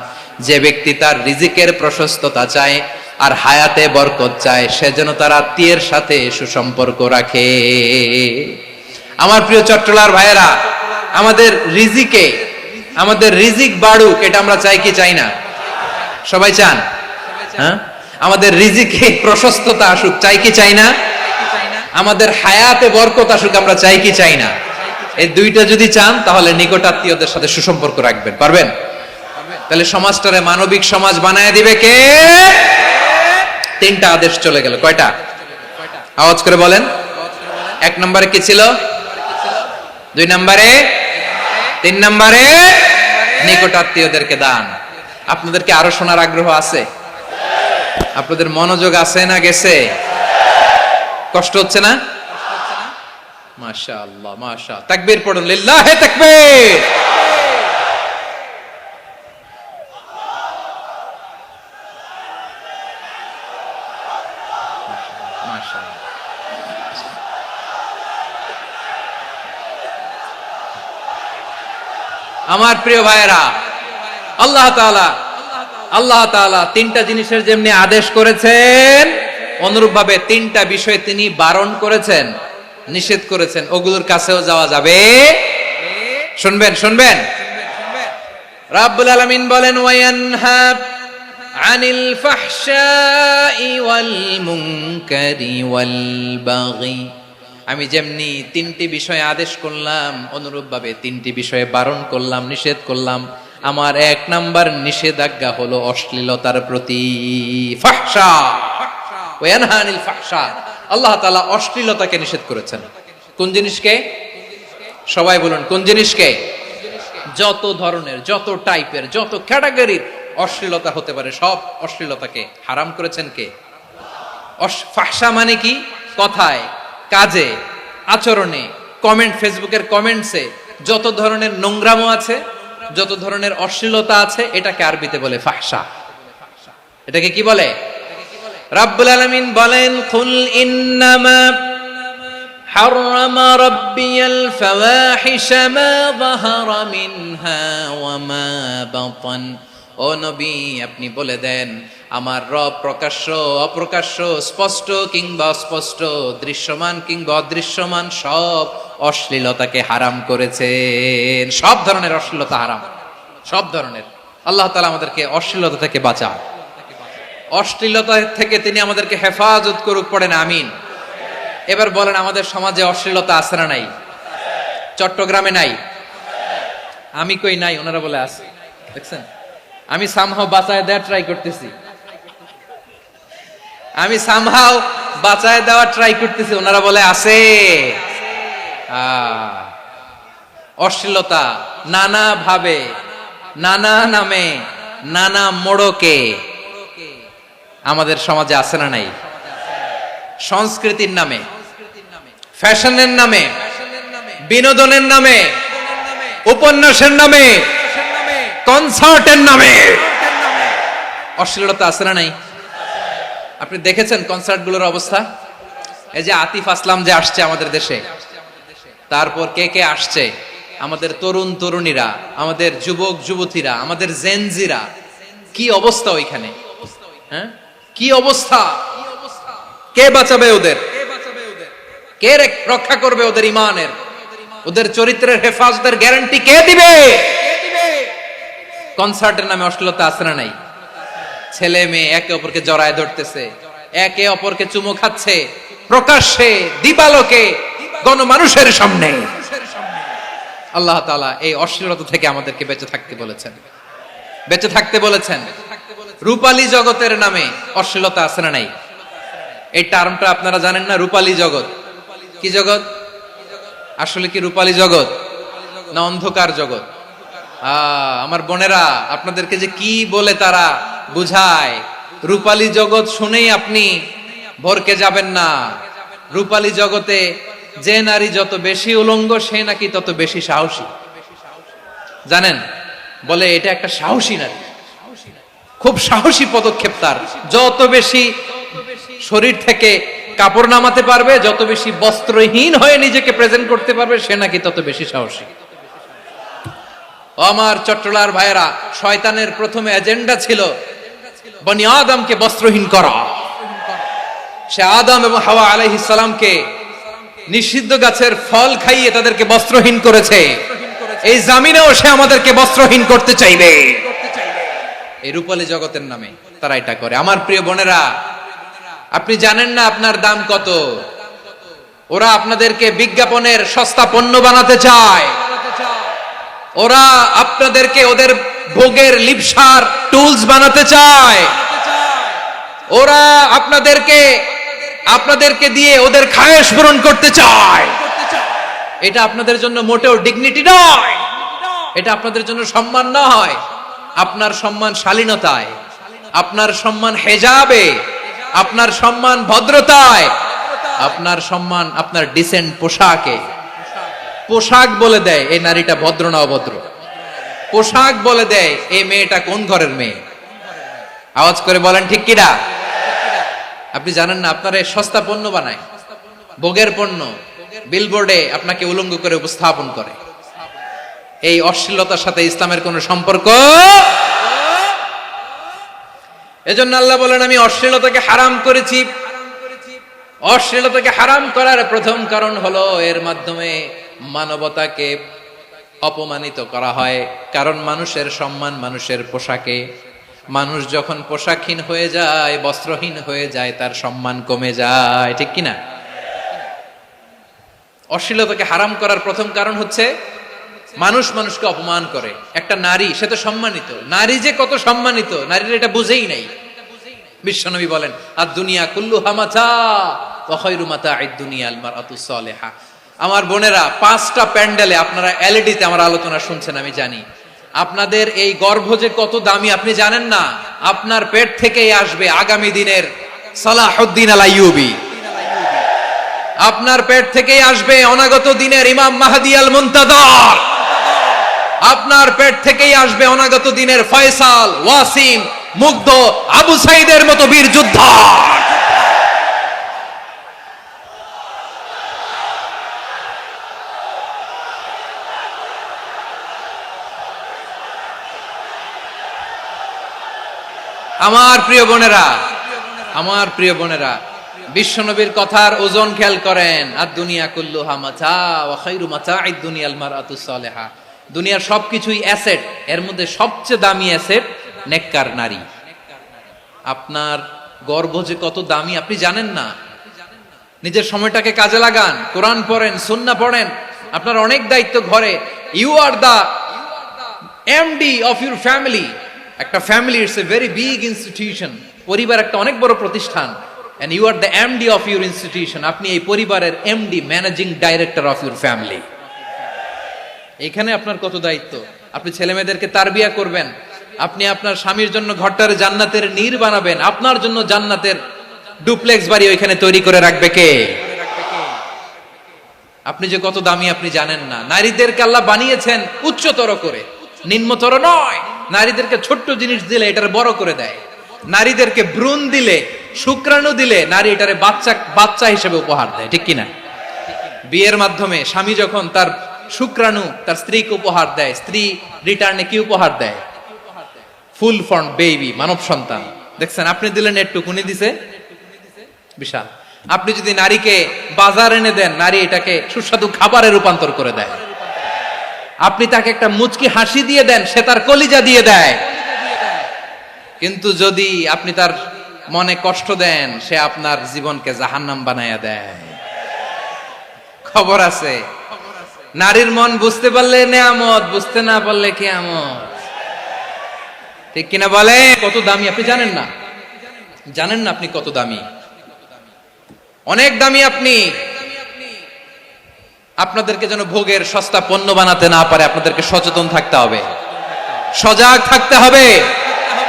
যে ব্যক্তি তার রিজিকের প্রশস্ততা চায় আর হায়াতে বরকত চায়, সে যেন তার আত্মীয়ের সাথে সুসম্পর্ক রাখে। আমার প্রিয় চট্টলার ভাইয়েরা, আমাদের রিজিক বাড়ুক, এটা আমরা চাই কি চাই না? সবাই চান? হ্যাঁ, আমাদের রিজিকে প্রশস্ততা আসুক, চাই কি চাই না? আমাদের হায়াতে বরকত আসুক, আমরা চাই কি চাই না? এই দুইটা যদি চান, তাহলে নিকট আত্মীয়দের সাথে সুসম্পর্ক রাখবেন, পারবেন? তাহলে সমাজটারে মানবিক সমাজ বানায় দিবে কে? তিনটা আদেশ চলে গেল। কয়টা? আওয়াজ করে বলেন। এক নম্বরে কি ছিল? দুই নম্বরে, তিন নম্বরে নিকট আত্মীয়দেরকে দান। আপনাদেরকে আরো শোনার আগ্রহ আছে? আপনাদের মনোযোগ আছে না গেছে? কষ্ট হচ্ছে না? মাশাআল্লাহ, মাশাআল্লাহ। তাকবীর পড়ুন, লিল্লাহি তাকবীর। আমার প্রিয় ভাইয়েরা, আল্লাহ তাআলা তিনটা জিনিসের যেমনি আদেশ করেছেন, অনুরূপ ভাবে তিনটা বিষয় তিনি বারণ করেছেন, নিষেধ করেছেন। ওগুলোর কাছেও যাওয়া যাবে। শুনবেন। রাব্বুল আলামিন বলেন, ওয়ায়ানহা আনিল ফাহশাই ওয়াল মুনকারি ওয়াল বাগি। আমি যেমনি তিনটি বিষয়ে আদেশ করলাম, অনুরূপ ভাবে তিনটি বিষয়ে বারণ করলাম, নিষেধ করলাম। আমার এক নাম্বার নিষেধাজ্ঞা হলো অশ্লীলতার প্রতি। ফাহশা, ওয়ায়ানহা আনিল ফাহশা। আল্লাহ তাআলা অশ্লীলতাকে নিষেধ করেছেন। কোন জিনিসকে? সবাই বলুন, কোন জিনিসকে? যত ধরনের, যত টাইপের, যত ক্যাটাগরির অশ্লীলতা হতে পারে, সব অশ্লীলতাকে হারাম করেছেন কে? ফাহশা মানে কি? কথায়, কাজে, আচরণে, কমেন্ট, ফেসবুকের কমেন্টসে যত ধরনের নোংরামো আছে, যত ধরনের অশ্লীলতা আছে, এটাকে আরবিতে বলে ফাহশা। এটাকে কি বলে? রাব্বুল আলামিন বলেন, কুল ইন্নামা হারামা রাব্বিয়াল ফাওয়াহিশা মা যাহারা মিনহা ওয়া মা বাতান। ও নবী, আপনি বলে দেন, আমার রব প্রকাশ্য, অপ্রকাশ্য, স্পষ্ট কিংবা অস্পষ্ট, দৃশ্যমান কিংবা অদৃশ্যমান সব অশ্লীলতাকে হারাম করেছেন। সব ধরনের অশ্লীলতা হারাম, সব ধরনের। আল্লাহ তাআলা আমাদেরকে অশ্লীলতা থেকে বাঁচান। অশ্লীলতা থেকে তিনি আমাদেরকে হেফাজত করুক, পড়েন আমিন। এবার বলেন, আমাদের সমাজে অশ্লীলতা আছে না নাই? চট্টগ্রামে নাই? আমি কই নাই, ওনারা বলে আছে। দেখছেন, আমি সামহাও বাঁচায় দেওয়ার ট্রাই করতেছি, ওনারা বলে আছে। অশ্লীলতা নানা ভাবে, নানা নামে, নানা মোড়কে আমাদের সমাজে আছে না নাই? সংস্কৃতির নামে, ফ্যাশনের নামে, বিনোদনের নামে, উপন্যাসের নামে, কনসার্টের নামে অশ্লীলতা আছে না নাই? আপনি দেখেছেন কনসার্টগুলোর অবস্থা? এই যে আতিফ আসলাম যে আসছে আমাদের দেশে, তারপর কে কে আসছে, আমাদের তরুণ তরুণীরা, আমাদের যুবক যুবতীরা, আমাদের জেনজিরা, কি অবস্থা ওইখানে? হ্যাঁ, কি অবস্থা? কে বাঁচাবে ওদের? কে রক্ষা করবে ওদের ইমানের, ওদের চরিত্রের হেফাজতের গ্যারান্টি কে দিবে? কনসার্টের নামে অশ্লীলতা আছে না নাই? ছেলে মেয়ে একে অপরকে জড়ায় ধরতেছে, একে অপরকে চুমু খাচ্ছে, প্রকাশ্যে, দিবালোকে, গণমানুষের সামনে। আল্লাহ তাআলা এই অশ্লীলতা থেকে আমাদেরকে বেঁচে থাকতে বলেছেন, বেঁচে থাকতে বলেছেন। রূপালী জগতের নামে অশ্লীলতা আছে না নাই? এই টার্মটা আপনারা জানেন না? রূপালী জগৎ কি জগৎ? আসলে কি রূপালী জগৎ না অন্ধকার জগৎ? আমার বোনেরা, আপনাদেরকে যে কি বলে তারা বুঝায়, রূপালী জগৎ শুনেই আপনি ভরকে যাবেন না। রূপালী জগতে যে নারী যত বেশি উলঙ্গ সে নাকি তত বেশি সাহসী। জানেন, বলে এটা একটা সাহসী নারী, খুব সাহসী পদক্ষেপ তার। যত বেশি শরীর থেকে কাপড় নামাতে পারবে, যত বেশি বস্ত্রহীন হয়ে নিজেকে প্রেজেন্ট করতে পারবে, সে নাকি তত বেশি সাহসী। আমার চট্টলার ভাইয়েরা, শয়তানের প্রথম এজেন্ডা ছিল বনি আদমকে বস্ত্রহীন করা। সে আদম এবং হাওয়া আলাইহিস সালামকে নিষিদ্ধ গাছের ফল খাইয়ে তাদেরকে বস্ত্রহীন করেছে। এই জামিনেও সে আমাদেরকে বস্ত্রহীন করতে চাইবে। এই রূপালী জগতের নামে তারা এটা করে। আমার প্রিয় বোনেরা, আপনি জানেন না আপনার দাম কত। ওরা আপনাদেরকে বিজ্ঞাপনের সস্তা পণ্য বানাতে চায়। ওরা আপনাদেরকে ওদের ভোগের লিপসার টুলস বানাতে চায়। ওরা আপনাদেরকে দিয়ে ওদের খায়েশ পূরণ করতে চায়। এটা আপনাদের জন্য মোটেও ডিগনিটি নয়, এটা আপনাদের জন্য সম্মান নয়। আপনার সম্মান শালীনতায়, আপনার সম্মান হেজাবে, আপনার সম্মান ভদ্রতায়, আপনার সম্মান আপনার ডিসেন্ট পোশাকে। পোশাক বলে দেয় এই নারীটা ভদ্র না অভদ্র। পোশাক বলে দেয় এই মেয়েটা কোন ঘরের মেয়ে। আওয়াজ করে বলেন ঠিক কিনা? আপনি জানেন না, আপনার সস্তা পণ্য বানায়, ভোগের পণ্য, বিলবোর্ডে আপনাকে উলঙ্গ করে উপস্থাপন করে। এই অশ্লীলতার সাথে ইসলামের কোনো সম্পর্ক। এজন্য আল্লাহ বলেন, আমি অশ্লীলতাকে হারাম করেছি। অশ্লীলতাকে হারাম করার প্রথম কারণ হলো এর মাধ্যমে মানবতাকে অপমানিত করা হয়। কারণ মানুষের সম্মান মানুষের পোশাকে। মানুষ যখন পোশাকহীন হয়ে যায়, বস্ত্রহীন হয়ে যায়, তার সম্মান কমে যায়, ঠিক কিনা? অশ্লীলতাকে হারাম করার প্রথম কারণ হচ্ছে মানুষ মানুষকে অপমান করে। একটা নারী, সে তো সম্মানিত। নারী যে কত সম্মানিত, নারীর এটা বুঝেই নাই। বিশ্বনবী বলেন, আর দুনিয়া কুল্লুহা মাতা ওয়া খায়রু মাতা'আদ দুনিয়া আল মারআতুস সালিহা। আমার বোনেরা, 5টা প্যান্ডেলে আপনারা এলইডিতে আমার আলোচনা শুনছেন, আমি জানি। আপনাদের এই গর্ভ যে কত দামি আপনি জানেন না। আপনার পেট থেকেই আসবে আগামী দিনের সালাহুদ্দিন আল আইয়ুবী। আপনার পেট থেকেই আসবে অনাগত দিনের ইমাম মাহদী আল মুনতাযর। আপনার পেট থেকেই আসবে অনাগত দিনের ফয়সাল, ওয়াসিম, মুগ্ধ, আবু সাইদের মতো বীর যোদ্ধা। আমার প্রিয় বোনেরা, আমার প্রিয় বোনেরা, বিশ্বনবীর কথার ওজন খেয়াল করেন। আর দুনিয়া কুল্লুহা মাতা ওয়া খায়রু মাতা'আদ দুনিয়াল মারআতুস সালিহা। দুনিয়ার সবকিছুই অ্যাসেট, এর মধ্যে সবচেয়ে দামি অ্যাসেট নেককার নারী। আপনার গর্ভ যে কত দামি আপনি জানেন না। নিজের সময়টাকে কাজে লাগান, কোরআন পড়েন, সুন্নাহ পড়েন। আপনার অনেক দায়িত্ব ঘরে। You are the MD of your family. একটা family it's a very big institution. পরিবার একটা অনেক বড় প্রতিষ্ঠান। and you are the MD of your institution. আপনি এই পরিবারের MD, managing director of your family. এখানে আপনার কত দায়িত্ব। আপনি ছেলে মেয়েদেরকে তারবিয়া করবেন। আপনি আপনার স্বামীর জন্য ঘরটার জান্নাতের নীর বানাবেন। আপনার জন্য জান্নাতের ডুপ্লেক্স বাড়ি ওইখানে তৈরি করে রাখবে কে? আপনি যে কত দামি আপনি জানেন না। নারীদেরকে আল্লাহ বানিয়েছেন উচ্চতর করে, নিম্নতর নয়। নারীদেরকে ছোট্ট জিনিস দিলে এটারে বড় করে দেয়। নারীদেরকে ভ্রূণ দিলে, শুক্রাণু দিলে নারী এটারে বাচ্চা হিসেবে উপহার দেয়, ঠিক কিনা? বিয়ের মাধ্যমে স্বামী যখন তার শুক্রাণু তার স্ত্রীকে উপহার দেয়, স্ত্রী রিটার্নে কি উপহার দেয়? ফুল ফর্ম বেবি, মানব সন্তান। দেখছেন, আপনি দিলেন একটুকুনি, দিছে বিশাল। আপনি যদি নারীকে বাজার এনে দেন, নারী এটাকে সুস্বাদু খাবারে রূপান্তর করে দেয়। আপনি তাকে একটা মুচকি হাসি দিয়ে দেন, সে তার কলিজা দিয়ে দেয়। কিন্তু যদি আপনি তার মনে কষ্ট দেন, সে আপনার জীবনকে জাহান্নাম বানায়া দেয়। খবর আছে, নারীর মন বুঝতে পারলে নেয়ামত, বুঝতে না পারলে কিয়ামত। ঠিক কিনা বলে? কত দামি আপনি জানেন না, জানেন না আপনি কত দামি, অনেক দামি আপনি। আপনাদেরকে যেন ভোগের সস্তা পণ্য বানাতে না পারে, আপনাদেরকে সচেতন থাকতে হবে, সজাগ থাকতে হবে,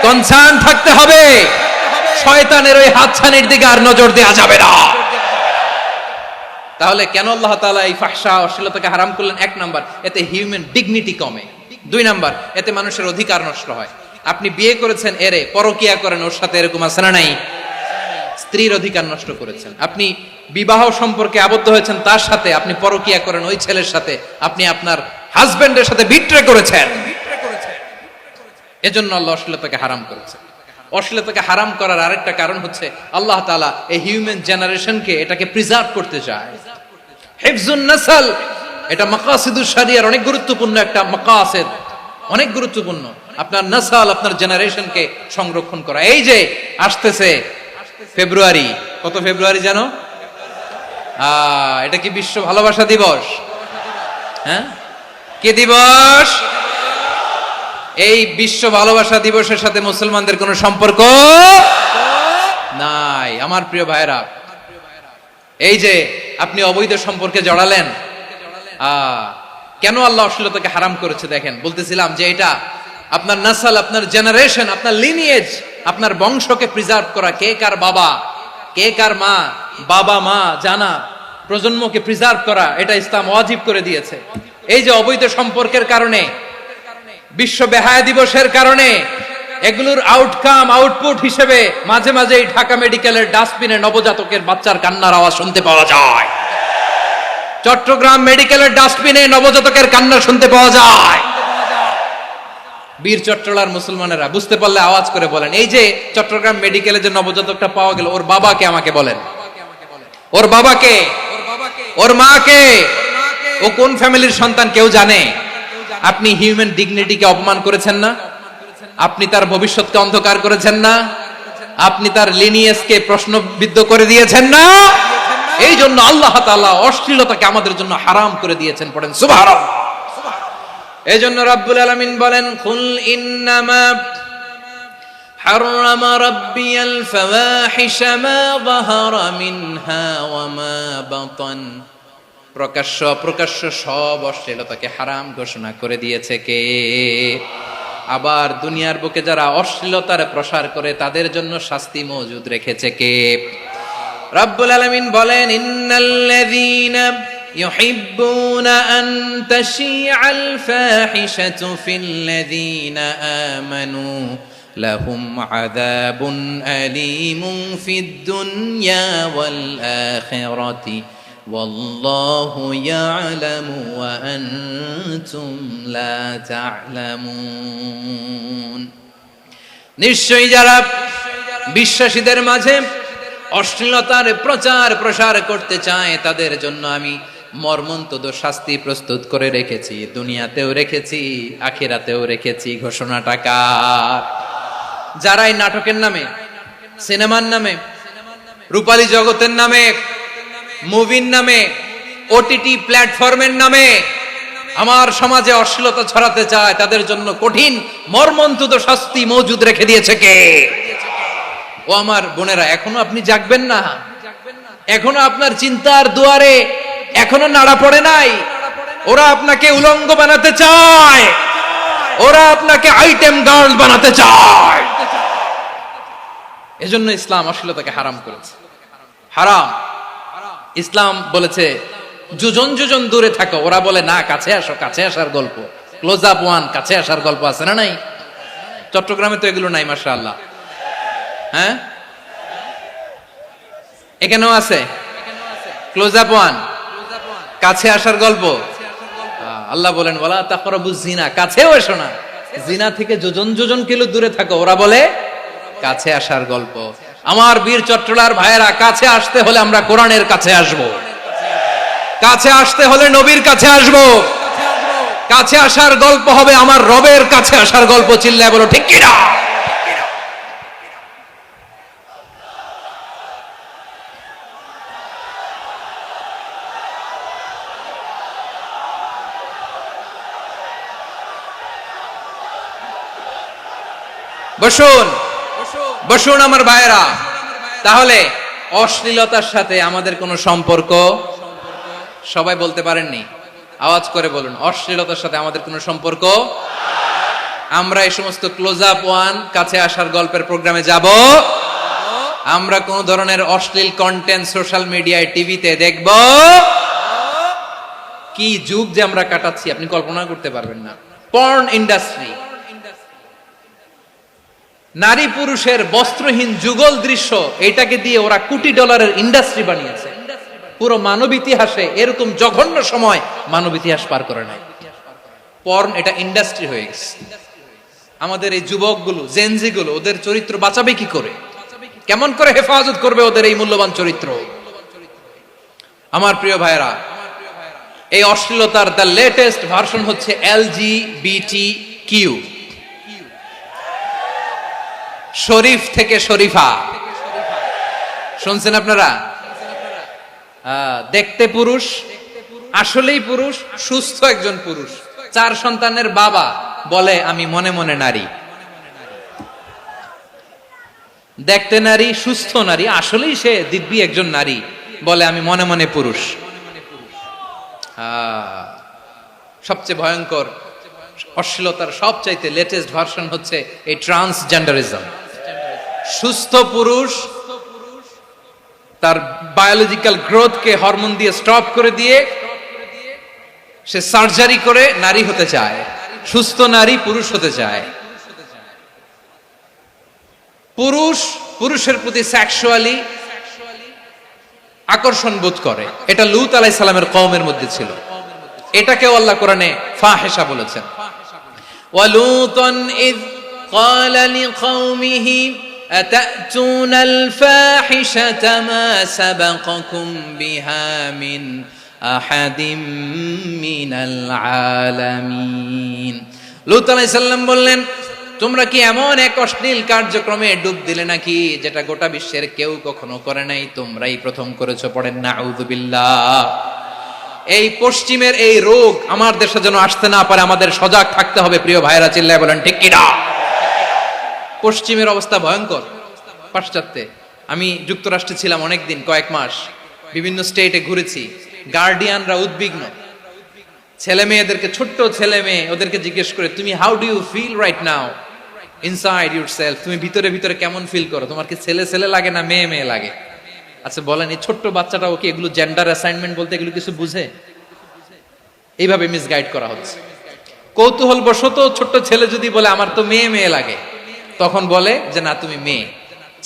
কনসার্ন থাকতে হবে। শয়তানের ওই হাতছানির দিকে আর নজর দেওয়া যাবে না। তাহলে কেন আল্লাহ তাআলা এই ফাহশা অশ্লীলতাকে হারাম করলেন? এক নাম্বার, এতে হিউম্যান ডিগনিটি কমে। দুই নাম্বার, এতে মানুষের অধিকার নষ্ট হয়। আপনি বিয়ে করেছেন এরে, পরকিয়া করেন ওর সাথে, এরকম আছে না নাই? স্ত্রীর অধিকার নষ্ট করেছেন। আপনি বিবাহ সম্পর্কে আবদ্ধ হয়েছেন তার সাথে, আপনি পরকিয়া করেন ওই ছেলের সাথে, আপনি আপনার হাজবেন্ডের সাথে বিট্রে করেছেন। এজন্য আল্লাহ অশ্লীলতাকে হারাম করেছেন। অশ্লীলতাকে হারাম করার আরেকটা কারণ হচ্ছে আল্লাহ তাআলা এই হিউম্যান জেনারেশনকে এটাকে প্রিজার্ভ করতে চায়। হিফজুন নাসল, এটা মাকাসিদুশ শরিয়ার অনেক গুরুত্বপূর্ণ একটা মাকাসিদ, অনেক গুরুত্বপূর্ণ। আপনার নাসল, আপনার জেনারেশনকে সংরক্ষণ করা। এই যে আসতেছে ফেব্রুয়ারি, কত ফেব্রুয়ারি জানো? এটা কি বিশ্ব ভালোবাসা দিবস? হ্যাঁ, কি দিবস? এই বিশ্ব ভালোবাসা দিবসের সাথে মুসলমানদের কোনো সম্পর্ক নাই। আমার প্রিয় ভাইরা, এই যে আপনি অবৈধ সম্পর্কে জড়ালেন, কেন আল্লাহ অশ্লীলতাকে হারাম করেছে দেখেন। বলতেছিলাম যে এটা আপনার নাসল, আপনার জেনারেশন, আপনার লিনিয়েজ, আপনার বংশকে প্রিজার্ভ করা। কে কার বাবা, কে কার মা, বাবা মা জানা, প্রজন্মকে প্রিজার্ভ করা, এটা ইসলাম ওয়াজিব করে দিয়েছে। এই যে অবৈধ সম্পর্কের কারণে, বিশ্ব বেহায়া দিবসের কারণে, এগুলোর আউটকাম, আউটপুট হিসেবে মাঝে মাঝে ঢাকা মেডিকেলের ডাস্টবিনে নবজাতকের বাচ্চার কান্নার আওয়াজ শুনতে পাওয়া যায়। চট্টগ্রাম মেডিকেলের ডাস্টবিনে নবজাতকের কান্না শুনতে পাওয়া যায়। বীর চট্টলার মুসলমানেরা বুঝতে পারলে আওয়াজ করে বলেন, এই যে চট্টগ্রাম মেডিকেলে যে নবজাতকটা পাওয়া গেল, ওর বাবাকে আমাকে বলেন, ওর বাবাকে, ওর মাকে, ও কোন ফ্যামিলির সন্তান কেউ জানে? আপনি হিউম্যান ডিগনিটিকে অপমান করেছেন না? আপনি তার ভবিষ্যৎকে অন্ধকার করেছেন না? আপনি তার লিনিয়েজকে প্রশ্নবিদ্ধ করে দিয়েছেন না? এই জন্য আল্লাহ তাআলা অশ্লীলতাকে আমাদের জন্য হারাম করে দিয়েছেন। পড়েন সুবহানাল্লাহ। এই জন্য রাব্বুল আলামিন বলেন, কুল ইন্নামা হারামা রাব্বিয়াল ফাওয়াহিশা মা যাহারা মিনহা ওয়া মা বাতান। প্রকাশ্য অপ্রকাশ্য সব অশ্লীলতাকে হারাম ঘোষণা করে দিয়েছে কে? আবার দুনিয়ার বুকে যারা অশ্লীলতার প্রসার করে তাদের জন্য শাস্তি মজুদ রেখেছে কে? রব্বুল আলামিন বলেন, ইন্নাল্লাযীনা ইউহিব্বুনা আন তাশিআল ফাহিশাতু ফিল্লাযীনা আমানু লাহুম আযাবুন আলীমুন ফিদ দুনিয়া ওয়াল আখিরাতি ওয়াল্লাহু ইয়ালামু ওয়া আনতুম লা তা'লামুন। নিশ্চয়ই যারা বিশ্বাসীদের মাঝে অশ্লীলতার প্রচার প্রসার করতে চায় তাদের জন্য আমি মর্মন্তুদ শাস্তি প্রস্তুত করে রেখেছি, দুনিয়াতেও রেখেছি, আখিরাতেও রেখেছি। ঘোষণাটা কার? যারাই নাটকের নামে, সিনেমার নামে, রূপালী জগতের নামে, মুভির নামে, ওটিটি প্ল্যাটফর্মের নামে আমার সমাজে অশ্লীলতা ছড়াতে চায় তাদের জন্য কঠিন মর্মন্তুদ শাস্তি মজুদ রেখে দিয়েছে কে? ও আমার বোনেরা, এখনো আপনি জাগবেন না? এখনো আপনার চিন্তার দুয়ারে এখনো নাড়া পড়ে নাই? ওরা আপনাকে উলঙ্গ বানাতে চায়, ওরা আপনাকে আইটেম গার্ল বানাতে চায়। এজন্য ইসলাম অশ্লীলতাকে হারাম করেছে। হারাম। ইসলাম বলেছে যোজন যোজন দূরে থাকো, ওরা বলে না কাছে আসো, কাছে আসার গল্প, ক্লোজ আপ ওয়ান, কাছে আসার গল্প আছে না নাই? চট্টগ্রামে তো এগুলো নাই মাশাআল্লাহ। হ্যাঁ, এখানেও আছে ক্লোজ আপ ওয়ান, কাছে আসার গল্প। আল্লাহ বলেন ওয়ালা তাকরাবুজ জিনা, কাছেও এসো না, জিনা থেকে যোজন যোজন কিলো দূরে থাকো, ওরা বলে কাছে আসার গল্প। আমার বীর চট্টলার ভাইয়েরা, কাছে আসতে হলে আমরা কোরআনের কাছে আসব, কাছে আসতে হলে নবীর কাছে আসব, কাছে আসার গল্প হবে আমার রবের কাছে আসার গল্প। চিল্লায় বলো ঠিক কিনা? বসুন, বসুন আমার ভাইয়েরা। তাহলে অশ্লীলতার সাথে আমাদের কোনো সম্পর্ক, সবাই বলতে পারেননি, আওয়াজ করে বলুন, অশ্লীলতার সাথে আমাদের কোনো সম্পর্ক। আমরা এই সমস্ত ক্লোজ আপ ওয়ান, কাছে আসার গল্পের প্রোগ্রামে যাব, আমরা কোন ধরনের অশ্লীল কন্টেন্ট সোশ্যাল মিডিয়ায়, টিভিতে দেখব। কি যুগ যে আমরা কাটাচ্ছি আপনি কল্পনা করতে পারবেন না। পর্ন ইন্ডাস্ট্রি, নারী পুরুষের বস্ত্রহীন যুগল দৃশ্য, এটাকে দিয়ে ওরা কোটি ডলারের ইন্ডাস্ট্রি বানিয়েছে। পুরো মানব ইতিহাসে এরকম জঘন্য সময় মানব ইতিহাস পার করে নাই। পর্ন এটা ইন্ডাস্ট্রি হয়ে গেছে। আমাদের এই যুবকগুলো, জেনজি গুলো, ওদের চরিত্র বাঁচাবে কি করে, কেমন করে হেফাজত করবে ওদের এই মূল্যবান চরিত্র? আমার প্রিয় ভাইরা, এই অশ্লীলতার দ্য লেটেস্ট ভার্সন হচ্ছে LGBTQ, শরীফ থেকে শরীফা। শুনছেন আপনারা? দেখতে পুরুষ, আসলেই পুরুষ, সুস্থ একজন পুরুষ, 4 সন্তানের বাবা, বলে আমি মনে মনে নারী। দেখতে নারী, সুস্থ নারী, আসলেই সে দিব্যি একজন নারী, বলে আমি মনে মনে পুরুষ। সবচেয়ে ভয়ঙ্কর অশ্লীলতার সবচাইতে লেটেস্ট ভার্সন হচ্ছে এই ট্রান্সজেন্ডারিজম। সুস্থ পুরুষ তার বায়োলজিক্যাল গ্রোথকে হরমোন দিয়ে স্টপ করে দিয়ে সে সার্জারি করে নারী হতে চায়, সুস্থ নারী পুরুষ হতে চায়। পুরুষ পুরুষের প্রতি সেক্সুয়ালি আকর্ষণ বোধ করে, এটা লূত আলাইহিস সালামের কওমের মধ্যে ছিল। এটাকেও আল্লাহ কোরআনে ফাহিশা বলেছেন। ওয়ালুতান ইয ক্বালা লিকাওমিহি আতাতুনাল ফাহিশাতা মা সাবাকাকুম বিহা মিন আহাদিম মিনাল আলামিন। লূত আলাইহিস সালাম বললেন, তোমরা কি এমন এক অশ্লীল কার্যক্রমে ডুব দিলে নাকি যেটা গোটা বিশ্বের কেউ কখনো করে নাই, তোমরাই প্রথম করেছো? পড়েন নাউযুবিল্লাহ। এই পশ্চিমের এই রোগ আমার দেশে যেন আসতে না পারে, আমাদের সজাগ থাকতে হবে। প্রিয় ভাইরা চিল্লায় বলেন ঠিক কিনা? পশ্চিমের অবস্থা ভয়ঙ্কর। পাশ্চাত্যে, আমি যুক্তরাষ্ট্রে ছিলাম অনেকদিন, কয়েক মাস, বিভিন্ন স্টেটে ঘুরেছি। গার্ডিয়ানরা উদ্বিগ্ন, ছেলে মেয়েদেরকে, ছোট্ট ছেলে মেয়ে, ওদেরকে জিজ্ঞেস করে, তুমি how do you feel right now inside yourself? তুমি ভিতরে ভিতরে কেমন ফিল করো? তোমার কি ছেলে ছেলে লাগে না মেয়ে মেয়ে লাগে? আচ্ছা বলেন, এই ছোট্ট বাচ্চাটা ওকে এগুলো জেন্ডার অ্যাসাইনমেন্ট বলতে এগুলো কিছু বুঝে? এইভাবে মিসগাইড করা হচ্ছে। কৌতূহল বশত ছোট্ট ছেলে যদি বলে আমার তো মেয়ে মেয়ে লাগে, তখন বলে যে না তুমি মেয়ে,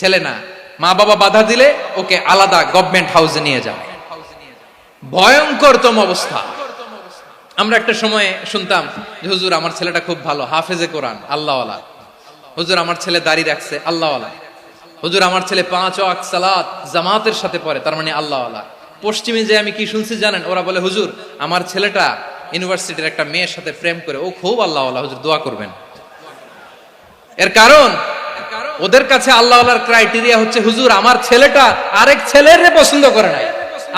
ছেলে না। মা বাবা বাধা দিলে ওকে আলাদা গভর্নমেন্ট হাউসে নিয়ে যায়। ভয়ঙ্করতম অবস্থা। আমরা একটা সময়ে শুনতাম যে হুজুর আমার ছেলেটা খুব ভালো, হাফেজে কোরআন, আল্লাহওয়ালা। হুজুর আমার ছেলে দাড়ি রাখছে, আল্লাহওয়ালা। হুজুর আমার ছেলে 5 ওয়াক্ত সালাত জামাতের সাথে পড়ে, তার মানে আল্লাহওয়ালা। পশ্চিমে যে আমি কি শুনছি জানেন? ওরা বলে হুজুর আমার ছেলেটা ইউনিভার্সিটির একটা মেয়ের সাথে প্রেম করে, ও খুব আল্লাহওয়ালা, হুজুর দোয়া করবেন। এর কারণ ওদের কাছে আল্লাহওয়ালার ক্রাইটেরিয়া হচ্ছে হুজুর আমার ছেলেটা আরেক ছেলের পছন্দ করে নাই,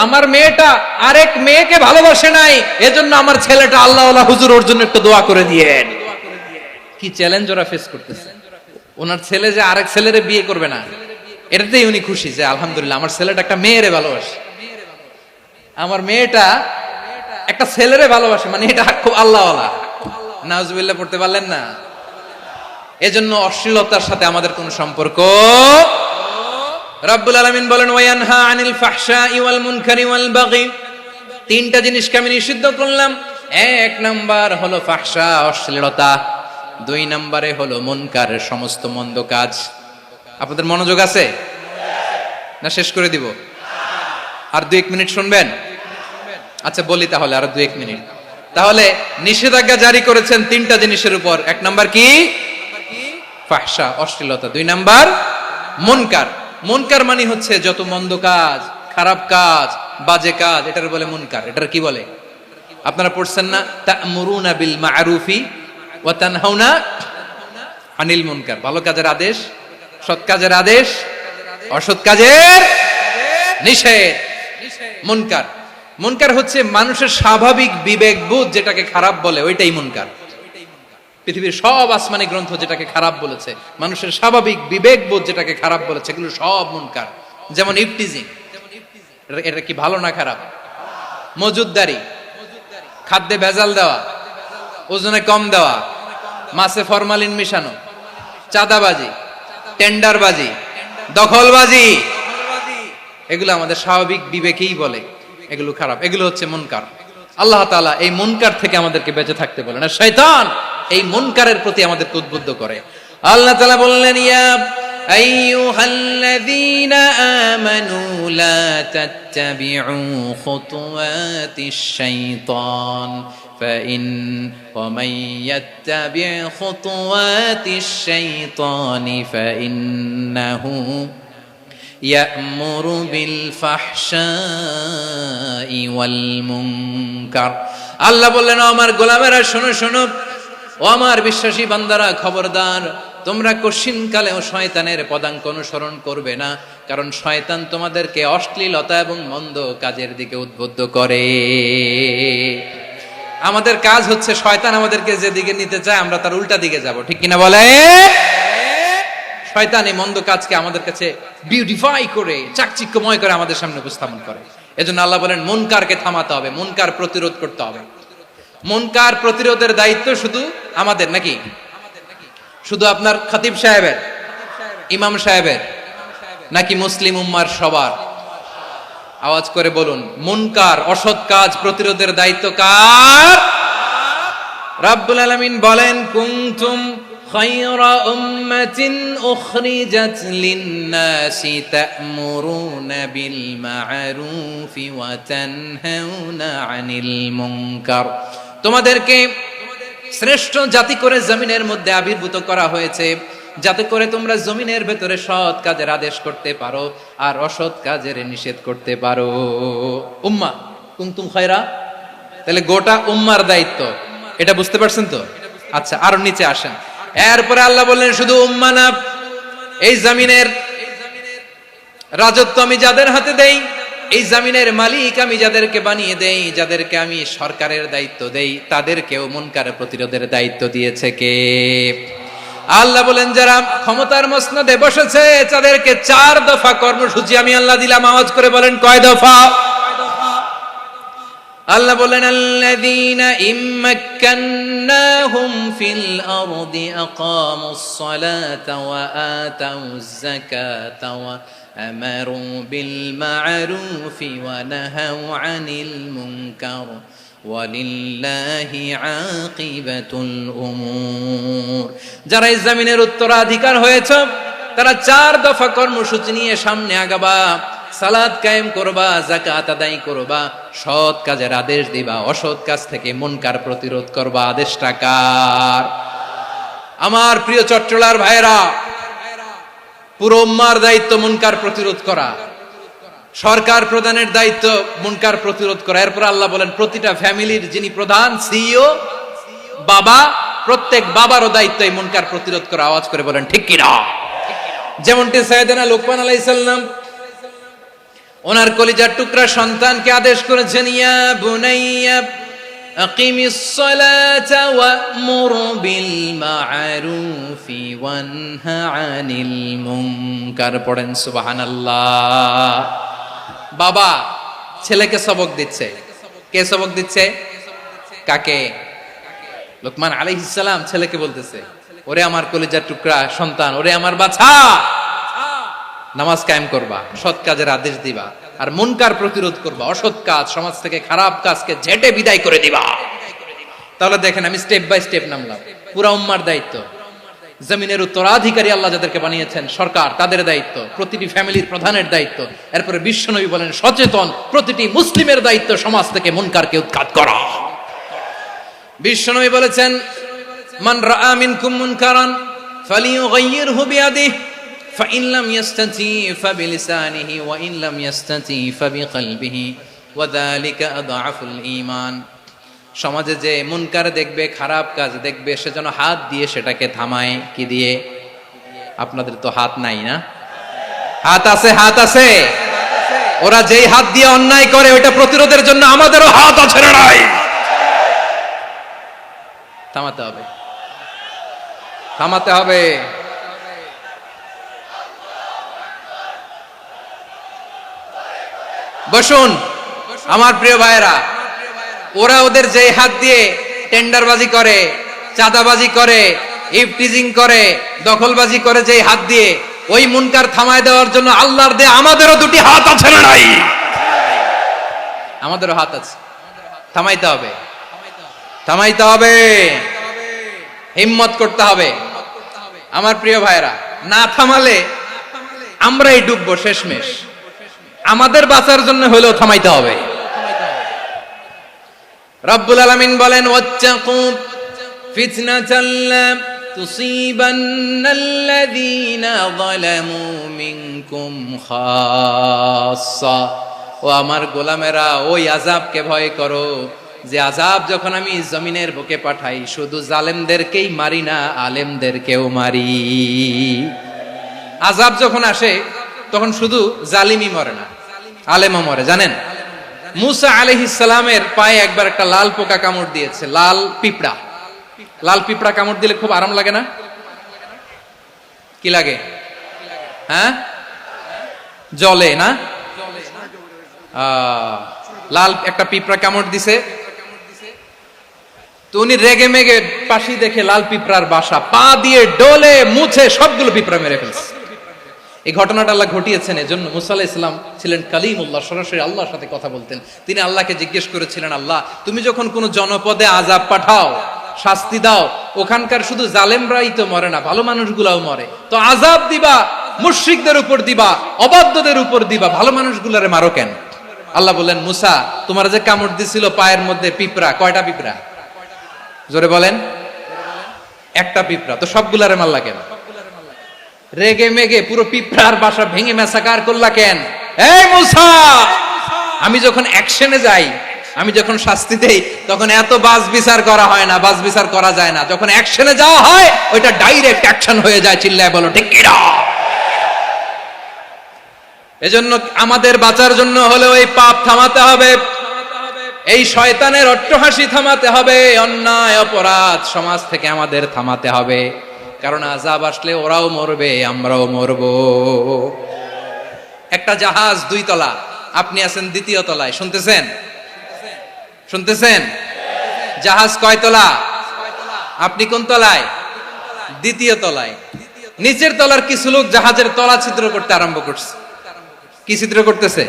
আমার মেয়েটা আরেক মেয়েকে ভালোবাসে নাই, এজন্য আমার ছেলেটা আল্লাহওয়ালা, হুজুর ওর জন্য একটু দোয়া করে দিয়েন। কি চ্যালেঞ্জ ওরা ফেস করতেছে। ওনার ছেলে যে আরেক ছেলেরে বিয়ে করবে না, এটাতেই উনি খুশি যে আলহামদুলিল্লাহ আমার ছেলেটা একটা মেয়েরে ভালোবাসে, আমার মেয়েটা একটা ছেলেরে ভালোবাসে, মানে এটা খুব আল্লাহওয়ালা। নাউজুবিল্লাহ পড়তে পারলেন না? এজন্য অশ্লীলতার সাথে আমাদের কোনো সম্পর্ক। রাব্বুল আলামিন বলেন ওয়ায়ানহা আনিল ফাহশাই ওয়াল মুনকারি ওয়াল বাগি, 3টা জিনিসকে আমি নিষিদ্ধ করলাম। 1 নাম্বার হলো ফাহশা, অশ্লীলতা। 2 নম্বরে হলো মুনকারের সমস্ত মন্দ কাজ। আপনাদের মনোযোগ আছে না? শেষ করে দিব? আর 2-1 মিনিট শুনবেন? আচ্ছা বলি তাহলে, আর 2-1 মিনিট। তাহলে নিষেধাজ্ঞা জারি করেছেন 3টা জিনিসের উপর। 1 নাম্বার কি? ফাহশা, অশ্লীলতা। 2 নাম্বার মুনকার। মুনকার মানে হচ্ছে যত মন্দ কাজ, খারাপ কাজ, বাজে কাজ, এটার বলে মুনকার। এটার কি বলে? আপনারা পড়ছেন না? তা'মুরুনা বিল মা'রুফি ওয়া তানহাউনা আনিল মুনকার। ভালো কাজের আদেশ, সৎ কাজের আদেশ, অসৎ কাজের নিষেধ। মুনকার, মুনকার হচ্ছে মানুষের স্বাভাবিক বিবেকবোধ যেটাকে খারাপ বলে, ওইটাই মুনকার। পৃথিবীর সব আসমানি গ্রন্থ যেটাকে খারাপ বলেছে, মানুষের স্বাভাবিক বিবেকবোধ যেটাকে খারাপ বলেছে, এগুলো সব মুনকার। যেমন ইফটিজিং, এটা কি ভালো না খারাপ? মজুদদারি, খাদ্যে ভেজাল দেওয়া, ওজনে কম দেওয়া, মাছে ফরমালিন মিশানো, চাঁদাবাজি, টেন্ডারবাজি, দখলবাজি, এগুলো আমাদের স্বাভাবিক বিবেকেই বলে এগুলো খারাপ, এগুলো হচ্ছে মুনকার। আল্লাহ তাআলা এই মুনকার থেকে আমাদেরকে বেঁচে থাকতে বলেন, আর শয়তান এই মুনকারের প্রতি আমাদেরকে উদ্বুদ্ধ করে। আল্লাহ তাআলা বললেন, ইয়া আইয়ুহাল্লাযীনা আমানু লা তাত্তাবিউ খুতুওয়াতিশ শাইতান ফাইন ওয়া মান ইয়াত্তাবি' খুতুওয়াতিশ শাইতানি ফাইন্নাহু ইয়া'মুরু বিল ফাহশাই ওয়াল মুনকার। আল্লাহ বললেন, আমার গোলামেরা শোনো শোনো, ও আমার বিশ্বাসী বান্দারা খবরদার, তোমরা কশিনকালেও শয়তানের পদাঙ্ক অনুসরণ করবে না, কারণ শয়তান তোমাদেরকে অশ্লীলতা এবং মন্দ কাজের দিকে উদ্বুদ্ধ করে। আমাদের কাজ হচ্ছে শয়তান আমাদেরকে যেদিকে নিতে চায় আমরা তার উল্টা দিকে যাব, ঠিক কিনা বলে? শয়তান এই মন্দ কাজকে আমাদের কাছে বিউটিফাই করে, চাকচিক্যময় করে আমাদের সামনে উপস্থাপন করে। এজন্য আল্লাহ বলেন, মুনকারকে থামাতে হবে, মুনকার প্রতিরোধ করতে হবে। মুনকার প্রতিরোধের দায়িত্ব শুধু আমাদের নাকি? শুধু আপনার খতিব সাহেবের, ইমাম সাহেবের, নাকি মুসলিম উম্মার সবার? আওয়াজ করে বলুন, মুনকার অসৎ কাজ প্রতিরোধের দায়িত্ব কার? রাব্বুল আলামিন বলেন, কুনতুম খায়রা উম্মাতিন উখরিজাত লিন-নাসি তা'মুরুনা বিল মা'রুফি ওয়া তানহাউনা আনিল মুনকার। তোমাদেরকে শ্রেষ্ঠ জাতি করে জমিনের মধ্যে আবির্ভূত করা হয়েছে, যাতে করে তোমরা জমিনের ভেতরে সৎ কাজের আদেশ করতে পারো আর অসৎ কাজের নিষেধ করতে পারো। উম্মাহ কুনতুম খায়রা, তাহলে গোটা উম্মার দায়িত্ব, এটা বুঝতে পারছেন তো? আচ্ছা, আরো নিচে আসেন। এরপরে আল্লাহ বললেন, শুধু উম্মাহ না, এই জমিনের রাজত্ব আমি যাদের হাতে দেই, এই জমিনের মালিক আমি যাদেরকে বানিয়ে দেই, যাদেরকে আমি সরকারের দায়িত্ব দেই, তাদেরকেও মুনকার প্রতিরোধের দায়িত্ব দিয়েছে কে? আল্লাহ বলেন, যারা ক্ষমতার মসনদে বসেছে তাদেরকে 4 দফা কর্মসূচি আমি আল্লাহ দিলাম। আওয়াজ করে বলেন, কয় দফা? আল্লাহ বলেন, আল্লাযীনা ইম্মাক্কান্নাহুম ফিল আরদি আকামুস সালাতা ওয়া আতাউয যাকাতা ওয়া আমারু বিল মা'রুফি ওয়া নাহাউ আনিল মুনকার ওয়ালিল্লাহি আকিবাতুল উমুর। যারা এই জমিনের উত্তরাধিকার হয়েছে তারা 4 দফা কর্মসূচি নিয়ে সামনে আগাবা। সালাত কায়েম করবা, যাকাত আদায় করবা, সৎ কাজের আদেশ দিবা, অসৎ কাজ থেকে মুনকার প্রতিরোধ করবা। আদেশটা কার? আমার প্রিয় চট্টলার ভাইরা, পুরো উম্মার দায়িত্ব মুনকার প্রতিরোধ করা, সরকার প্রধানের দায়িত্ব মুনকার প্রতিরোধ করা। এরপর আল্লাহ বলেন, প্রতিটা ফ্যামিলির যিনি প্রধান সিইও বাবা, প্রত্যেক বাবারও দায়িত্ব এই মুনকার প্রতিরোধ করা। আওয়াজ করে বলেন ঠিক কিনা? যেমনটি সাইয়েদনা লুকমান আলাইহিস সালাম ওনার কলিজার টুকরা সন্তানকে আদেশ করেছেন, ইয়া বুনাইয়া আকিমিস সালাতা ওয়া'মুর বিল মা'রুফি ওয়ানহা আনিল মুনকার। পড়েন সুবহানাল্লাহ। বাবা ছেলেকে সবক দিচ্ছে। কে সবক দিচ্ছে? কাকে? লুকমান আলাইহিস সালাম ছেলেকে বলতেছে, ওরে আমার কলিজার টুকরা সন্তান, ওরে আমার বাছা, নামাজ কায়েম করবা, সৎ কাজের আদেশ দিবা, আর মুনকার প্রতিরোধ করবা, অসৎ কাজ, সমাজ থেকে খারাপ কাজকে ঝেঁটে বিদায় করে দিবা। তাহলে দেখেন, আমি স্টেপ বাই স্টেপ নামলাম। পুরা উম্মার দায়িত্ব, জমিনের উত্তরাধিকারী আল্লাহ যাদেরকে বানিয়েছেন সরকার, তাদের দায়িত্ব, প্রতিটি ফ্যামিলির প্রধানের দায়িত্ব। এরপরে বিশ্বনবী বলেন, সচেতন প্রতিটি মুসলিমের দায়িত্ব সমাজ থেকে মুনকারকে উৎখাত করা। বিশ্বনবী বলেছেন, মান রাআ মিনকুম মুনকারান ফালিয়ুগাইয়িরহু বিয়াদিহি ফাইন লাম ইয়াস্তাতি ফাবিলিসানিহি ওয়া ইন লাম ইয়াস্তাতি ফাবিকলবিহি ওয়া যালিকা আযআফুল ঈমান। সমাজে যে মুনকার দেখবে, খারাপ কাজ দেখবে, সে যেন হাত দিয়ে সেটাকে থামায়। কি দিয়ে? আপনাদের তো হাত নাই না? হাত আছে, হাত আছে। ওরা যেই হাত দিয়ে অন্যায় করে ওটা প্রতিরোধের জন্য আমাদেরও হাত আছে না নাই? থামাতে হবে। থামাতে হবে। বসুন আমার প্রিয় ভাইয়েরা, ওরা ওদের যে হাত দিয়ে টেন্ডারবাজি করে, চাঁদাবাজি করে, ইফটিজিং করে, দখলবাজি করে, যে হাত দিয়ে, ওই মুনকার থামায় দেওয়ার জন্য আল্লাহর দেয়া আমাদেরও দুটি হাত আছে না নাই? আমাদেরও হাত আছে। থামাইতে হবে, থামাইতে হবে, হিম্মত করতে হবে। আমার প্রিয় ভাইয়েরা, না থামালে আমরাই ডুববো শেষমেশ। আমাদের বাঁচার জন্য হলেও থামাইতে হবে। রব্বুল আলামিন বলেন, ওয়াত্তাকু ফিতনাতাল লা তুসিবান্নাল্লাযীনা যালামু মিনকুম খাসসা। ও আমার গোলামেরা, ওই আযাবকে ভয় করো যে আযাব যখন আমি জমিনের বুকে পাঠাই, শুধু জালেমদেরকেই মারি না, আলেমদেরকেও মারি। আযাব যখন আসে তখন শুধু জালিমই মরে না, আলেমও মরে। জানেন, মুসা আলাইহিস সালামের পায়ে একবার একটা লাল পোকা কামড় দিয়েছে, লাল পিঁপড়া। লাল পিঁপড়া কামড় দিলে খুব আরাম লাগে না? কি লাগে? হ্যাঁ, জ্বলে না? লাল একটা পিঁপড়া কামড় দিছে, তো উনি রেগে মেগে পাশি দেখে লাল পিঁপড়ার বাসা, পা দিয়ে ডলে মুছে সবগুলো পিঁপড়া মেরে ফেলছে। এই ঘটনাটা আল্লাহ ঘটিয়েছেন। এজন্য মুসা আলাইহিস সালাম ছিলেন কালিমুল্লাহ, সরাসরি আল্লাহর সাথে কথা বলতেন। তিনি আল্লাহকে জিজ্ঞেস করেছিলেন, আল্লাহ তুমি যখন কোন জনপদে আযাব পাঠাও, শাস্তি দাও, ওখানকার শুধু জালেমরাই তো মরে না, ভালো মানুষগুলাও মরে, তো আযাব দিবা মুশরিকদের উপর দিবা, অবাধ্যদের উপর দিবা, ভালো মানুষগুলারে মারো কেন? আল্লাহ বললেন, মুসা তোমার যে কামড় দিছিল পায়ের মধ্যে পিঁপড়া, কয়টা পিঁপড়া? জোরে বলেন। একটা পিঁপড়া, তো সবগুলারে মারলা কেন? রেগে মেগে পুরো পিঁপড়ার বাসা ভেঙে মেসাকার করলা কেন? এই মুসা, আমি যখন অ্যাকশনে যাই, আমি যখন শাস্তি দেই, তখন এত বাস বিচার করা হয় না, বাস বিচার করা যায় না। যখন অ্যাকশনে যাওয়া হয়, ওইটা ডাইরেক্ট অ্যাকশন হয়ে যায়। চিল্লায় বলো ঠিক কি না? এজন্য আমাদের বাঁচার জন্য হলে ওই পাপ থামাতে হবে, এই শয়তানের অট্টহাসি থামাতে হবে, অন্যায় অপরাধ সমাজ থেকে আমাদের থামাতে হবে। কারণ আযাব আসলে ওরাও মরবে, আমরাও মরব। একটা জাহাজ 2 তলা, আপনি আছেন 2য় তলায়। শুনতেছেন? শুনতেছেন? জাহাজ কয় তলা? আপনি কোন তলায়? 2য় তলায়। নিচের তলার কিছু লোক জাহাজের তলা ছিদ্র করতে আরম্ভ করছে। কি ছিদ্র করতেছে?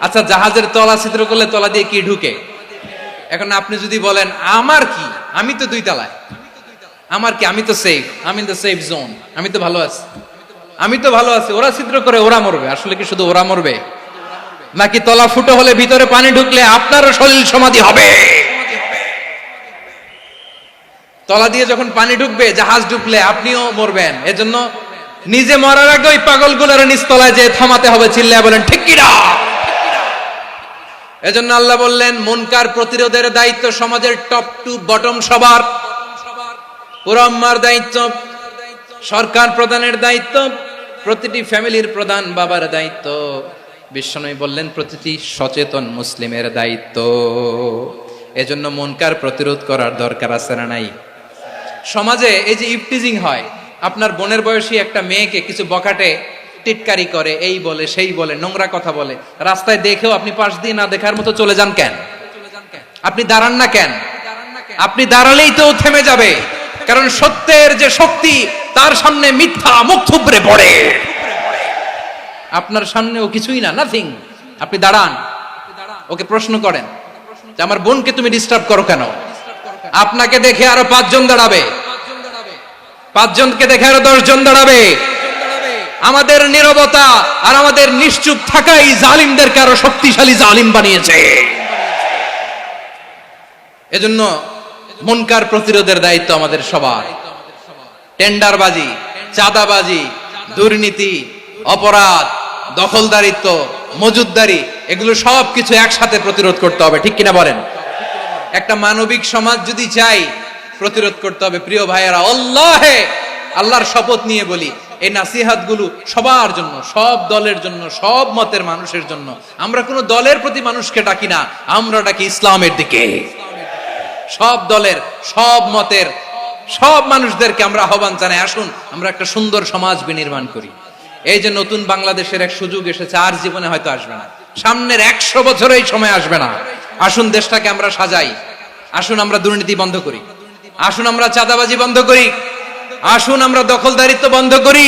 আচ্ছা, জাহাজের তলা ছিদ্র করলে তলা দিয়ে কি ঢুকে? এখন আপনি যদি বলেন আমার কি, আমি তো 2 তলায়, আমার কি, আমি তো সেফ, আমি তো সেফ জোন, আমি তো ভালো আছি, আমি তো ভালো আছি, ওরা ছিদ্র করে ওরা মরবে। আসলে কি শুধু ওরা মরবে, নাকি তলা ফুটো হলে ভিতরে পানি ঢুকলে আপনারও শরীর সমাধি হবে? তলা দিয়ে যখন পানি ঢুকবে, জাহাজ ঢুকলে আপনিও মরবেন। এজন্য নিজে মরার আগে ওই পাগলগুলোর নিচতলায় যে থামাতে হবে। চিল্লায় বলেন ঠিক কি না? এজন্য আল্লাহ বললেন, মুনকার প্রতিরোধের দায়িত্ব সমাজের টপ টু বটম সবার। পুরো আম্মার দায়িত্ব, সরকার প্রধানের দায়িত্ব, প্রতিটি ফ্যামিলির প্রধান বাবার দায়িত্ব। বিশ্বনবী বললেন প্রতিটি সচেতন মুসলিমের দায়িত্ব। এজন্য মুনকার প্রতিরোধ করার দরকার আছে না নাই? সমাজে এই যে ইফটিজিং হয়, আপনার বোনের বয়সী একটা মেয়েকে কিছু বকাটে টিটকারি করে, এই বলে সেই বলে, নোংরা কথা বলে, রাস্তায় দেখেও আপনি পাশ দিয়ে না দেখার মতো চলে যান কেন? আপনি দাঁড়ান না কেন? আপনি দাঁড়ালেই তো থেমে যাবে, কারণ সত্যের যে শক্তি, তার সামনে মিথ্যা মুখ থুবড়ে পড়ে। আপনার সামনেও কিছুই না, নাথিং। আপনি দাঁড়ান, ওকে প্রশ্ন করেন যে আমার বোনকে তুমি ডিস্টার্ব করো কেন? আপনাকে দেখে আরো 5 জন দাঁড়াবে, 5 জনকে দেখে আরো 10 জন দাঁড়াবে। আমাদের নীরবতা আর আমাদের নিশ্চুপ থাকাই জালিমদেরকে আরো শক্তিশালী জালিম বানিয়েছে। এজন্য মুনকার প্রতিরোধের দায়িত্ব আমাদের সবার। টেন্ডারবাজি, চাঁদাবাজি, দুর্নীতি, অপরাধ, দখলদারিত্ব, মজুদদারি, এগুলো সব কিছু একসাথে প্রতিরোধ করতে হবে। ঠিক কিনা বলেন? একটা মানবিক সমাজ যদি চাই, প্রতিরোধ করতে হবে। প্রিয় ভাইয়েরা, আল্লাহর শপথ নিয়ে বলি, এই নাসিহাত গুলো সবার জন্য, সব দলের জন্য, সব মতের মানুষের জন্য। আমরা কোনো দলের প্রতি মানুষকে ডাকি না, আমরা ডাকি ইসলামের দিকে। সব দলের, সব মতের, সব মানুষদেরকে আমরা আহ্বান জানাই, আসুন আমরা একটা সুন্দর সমাজ বিনির্মাণ করি। এই যে নতুন বাংলাদেশের এক সুযোগ এসেছে, আর জীবনে হয়তো আসবে না, সামনের 100 বছর এই সময় আসবে না। আসুন দেশটাকে আমরা সাজাই, আসুন আমরা দুর্নীতি বন্ধ করি, আসুন আমরা চাঁদাবাজি বন্ধ করি, আসুন আমরা দখলদারিত্ব বন্ধ করি,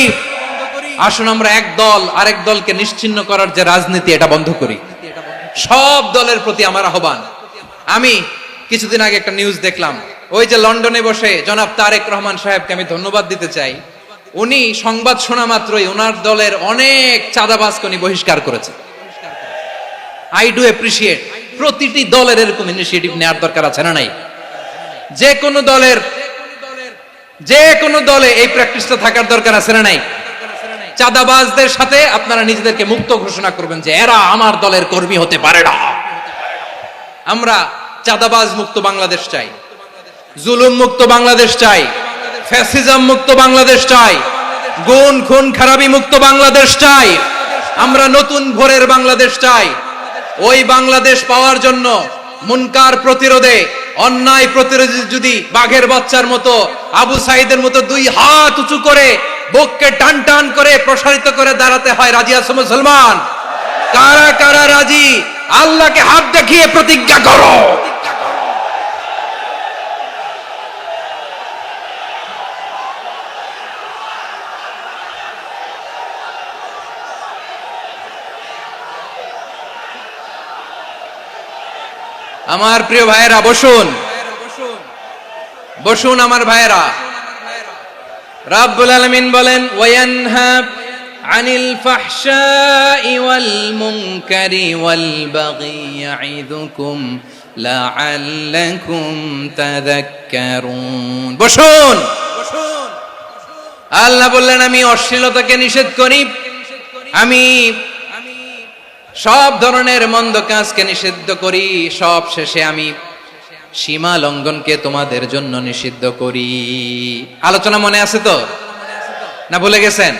আসুন আমরা এক দল আরেক দলকে নিশ্চিহ্ন করার যে রাজনীতি এটা বন্ধ করি। সব দলের প্রতি আমার আহ্বান। আমি কিছুদিন আগে একটা নিউজ দেখলাম, ওই যে লন্ডনে বসে জনাব তারেক রহমান সাহেবকে আমি ধন্যবাদ দিতে চাই, উনি সংবাদ শোনা মাত্রই ওনার দলের অনেক চাঁদাবাজকে উনি বহিষ্কার করেছে। I do appreciate. প্রতিটি দলের এরকম ইনিশিয়েটিভ নেওয়ার দরকার আছে না নাই? যে কোনো দলে এই প্র্যাকটিসটা থাকার দরকার আছে না নাই? চাঁদাবাজদের সাথে আপনারা নিজেদেরকে মুক্ত ঘোষণা করবেন যে এরা আমার দলের কর্মী হতে পারে না। আমরা চাঁদাবাজ মুক্ত বাংলাদেশ চাই, জুলুম মুক্ত বাংলাদেশ চাই, ফ্যাসিজম মুক্ত বাংলাদেশ চাই, গুণ খুন খারাপি মুক্ত বাংলাদেশ চাই। আমরা নতুন ভোরের বাংলাদেশ চাই। ওই বাংলাদেশ পাওয়ার জন্য মুনকার প্রতিরোধে, অন্যায় প্রতিরোধে যদি বাঘের বাচ্চার মতো, আবু সাইদের মতো 2 হাত উঁচু করে বুককে টান টান করে প্রসারিত করে দাঁড়াতে হয়, রাজি আছো মুসলমান? কারা কারা রাজি? আল্লাহকে হাত দেখিয়ে প্রতিজ্ঞা করো। আমার প্রিয় ভাইয়েরা বসুন, বসুন আমার ভাইয়েরা। রাব্বুল আলামিন বলেন, ওয়ায়ানহা আনিল ফাহশাই ওয়াল মুনকারি ওয়াল বাগি ইয়াইদুকুম লাআল্লাকুম তাযাক্কারুন। বসুন। আল্লাহ বললেন, আমি অশ্লীলতাকে নিষেধ করি, আমি সব ধরনের মন্দ কাজকে নিষিদ্ধ করি, সব শেষে আমি সীমা লঙ্ঘনকে তোমাদের জন্য নিষিদ্ধ করি। আলোচনা মনে আছে তো? না ভুলে গেছেন?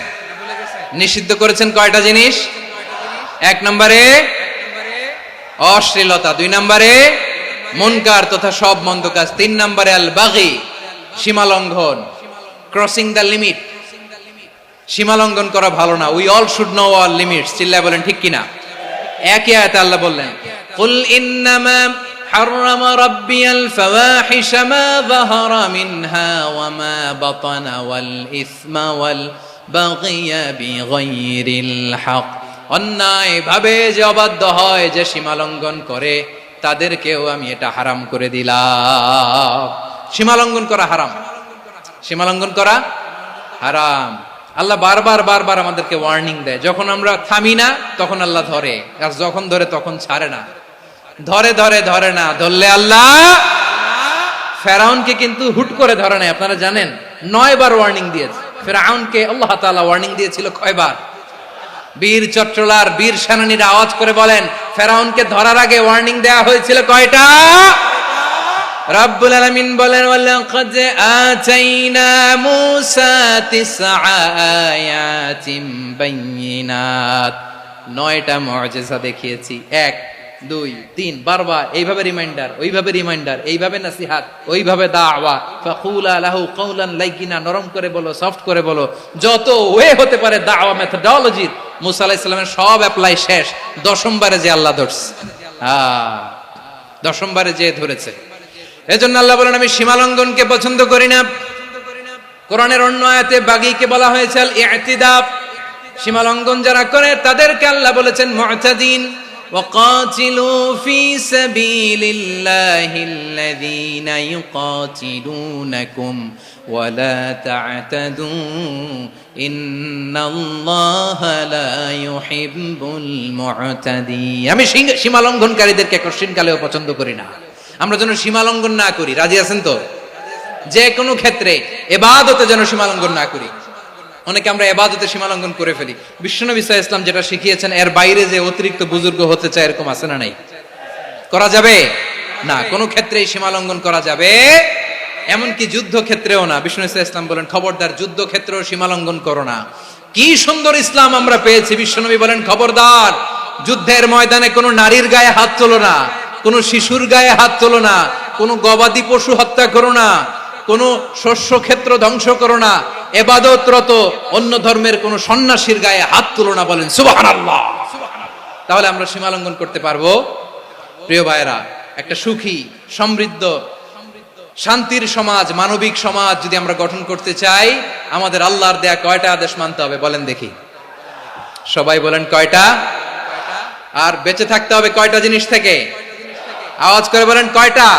নিষিদ্ধ করেছেন কয়টা জিনিস? 1 নম্বরে অশ্লীলতা, 2 নম্বরে মুনকার তথা সব মন্দ কাজ, 3 নম্বরে আল বাগি সীমা লঙ্ঘন, ক্রসিং দ্য লিমিট। সীমা লঙ্ঘন করা ভালো না। We all should know our limits. চিল্লায় বলেন ঠিক কিনা? একই আয়াতে আল্লাহ বললেন, কুল ইন্নামা হাররামা রাব্বিয়াল ফাওয়াহিশা মা যাহারা মিনহা ওয়া মা বাতানা ওয়াল ইসমা ওয়াল বাগিয়া বিগাইরিল হক। অন্যায় ভাবে যে অবাধ্য হয়, যে সীমা লঙ্ঘন করে, তাদেরকেও আমি এটা হারাম করে দিলাম। সীমা লঙ্ঘন করা হারাম, সীমা লঙ্ঘন করা হারাম। আল্লাহ বারবার আমাদেরকে ওয়ার্নিং দেয়। যখন আমরা থামি না তখন আল্লাহ ধরে, আর যখন ধরে তখন ছাড়ে না। ধরে না, ধরলে আল্লাহ। ফেরাউনকে কিন্তু হুট করে ধরে নাই, আপনারা জানেন 9 বার ওয়ার্নিং দিয়েছে। ফেরাউনকে আল্লাহ তাআলা ওয়ার্নিং দিয়েছিল কয়বার? বীর চট্টলার বীর সেনানীরা আওয়াজ করে বলেন, ফেরাউনকে ধরার আগে ওয়ার্নিং দেয়া হয়েছিল কয়টা? রাব্বুল আলামিন বলেন, ওয়ালাকাদ আতাইনা মূসা 9 আয়াতিন বাইয়িনাত। 9টা মুআজিজা দেখিয়েছি। 1 2 3 বারবার এইভাবে রিমাইন্ডার, ওইভাবে রিমাইন্ডার, এইভাবে নসিহত, ওইভাবে দাওয়া। ফাকুলা লাহু কাওলান লাইয়িনা, নরম করে বলো, সফট করে বলো, যত ওয়ে হতে পারে দাওয়া মেথডোলজি। মূসা আলাইহিস সালামের সব অ্যাপ্লাই শেষ। 10ম বারে যে আল্লাহ ধরছে, 10ম বারে যে ধরেছে। এজন্য আল্লাহ বলেন, আমি সীমা লঙ্ঘনকে পছন্দ করি না। কোরআনের অন্য আয়াতে বাগীকে বলা হয়েছে আল ইতিদা। সীমা লঙ্ঘন যারা করে তাদেরকে আল্লাহ বলেছেন মুতাদিন। ওয়াকাতিলু ফি সাবিলিল্লাহিল্লাযীনা ইউকাতিলুনাকুম ওয়া লা তা'তাদু ইন্নাল্লাহা লা ইউহিব্বুল মুতাদিন। আমি সীমা লঙ্ঘনকারীদেরকে কঠিনকালেও পছন্দ করি না। আমরা যেন সীমা লঙ্ঘন না করি। রাজি আছেন তো? যে কোনো ক্ষেত্রে ইবাদতে যেন সীমা লঙ্ঘন না করি। অনেকে আমরা ইবাদতে সীমা লঙ্ঘন করে ফেলি। বিশ্বনবী সাল্লাল্লাহু আলাইহি ওয়াসাল্লাম যেটা শিখিয়েছেন এর বাইরে যে অতিরিক্ত বুজুর্গ হতে চায়, এরকম আছে না নাই? করা যাবে না, কোনো ক্ষেত্রেই সীমা লঙ্ঘন করা যাবে, এমনকি যুদ্ধ ক্ষেত্রেও না। বিশ্বনবী সাল্লাল্লাহু আলাইহি ওয়াসাল্লাম বলেন, খবরদার যুদ্ধ ক্ষেত্রেও সীমা লঙ্ঘন করো না। কি সুন্দর ইসলাম আমরা পেয়েছি। বিশ্বনবী বলেন, খবরদার যুদ্ধের ময়দানে কোনো নারীর গায়ে হাত তোলো না, কোনো শিশুর গায়ে হাত তোলো না, কোনো গবাদি পশু হত্যা করো না, কোন শস্য ক্ষেত্র ধ্বংস করো না, ইবাদতরত অন্য ধর্মের কোন সন্ন্যাসীর গায়ে হাত তুলো না, বলেন সুবহানাল্লাহ। তাহলে আমরা সীমা লঙ্ঘন করতে পারবো? প্রিয় ভাইরা, একটা সুখী, সমৃদ্ধ, শান্তির সমাজ, মানবিক সমাজ যদি আমরা গঠন করতে চাই, আমাদের আল্লাহর দেয়া কয়টা আদেশ মানতে হবে বলেন দেখি? সবাই বলেন কয়টা? আর বেঁচে থাকতে হবে কয়টা জিনিস থেকে? আওয়াজ করে বলেন কয়টা?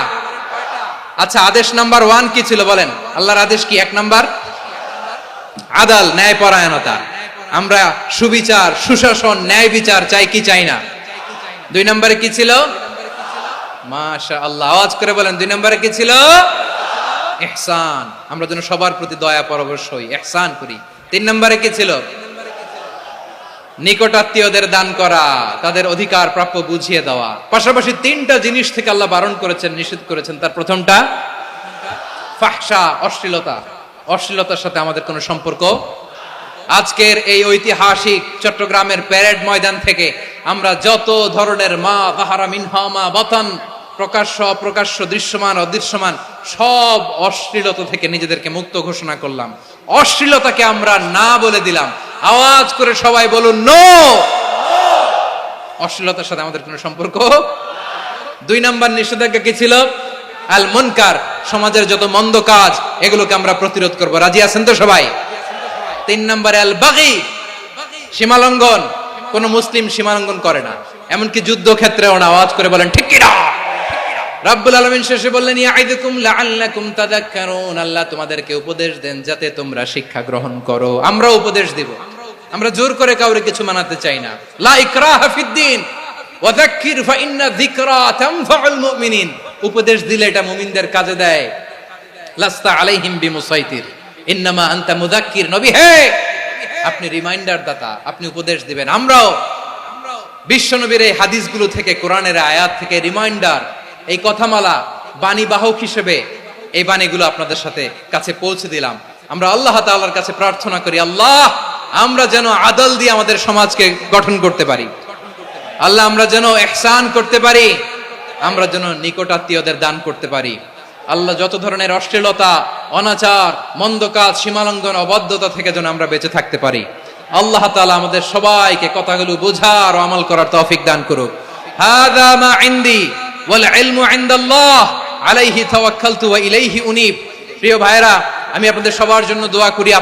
আচ্ছা, আদেশ নাম্বার 1 কি ছিল বলেন? আল্লাহর আদেশ কি? 1 নাম্বার আদাল, ন্যায়পরায়ণতা। আমরা সুবিচার, সুশাসন, ন্যায় বিচার চাই কি চাই না? 2 নম্বরে কি ছিল? মাশাআল্লাহ, আওয়াজ করে বলেন 2 নম্বরে কি ছিল? ইহসান, আমরা যেন সবার প্রতি দয়া পরবশ হই, ইহসান করি। 3 নম্বরে কি ছিল? নিকটাত্মীয়দের দান করা, তাদের অধিকার প্রাপ্য বুঝিয়ে দেওয়া। পাশাপাশি 3টা জিনিস থেকে আল্লাহ বারণ করেছেন, নিষেধ করেছেন। তার প্রথমটা ফাহশা, অশ্লীলতা। অশ্লীলতার সাথে আমাদের কোনো সম্পর্ক। আজকের এই ঐতিহাসিক চট্টগ্রামের প্যারেড ময়দান থেকে আমরা যত ধরনের মা তাহারা মিনহা মা বাতান, প্রকাশ্য অপ্রকাশ্য, দৃশ্যমান অদৃশ্যমান, সব অশ্লীলতা থেকে নিজেদেরকে মুক্ত ঘোষণা করলাম। অশ্লীলতাকে আমরা না বলে দিলাম। আওয়াজ করে সবাই বলুন নো। অশ্লীলতার সাথে আমাদের কোনো সম্পর্ক। 2 নম্বর নিষেধাজ্ঞা কি ছিল? আল মুনকার, সমাজের যত মন্দ কাজ এগুলোকে আমরা প্রতিরোধ করব। রাজি আছেন তো সবাই? 3 নম্বরে আল বাগি, সীমালঙ্ঘন। কোন মুসলিম সীমালঙ্ঘন করে না, এমনকি যুদ্ধক্ষেত্রেও না। আওয়াজ করে বলেন ঠিক কি না? রাব্বুল আলামিন শেষে বললেন ইয়াইদুকুম লাআল্লাকুম তাযাক্কারুন, আল্লাহ তোমাদেরকে উপদেশ দেন যাতে তোমরা শিক্ষা গ্রহণ করো। আমরা উপদেশ দিব, আমরা জোর করে কাউরে কিছু মানাতে চাই না। লা ইকরাহা ফিদ্দিন ওয়া যাক্কির ফা ইন্না যিকরা তানফাউল মুমিনিন। উপদেশ দিলে এটা মুমিনদের কাজে দেয়। লাস্তা আলাইহিম বিমুসাইতির ইন্নামা আনতা মুযাক্কির। নবী হে, আপনি রিমাইন্ডার দাতা, আপনি উপদেশ দিবেন। আমরাও বিশ্বনবীর এই হাদিসগুলো থেকে, কোরআনের আয়াত থেকে রিমাইন্ডার, এই কথামালা, বাণী বাহক হিসেবে এই বাণীগুলো আপনাদের সাথে কাছে পৌঁছে দিলাম। আমরা আল্লাহ তাআলার কাছে প্রার্থনা করি, আল্লাহ আমরা যেন আদল দিয়ে আমাদের সমাজকে গঠন করতে পারি। আল্লাহ আমরা যেন ইহসান করতে পারি, আমরা যেন নিকটাত্মীয়দের দান করতে পারি। আল্লাহ যত ধরনের অশ্লীলতা, অনাচার, মন্দ কাজ, সীমালঙ্ঘন, অবাধ্যতা থেকে যেন আমরা বেঁচে থাকতে পারি। আল্লাহ তাআলা আমাদের সবাইকে কথাগুলো বোঝার ও আমল করার তৌফিক দান করুক। হাযা মা ইনদি ওয়াল ইলমু ইনদাল্লাহ আলাইহি তাওয়াক্কালতু ওয়া ইলাইহি উনীব। প্রিয় ভাইরা, আমি আপনাদের সবার জন্য দোয়া করি।